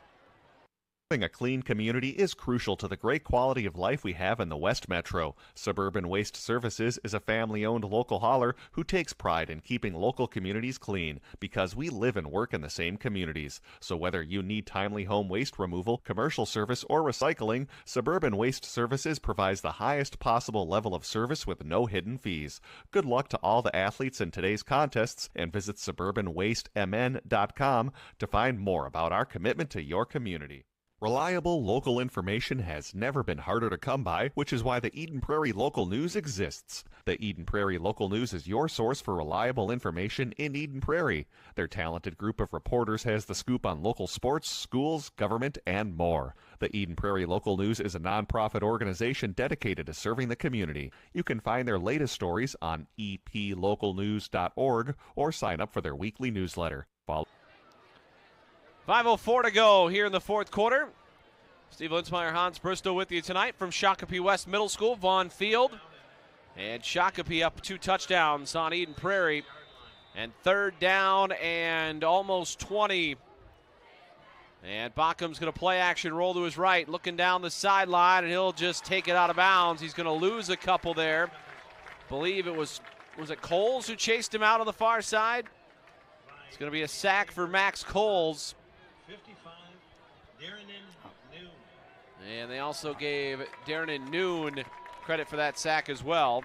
Having a clean community is crucial to the great quality of life we have in the West Metro. Suburban Waste Services is a family-owned local hauler who takes pride in keeping local communities clean because we live and work in the same communities. So whether you need timely home waste removal, commercial service, or recycling, Suburban Waste Services provides the highest possible level of service with no hidden fees. Good luck to all the athletes in today's contests, and visit suburbanwastemn.com to find more about our commitment to your community. Reliable local information has never been harder to come by, which is why the Eden Prairie Local News exists. The Eden Prairie Local News is your source for reliable information in Eden Prairie. Their talented group of reporters has the scoop on local sports, schools, government, and more. The Eden Prairie Local News is a nonprofit organization dedicated to serving the community. You can find their latest stories on eplocalnews.org or sign up for their weekly newsletter. 5:04 to go here in the 4th quarter. Steve Linsmeyer, Hans Bristow with you tonight from Shakopee West Middle School, Vaughn Field. And Shakopee up 2 touchdowns on Eden Prairie. And 3rd down and almost 20 And Bachum's going to play action, roll to his right, looking down the sideline, and he'll just take it out of bounds. He's going to lose a couple there. Believe it was it Coles who chased him out on the far side? It's going to be a sack for Max Coles. 55, Darren Noon. And they also gave Darren Noon credit for that sack as well.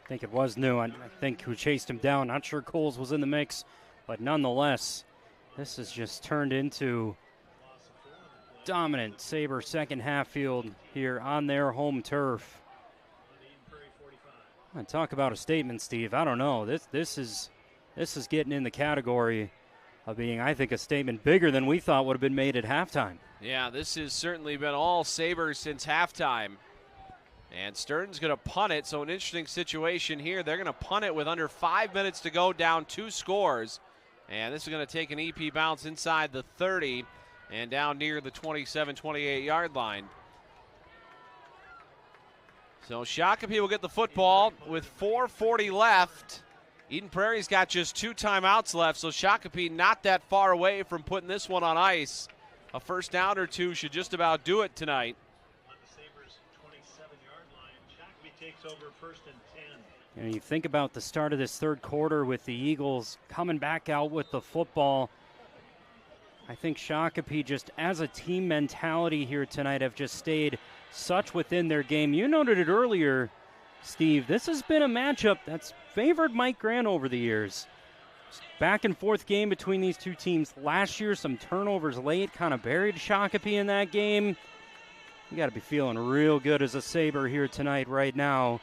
I think it was Noon, I think, who chased him down. Not sure Coles was in the mix, but nonetheless, this has just turned into dominant Sabre second half field here on their home turf. And talk about a statement, Steve. I don't know. This is getting in the category of being, I think, a statement bigger than we thought would have been made at halftime. Yeah, this has certainly been all Sabres since halftime. And Stern's going to punt it, so an interesting situation here. They're going to punt it with under 5 minutes to go, down 2 scores. And this is going to take an EP bounce inside the 30 and down near the 27, 28-yard line. So Shakopee will get the football with 4:40 left. Eden Prairie's got just 2 timeouts left, so Shakopee not that far away from putting this one on ice. A first down or 2 should just about do it tonight. On the Sabres' 27-yard line, Shakopee takes over 1st and 10. And you think about the start of this third quarter with the Eagles coming back out with the football. I think Shakopee, just as a team mentality here tonight, have just stayed such within their game. You noted it earlier, Steve. This has been a matchup that's favored Mike Grant over the years. Back and forth game between these two teams. Last year, some turnovers late kind of buried Shakopee in that game. You got to be feeling real good as a Sabre here tonight right now.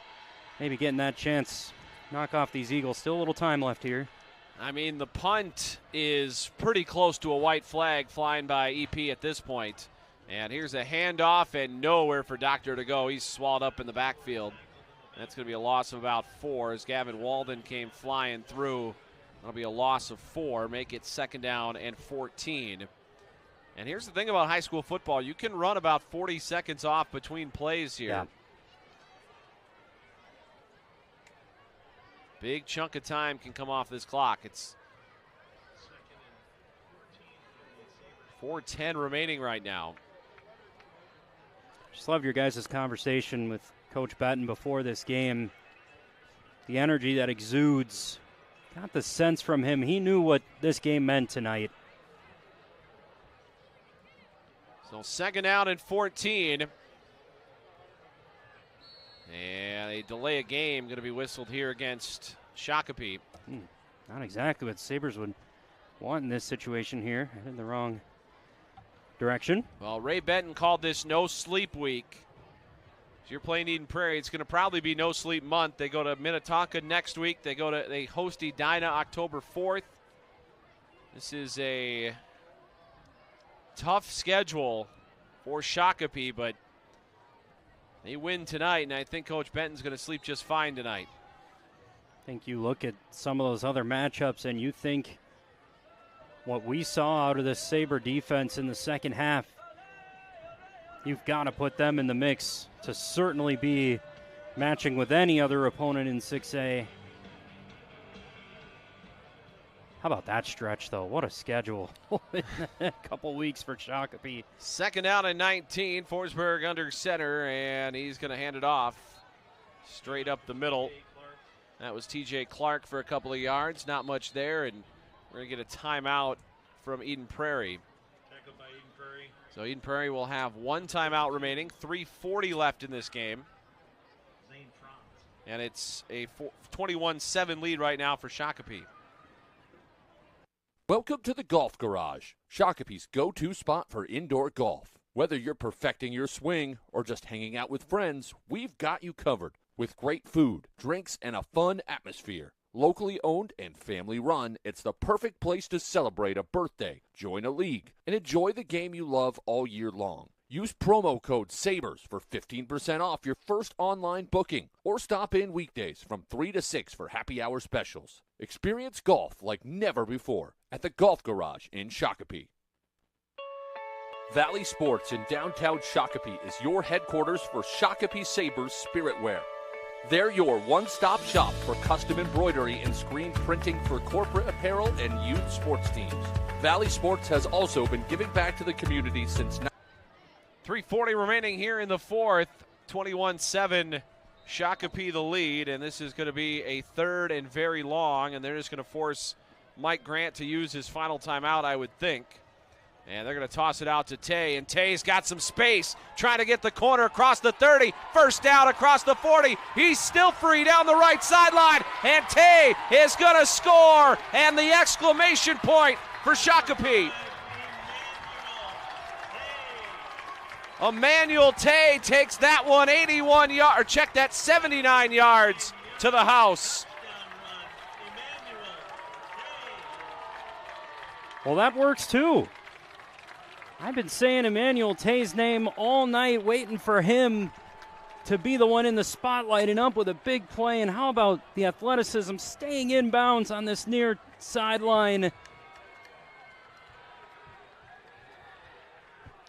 Maybe getting that chance, knock off these Eagles. Still a little time left here. I mean, the punt is pretty close to a white flag flying by EP at this point. And here's a handoff and nowhere for Doctor to go. He's swallowed up in the backfield. That's going to be a loss of about 4 as Gavin Walden came flying through. That'll be a loss of 4, make it 2nd down and 14. And here's the thing about high school football. You can run about 40 seconds off between plays here. Yeah. Big chunk of time can come off this clock. It's 4:10 remaining right now. Just love your guys' conversation with Coach Benton before this game. The energy that exudes. Got the sense from him. He knew what this game meant tonight. So 2nd down and 14. And a delay of game going to be whistled here against Shakopee. Not exactly what Sabres would want in this situation here. Headed in the wrong direction. Well, Ray Benton called this no sleep week. If you're playing Eden Prairie, it's going to probably be no sleep month. They go to Minnetonka next week. They host Edina October 4th. This is a tough schedule for Shakopee, but they win tonight, and I think Coach Benton's going to sleep just fine tonight. I think you look at some of those other matchups and you think what we saw out of this Sabre defense in the second half, you've got to put them in the mix to certainly be matching with any other opponent in 6A. How about that stretch, though? What a schedule. A couple weeks for Shakopee. 2nd down and 19. Forsberg under center, and he's going to hand it off straight up the middle. That was TJ Clark for a couple of yards. Not much there, and we're going to get a timeout from Eden Prairie. Tackled by Eden Prairie. So Eden Prairie will have 1 timeout remaining. 3:40 left in this game. And it's a 21-7 lead right now for Shakopee. Welcome to the Golf Garage, Shakopee's go-to spot for indoor golf. Whether you're perfecting your swing or just hanging out with friends, we've got you covered with great food, drinks, and a fun atmosphere. Locally owned and family run, it's the perfect place to celebrate a birthday, join a league, and enjoy the game you love all year long. Use promo code SABRES for 15% off your first online booking, or stop in weekdays from 3 to 6 for happy hour specials. Experience golf like never before at the Golf Garage in Shakopee. Valley Sports in downtown Shakopee is your headquarters for Shakopee Sabres Spirit Wear. They're your one-stop shop for custom embroidery and screen printing for corporate apparel and youth sports teams. Valley Sports has also been giving back to the community since 3:40 remaining here in the fourth. 21-7, Shakopee the lead, and this is going to be a third and very long, and they're just going to force Mike Grant to use his final timeout, I would think. And they're going to toss it out to Tay, and Tay's got some space, trying to get the corner across the 30, first down across the 40. He's still free down the right sideline, and Tay is going to score, and the exclamation point for Shakopee. Emmanuel Tay takes that one 81 yards, or check that, 79 yards to the house. Well, that works too. I've been saying Emmanuel Tay's name all night, waiting for him to be the one in the spotlight and up with a big play. And how about the athleticism staying in bounds on this near sideline?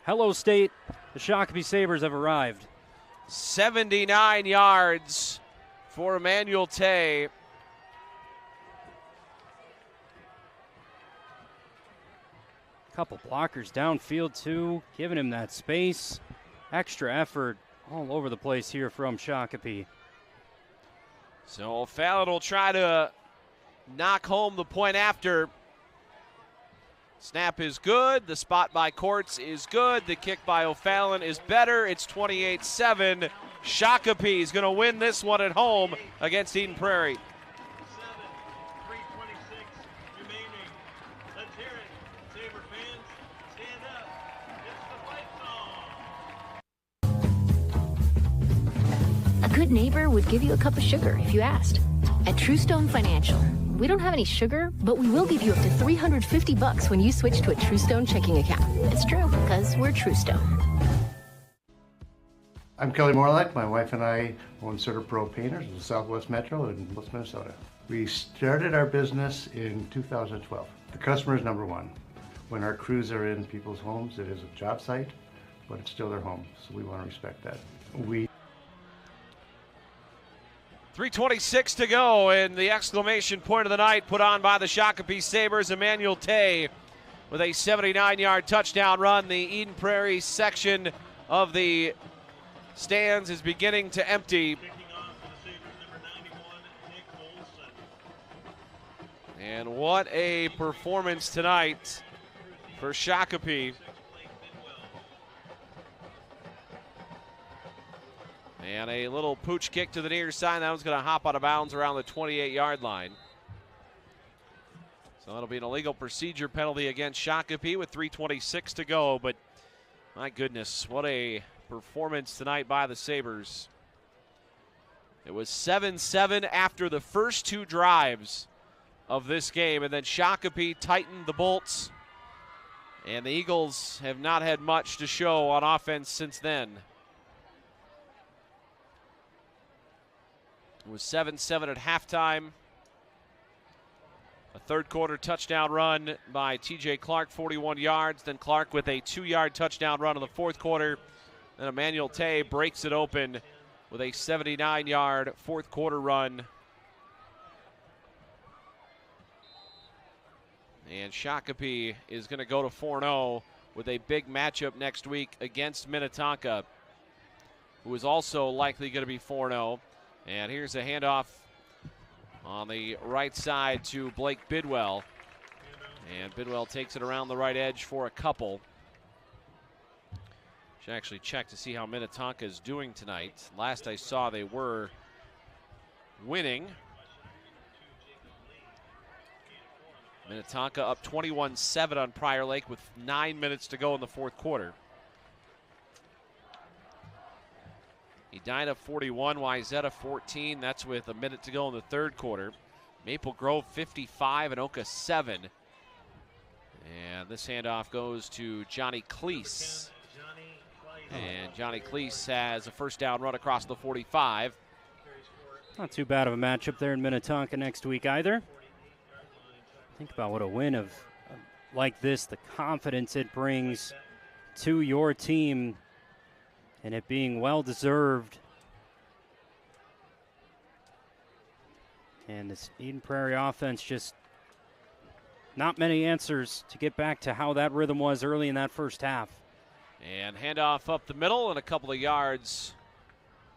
Hello, State. The Shakopee Sabres have arrived. 79 yards for Emmanuel Tay. Couple blockers downfield too, giving him that space. Extra effort all over the place here from Shakopee. So Fallon will try to knock home the point after. Snap is good. The spot by Courts is good. The kick by O'Fallon is better. It's 28-7. Shakopee is going to win this one at home against Eden Prairie. A good neighbor would give you a cup of sugar if you asked. At Truestone Financial, we don't have any sugar, but we will give you up to $350 when you switch to a Truestone checking account. It's true, because we're Truestone. I'm Kelly Morlock. My wife and I own CertaPro Painters in the Southwest Metro in Minnesota. We started our business in 2012. The customer is number one. When our crews are in people's homes, it is a job site, but it's still their home, so we want to respect that. 3:26 to go, and the exclamation point of the night put on by the Shakopee Sabres. Emmanuel Tay with a 79-yard touchdown run. The Eden Prairie section of the stands is beginning to empty. And what a performance tonight for Shakopee. And a little pooch kick to the near side. That one's going to hop out of bounds around the 28-yard line. So that'll be an illegal procedure penalty against Shakopee with 3:26 to go. But my goodness, what a performance tonight by the Sabres. It was 7-7 after the first two drives of this game. And then Shakopee tightened the bolts. And the Eagles have not had much to show on offense since then. It was 7-7 at halftime. A third quarter touchdown run by TJ Clark, 41 yards. Then Clark with a 2-yard touchdown run in the fourth quarter. Then Emmanuel Tay breaks it open with a 79-yard fourth quarter run. And Shakopee is going to go to 4-0 with a big matchup next week against Minnetonka, who is also likely going to be 4-0. And here's a handoff on the right side to Blake Bidwell. And Bidwell takes it around the right edge for a couple. Should actually check to see how Minnetonka is doing tonight. Last I saw, they were winning. Minnetonka up 21-7 on Prior Lake with 9 minutes to go in the fourth quarter. Edina 41, Wyzetta 14. That's with a minute to go in the third quarter. Maple Grove 55 and Oka 7. And this handoff goes to Johnny Cleese. And Johnny Cleese has a first down run across the 45. Not too bad of a matchup there in Minnetonka next week either. Think about what a win like this, the confidence it brings to your team and it being well-deserved. And this Eden Prairie offense, just not many answers to get back to how that rhythm was early in that first half. And handoff up the middle and a couple of yards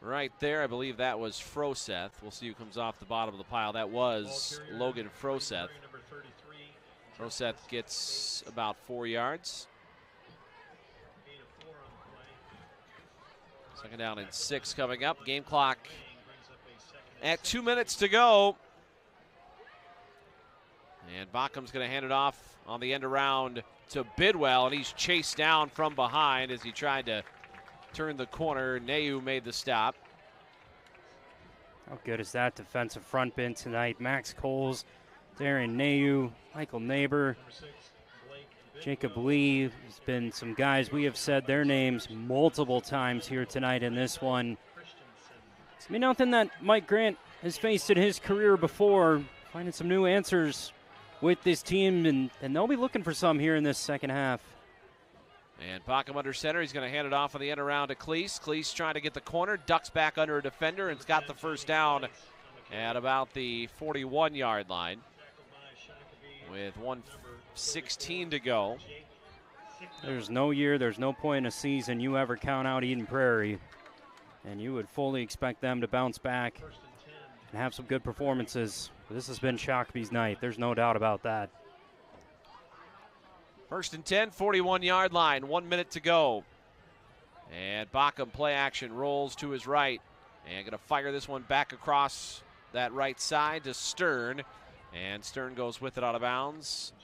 right there. I believe that was Froseth. We'll see who comes off the bottom of the pile. That was Logan Froseth. Froseth gets about 4 yards. Second down and 6 coming up. Game clock at 2 minutes to go. And Bockham's going to hand it off on the end around to Bidwell, and he's chased down from behind as he tried to turn the corner. Neu made the stop. How good is that defensive front been tonight? Max Coles, Darren Neu, Michael Neighbor, Jacob Lee. There's been some guys we have said their names multiple times here tonight in this one. It's nothing that Mike Grant has faced in his career before. Finding some new answers with this team, and they'll be looking for some here in this second half. And Bockham under center. He's going to hand it off on the end around to Cleese. Cleese trying to get the corner, ducks back under a defender, and it's got the first down at about the 41-yard line with 1:16 to go. There's no year, there's no point in a season you ever count out Eden Prairie, and you would fully expect them to bounce back and have some good performances. This has been Shakopee's night. There's no doubt about that. 1st and 10, 41-yard line, 1 minute to go. And Bockham play action rolls to his right. And going to fire this one back across that right side to Stern. And Stern goes with it out of bounds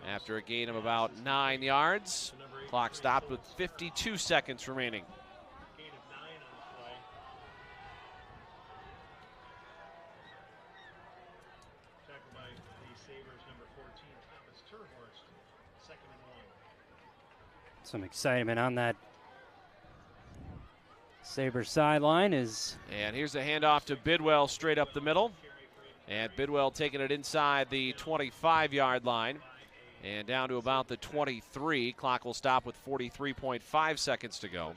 after a gain of about 9 yards. Clock stopped with 52 seconds remaining. Some excitement on that Sabres sideline is. And here's a handoff to Bidwell straight up the middle. And Bidwell taking it inside the 25-yard line and down to about the 23. Clock will stop with 43.5 seconds to go.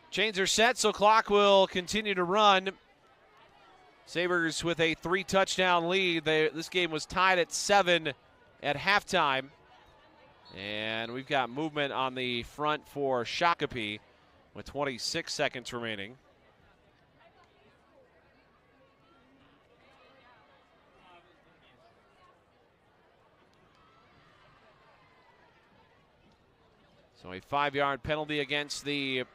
Chains are set, so clock will continue to run. Sabres with a 3-touchdown lead. This game was tied at 7 at halftime. And we've got movement on the front for Shakopee with 26 seconds remaining. So a 5-yard penalty against the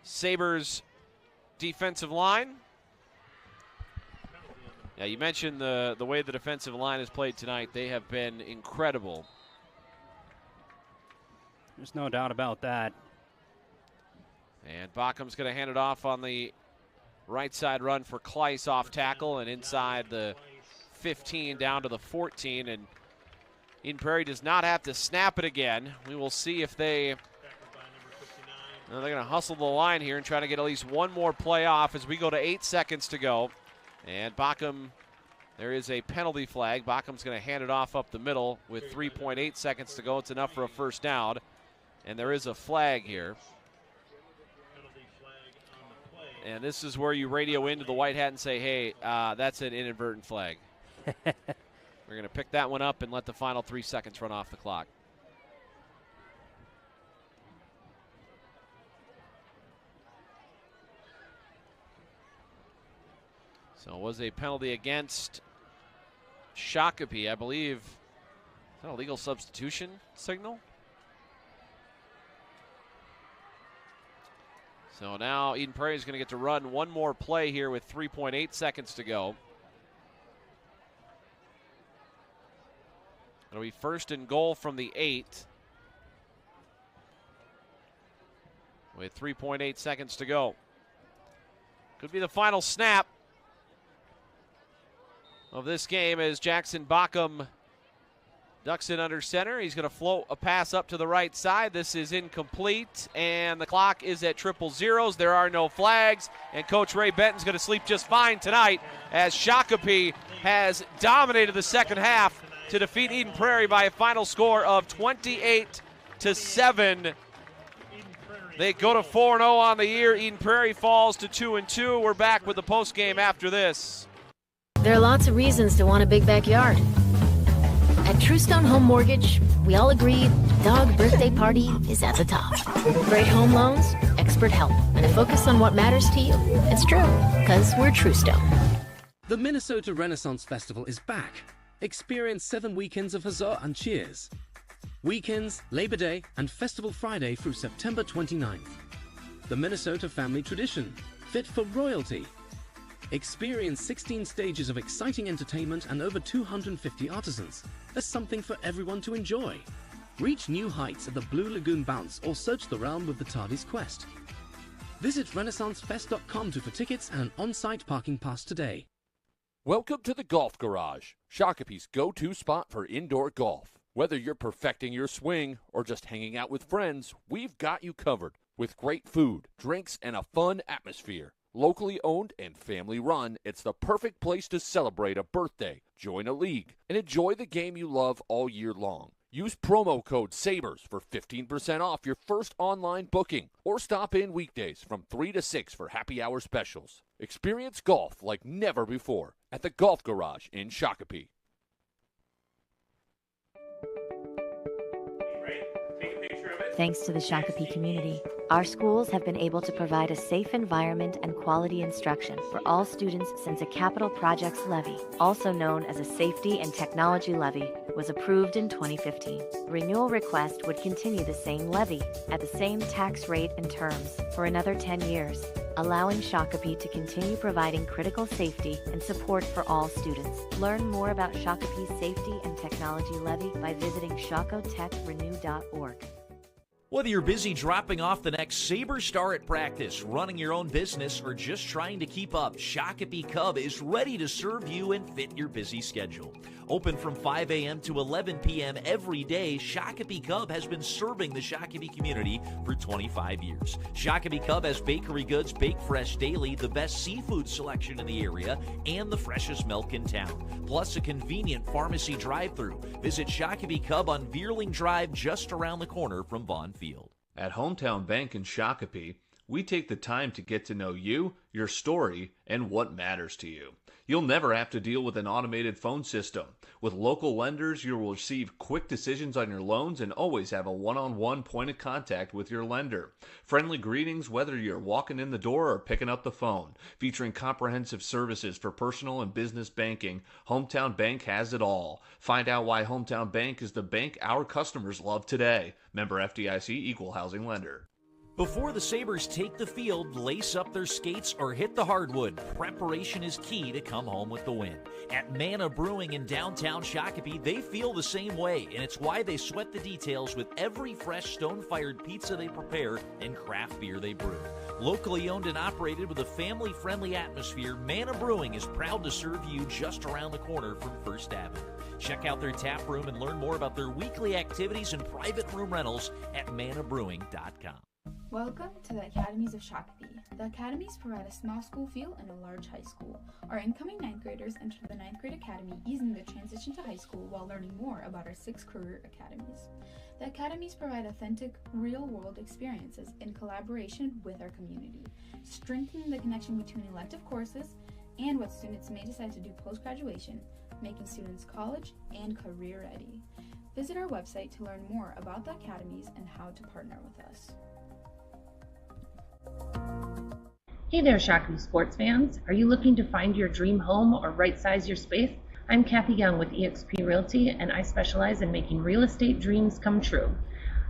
Sabres defensive line. Yeah, you mentioned the way the defensive line has played tonight. They have been incredible. There's no doubt about that. And Bockham's going to hand it off on the right side run for Kleiss off tackle and inside the 15 down to the 14. And Eden Prairie does not have to snap it again. We will see if they're going to hustle the line here and try to get at least one more play off as we go to 8 seconds to go. And Bockham, there is a penalty flag. Bockham's going to hand it off up the middle with 3.8 seconds to go. It's enough for a first down. And there is a flag here. And this is where you radio into the white hat and say, hey, that's an inadvertent flag. We're going to pick that one up and let the final 3 seconds run off the clock. So it was a penalty against Shakopee, I believe. Is that a legal substitution signal? So now Eden Prairie is going to get to run one more play here with 3.8 seconds to go. It'll be 1st and goal from the 8. With 3.8 seconds to go. Could be the final snap of this game as Jackson Bockham ducks in under center. He's going to float a pass up to the right side. This is incomplete, and the clock is at 000. There are no flags, and Coach Ray Benton's going to sleep just fine tonight as Shakopee has dominated the second half to defeat Eden Prairie by a final score of 28-7. They go to 4-0 on the year. Eden Prairie falls to 2-2. We're back with the postgame after this. There are lots of reasons to want a big backyard. At Truestone Home Mortgage, we all agree dog birthday party is at the top. Great home loans, expert help, and a focus on what matters to you. It's true, because we're Truestone. The Minnesota Renaissance Festival is back. Experience 7 weekends of huzzah and cheers. Weekends, Labor Day, and Festival Friday through September 29th. The Minnesota family tradition, fit for royalty. Experience 16 stages of exciting entertainment and over 250 artisans. There's something for everyone to enjoy. Reach new heights at the Blue Lagoon Bounce or search the realm with the TARDIS Quest. Visit RenaissanceFest.com for tickets and an on-site parking pass today. Welcome to the Golf Garage, Shakopee's go-to spot for indoor golf. Whether you're perfecting your swing or just hanging out with friends, we've got you covered with great food, drinks, and a fun atmosphere. Locally owned and family run, it's the perfect place to celebrate a birthday, join a league, and enjoy the game you love all year long. Use promo code SABRES for 15% off your first online booking, or stop in weekdays from 3 to 6 for happy hour specials. Experience golf like never before at the Golf Garage in Shakopee. Thanks to the Shakopee community, our schools have been able to provide a safe environment and quality instruction for all students since a capital projects levy, also known as a safety and technology levy, was approved in 2015. Renewal request would continue the same levy at the same tax rate and terms for another 10 years, allowing Shakopee to continue providing critical safety and support for all students. Learn more about Shakopee's safety and technology levy by visiting shakotechrenew.org. Whether you're busy dropping off the next Sabre star at practice, running your own business, or just trying to keep up, Shakopee Cub is ready to serve you and fit your busy schedule. Open from 5 a.m. to 11 p.m. every day, Shakopee Cub has been serving the Shakopee community for 25 years. Shakopee Cub has bakery goods baked fresh daily, the best seafood selection in the area, and the freshest milk in town. Plus a convenient pharmacy drive-thru. Visit Shakopee Cub on Veerling Drive, just around the corner from Vaughn Field. At Hometown Bank in Shakopee, we take the time to get to know you, your story, and what matters to you. You'll never have to deal with an automated phone system. With local lenders, you will receive quick decisions on your loans and always have a one-on-one point of contact with your lender. Friendly greetings whether you're walking in the door or picking up the phone. Featuring comprehensive services for personal and business banking, Hometown Bank has it all. Find out why Hometown Bank is the bank our customers love today. Member FDIC, Equal Housing Lender. Before the Sabres take the field, lace up their skates, or hit the hardwood, preparation is key to come home with the win. At Manna Brewing in downtown Shakopee, they feel the same way, and it's why they sweat the details with every fresh stone-fired pizza they prepare and craft beer they brew. Locally owned and operated with a family-friendly atmosphere, Manna Brewing is proud to serve you just around the corner from First Avenue. Check out their tap room and learn more about their weekly activities and private room rentals at mannabrewing.com. Welcome to the Academies of Shakopee. The Academies provide a small school feel and a large high school. Our incoming 9th graders enter the 9th grade academy, easing the transition to high school while learning more about our 6 career academies. The academies provide authentic, real-world experiences in collaboration with our community, strengthening the connection between elective courses and what students may decide to do post-graduation, making students college and career ready. Visit our website to learn more about the academies and how to partner with us. Hey there, Shakopee sports fans. Are you looking to find your dream home or right-size your space? I'm Kathy Young with eXp Realty, and I specialize in making real estate dreams come true.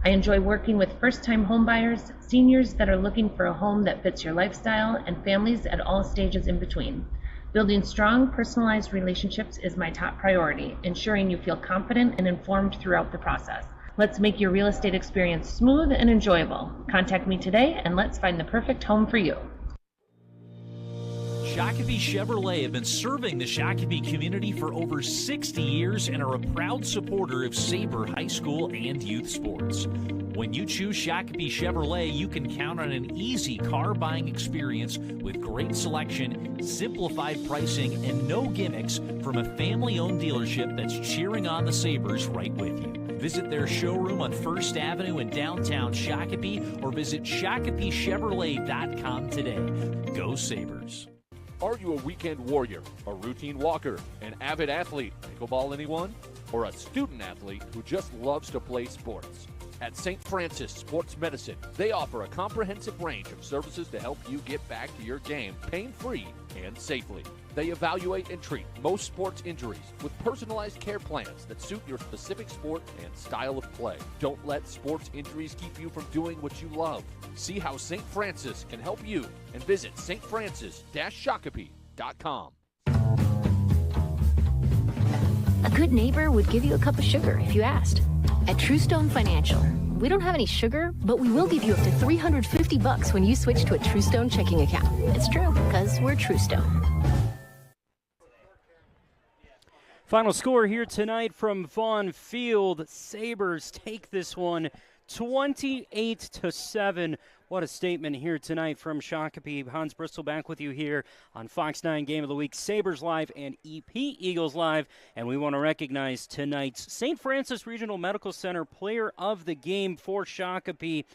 I enjoy working with first-time homebuyers, seniors that are looking for a home that fits your lifestyle, and families at all stages in between. Building strong, personalized relationships is my top priority, ensuring you feel confident and informed throughout the process. Let's make your real estate experience smooth and enjoyable. Contact me today and let's find the perfect home for you. Shakopee Chevrolet have been serving the Shakopee community for over 60 years and are a proud supporter of Sabre High School and youth sports. When you choose Shakopee Chevrolet, you can count on an easy car buying experience with great selection, simplified pricing, and no gimmicks from a family-owned dealership that's cheering on the Sabres right with you. Visit their showroom on 1st Avenue in downtown Shakopee or visit ShakopeeChevrolet.com today. Go Sabres. Are you a weekend warrior, a routine walker, an avid athlete, pickleball anyone, or a student athlete who just loves to play sports? At St. Francis Sports Medicine, they offer a comprehensive range of services to help you get back to your game pain-free and safely. They evaluate and treat most sports injuries with personalized care plans that suit your specific sport and style of play. Don't let sports injuries keep you from doing what you love. See how St. Francis can help you and visit stfrancis-shakopee.com. A good neighbor would give you a cup of sugar if you asked. At Truestone Financial, we don't have any sugar, but we will give you up to $350 when you switch to a Truestone checking account. It's true, because we're Truestone. Final score here tonight from Vaughn Field. Sabres take this one 28-7. What a statement here tonight from Shakopee. Hans Bristol back with you here on Fox 9 Game of the Week, Sabres Live and EP Eagles Live. And we want to recognize tonight's St. Francis Regional Medical Center player of the game for Shakopee.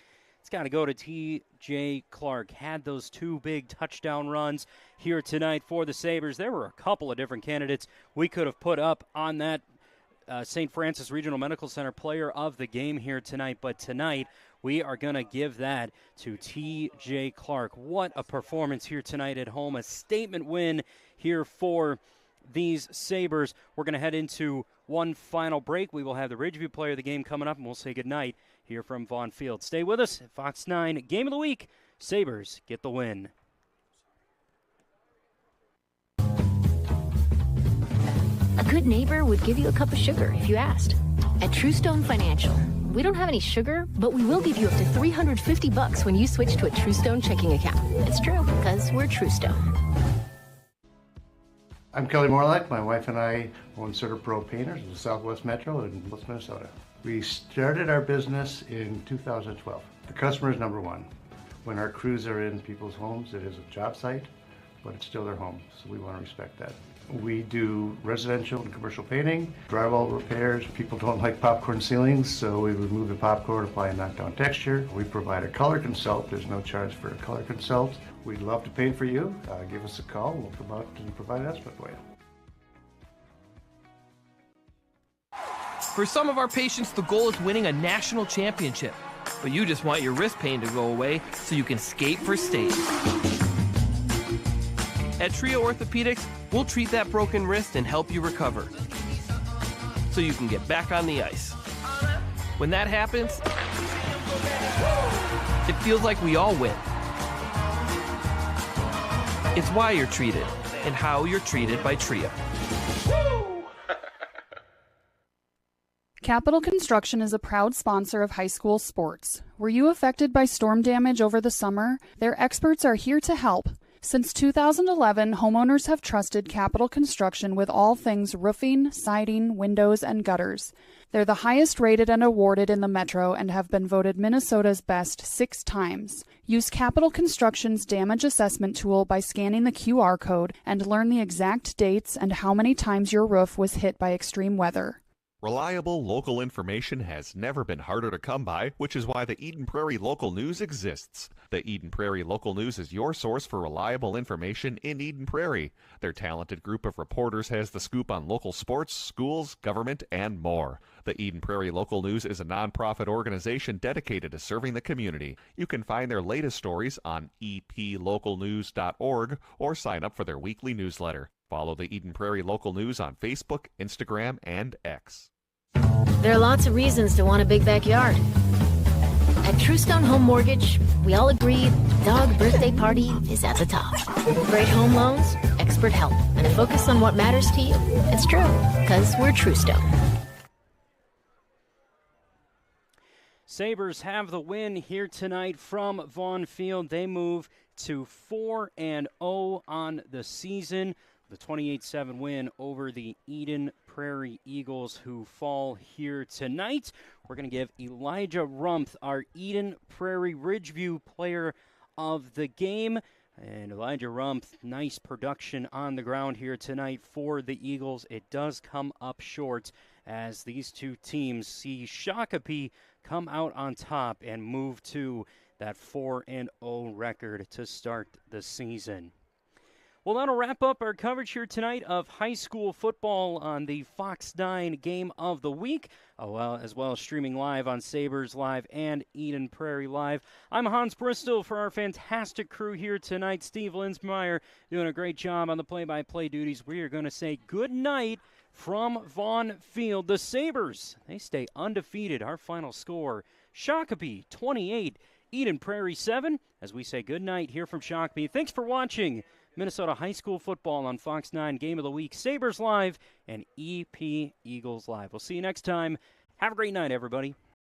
It's got to go to T.J. Clark. Had those two big touchdown runs here tonight for the Sabres. There were a couple of different candidates we could have put up on that St. Francis Regional Medical Center player of the game here tonight. But tonight, we are going to give that to T.J. Clark. What a performance here tonight at home. A statement win here for these Sabres. We're going to head into one final break. We will have the Ridgeview player of the game coming up, and we'll say goodnight here from Vaughn Field. Stay with us at Fox 9 Game of the Week. Sabres get the win. A good neighbor would give you a cup of sugar if you asked. At Truestone Financial, we don't have any sugar, but we will give you up to $350 when you switch to a Truestone checking account. It's true, because we're Truestone. I'm Kelly Morlock. My wife and I own Pro Painters in the Southwest Metro in Minnesota. We started our business in 2012. The customer is number one. When our crews are in people's homes, it is a job site, but it's still their home, so we want to respect that. We do residential and commercial painting, drywall repairs. People don't like popcorn ceilings, so we remove the popcorn, apply a knockdown texture. We provide a color consult. There's no charge for a color consult. We'd love to paint for you. Give us a call. We'll come out and provide an estimate for you. For some of our patients, the goal is winning a national championship. But you just want your wrist pain to go away so you can skate for state. At Trio Orthopedics, we'll treat that broken wrist and help you recover so you can get back on the ice. When that happens, it feels like we all win. It's why you're treated and how you're treated by Trio. Capital Construction is a proud sponsor of high school sports. Were you affected by storm damage over the summer? Their experts are here to help. Since 2011, homeowners have trusted Capital Construction with all things roofing, siding, windows, and gutters. They're the highest rated and awarded in the Metro and have been voted Minnesota's best 6 times. Use Capital Construction's damage assessment tool by scanning the QR code and learn the exact dates and how many times your roof was hit by extreme weather. Reliable local information has never been harder to come by, which is why the Eden Prairie Local News exists. The Eden Prairie Local News is your source for reliable information in Eden Prairie. Their talented group of reporters has the scoop on local sports, schools, government, and more. The Eden Prairie Local News is a nonprofit organization dedicated to serving the community. You can find their latest stories on eplocalnews.org or sign up for their weekly newsletter. Follow the Eden Prairie Local News on Facebook, Instagram, and X. There are lots of reasons to want a big backyard. At Truestone Home Mortgage, we all agree dog birthday party is at the top. Great home loans, expert help, and a focus on what matters to you. It's true, because we're Truestone. Sabres have the win here tonight from Vaughn Field. They move to 4-0 on the season. The 28-7 win over the Eden Prairie Eagles, who fall here tonight. We're going to give Elijah Rumpf, our Eden Prairie Ridgeview player of the game. And Elijah Rumpf, nice production on the ground here tonight for the Eagles. It does come up short as these two teams see Shakopee come out on top and move to that 4-0 record to start the season. Well, that'll wrap up our coverage here tonight of high school football on the Fox 9 Game of the Week, as well as streaming live on Sabres Live and Eden Prairie Live. I'm Hans Bristol for our fantastic crew here tonight. Steve Linsmeyer doing a great job on the play-by-play duties. We are going to say good night from Vaughn Field. The Sabres, they stay undefeated. Our final score, Shakopee 28, Eden Prairie 7. As we say good night here from Shakopee. Thanks for watching Minnesota High School Football on Fox 9 Game of the Week, Sabres Live, and EP Eagles Live. We'll see you next time. Have a great night, everybody.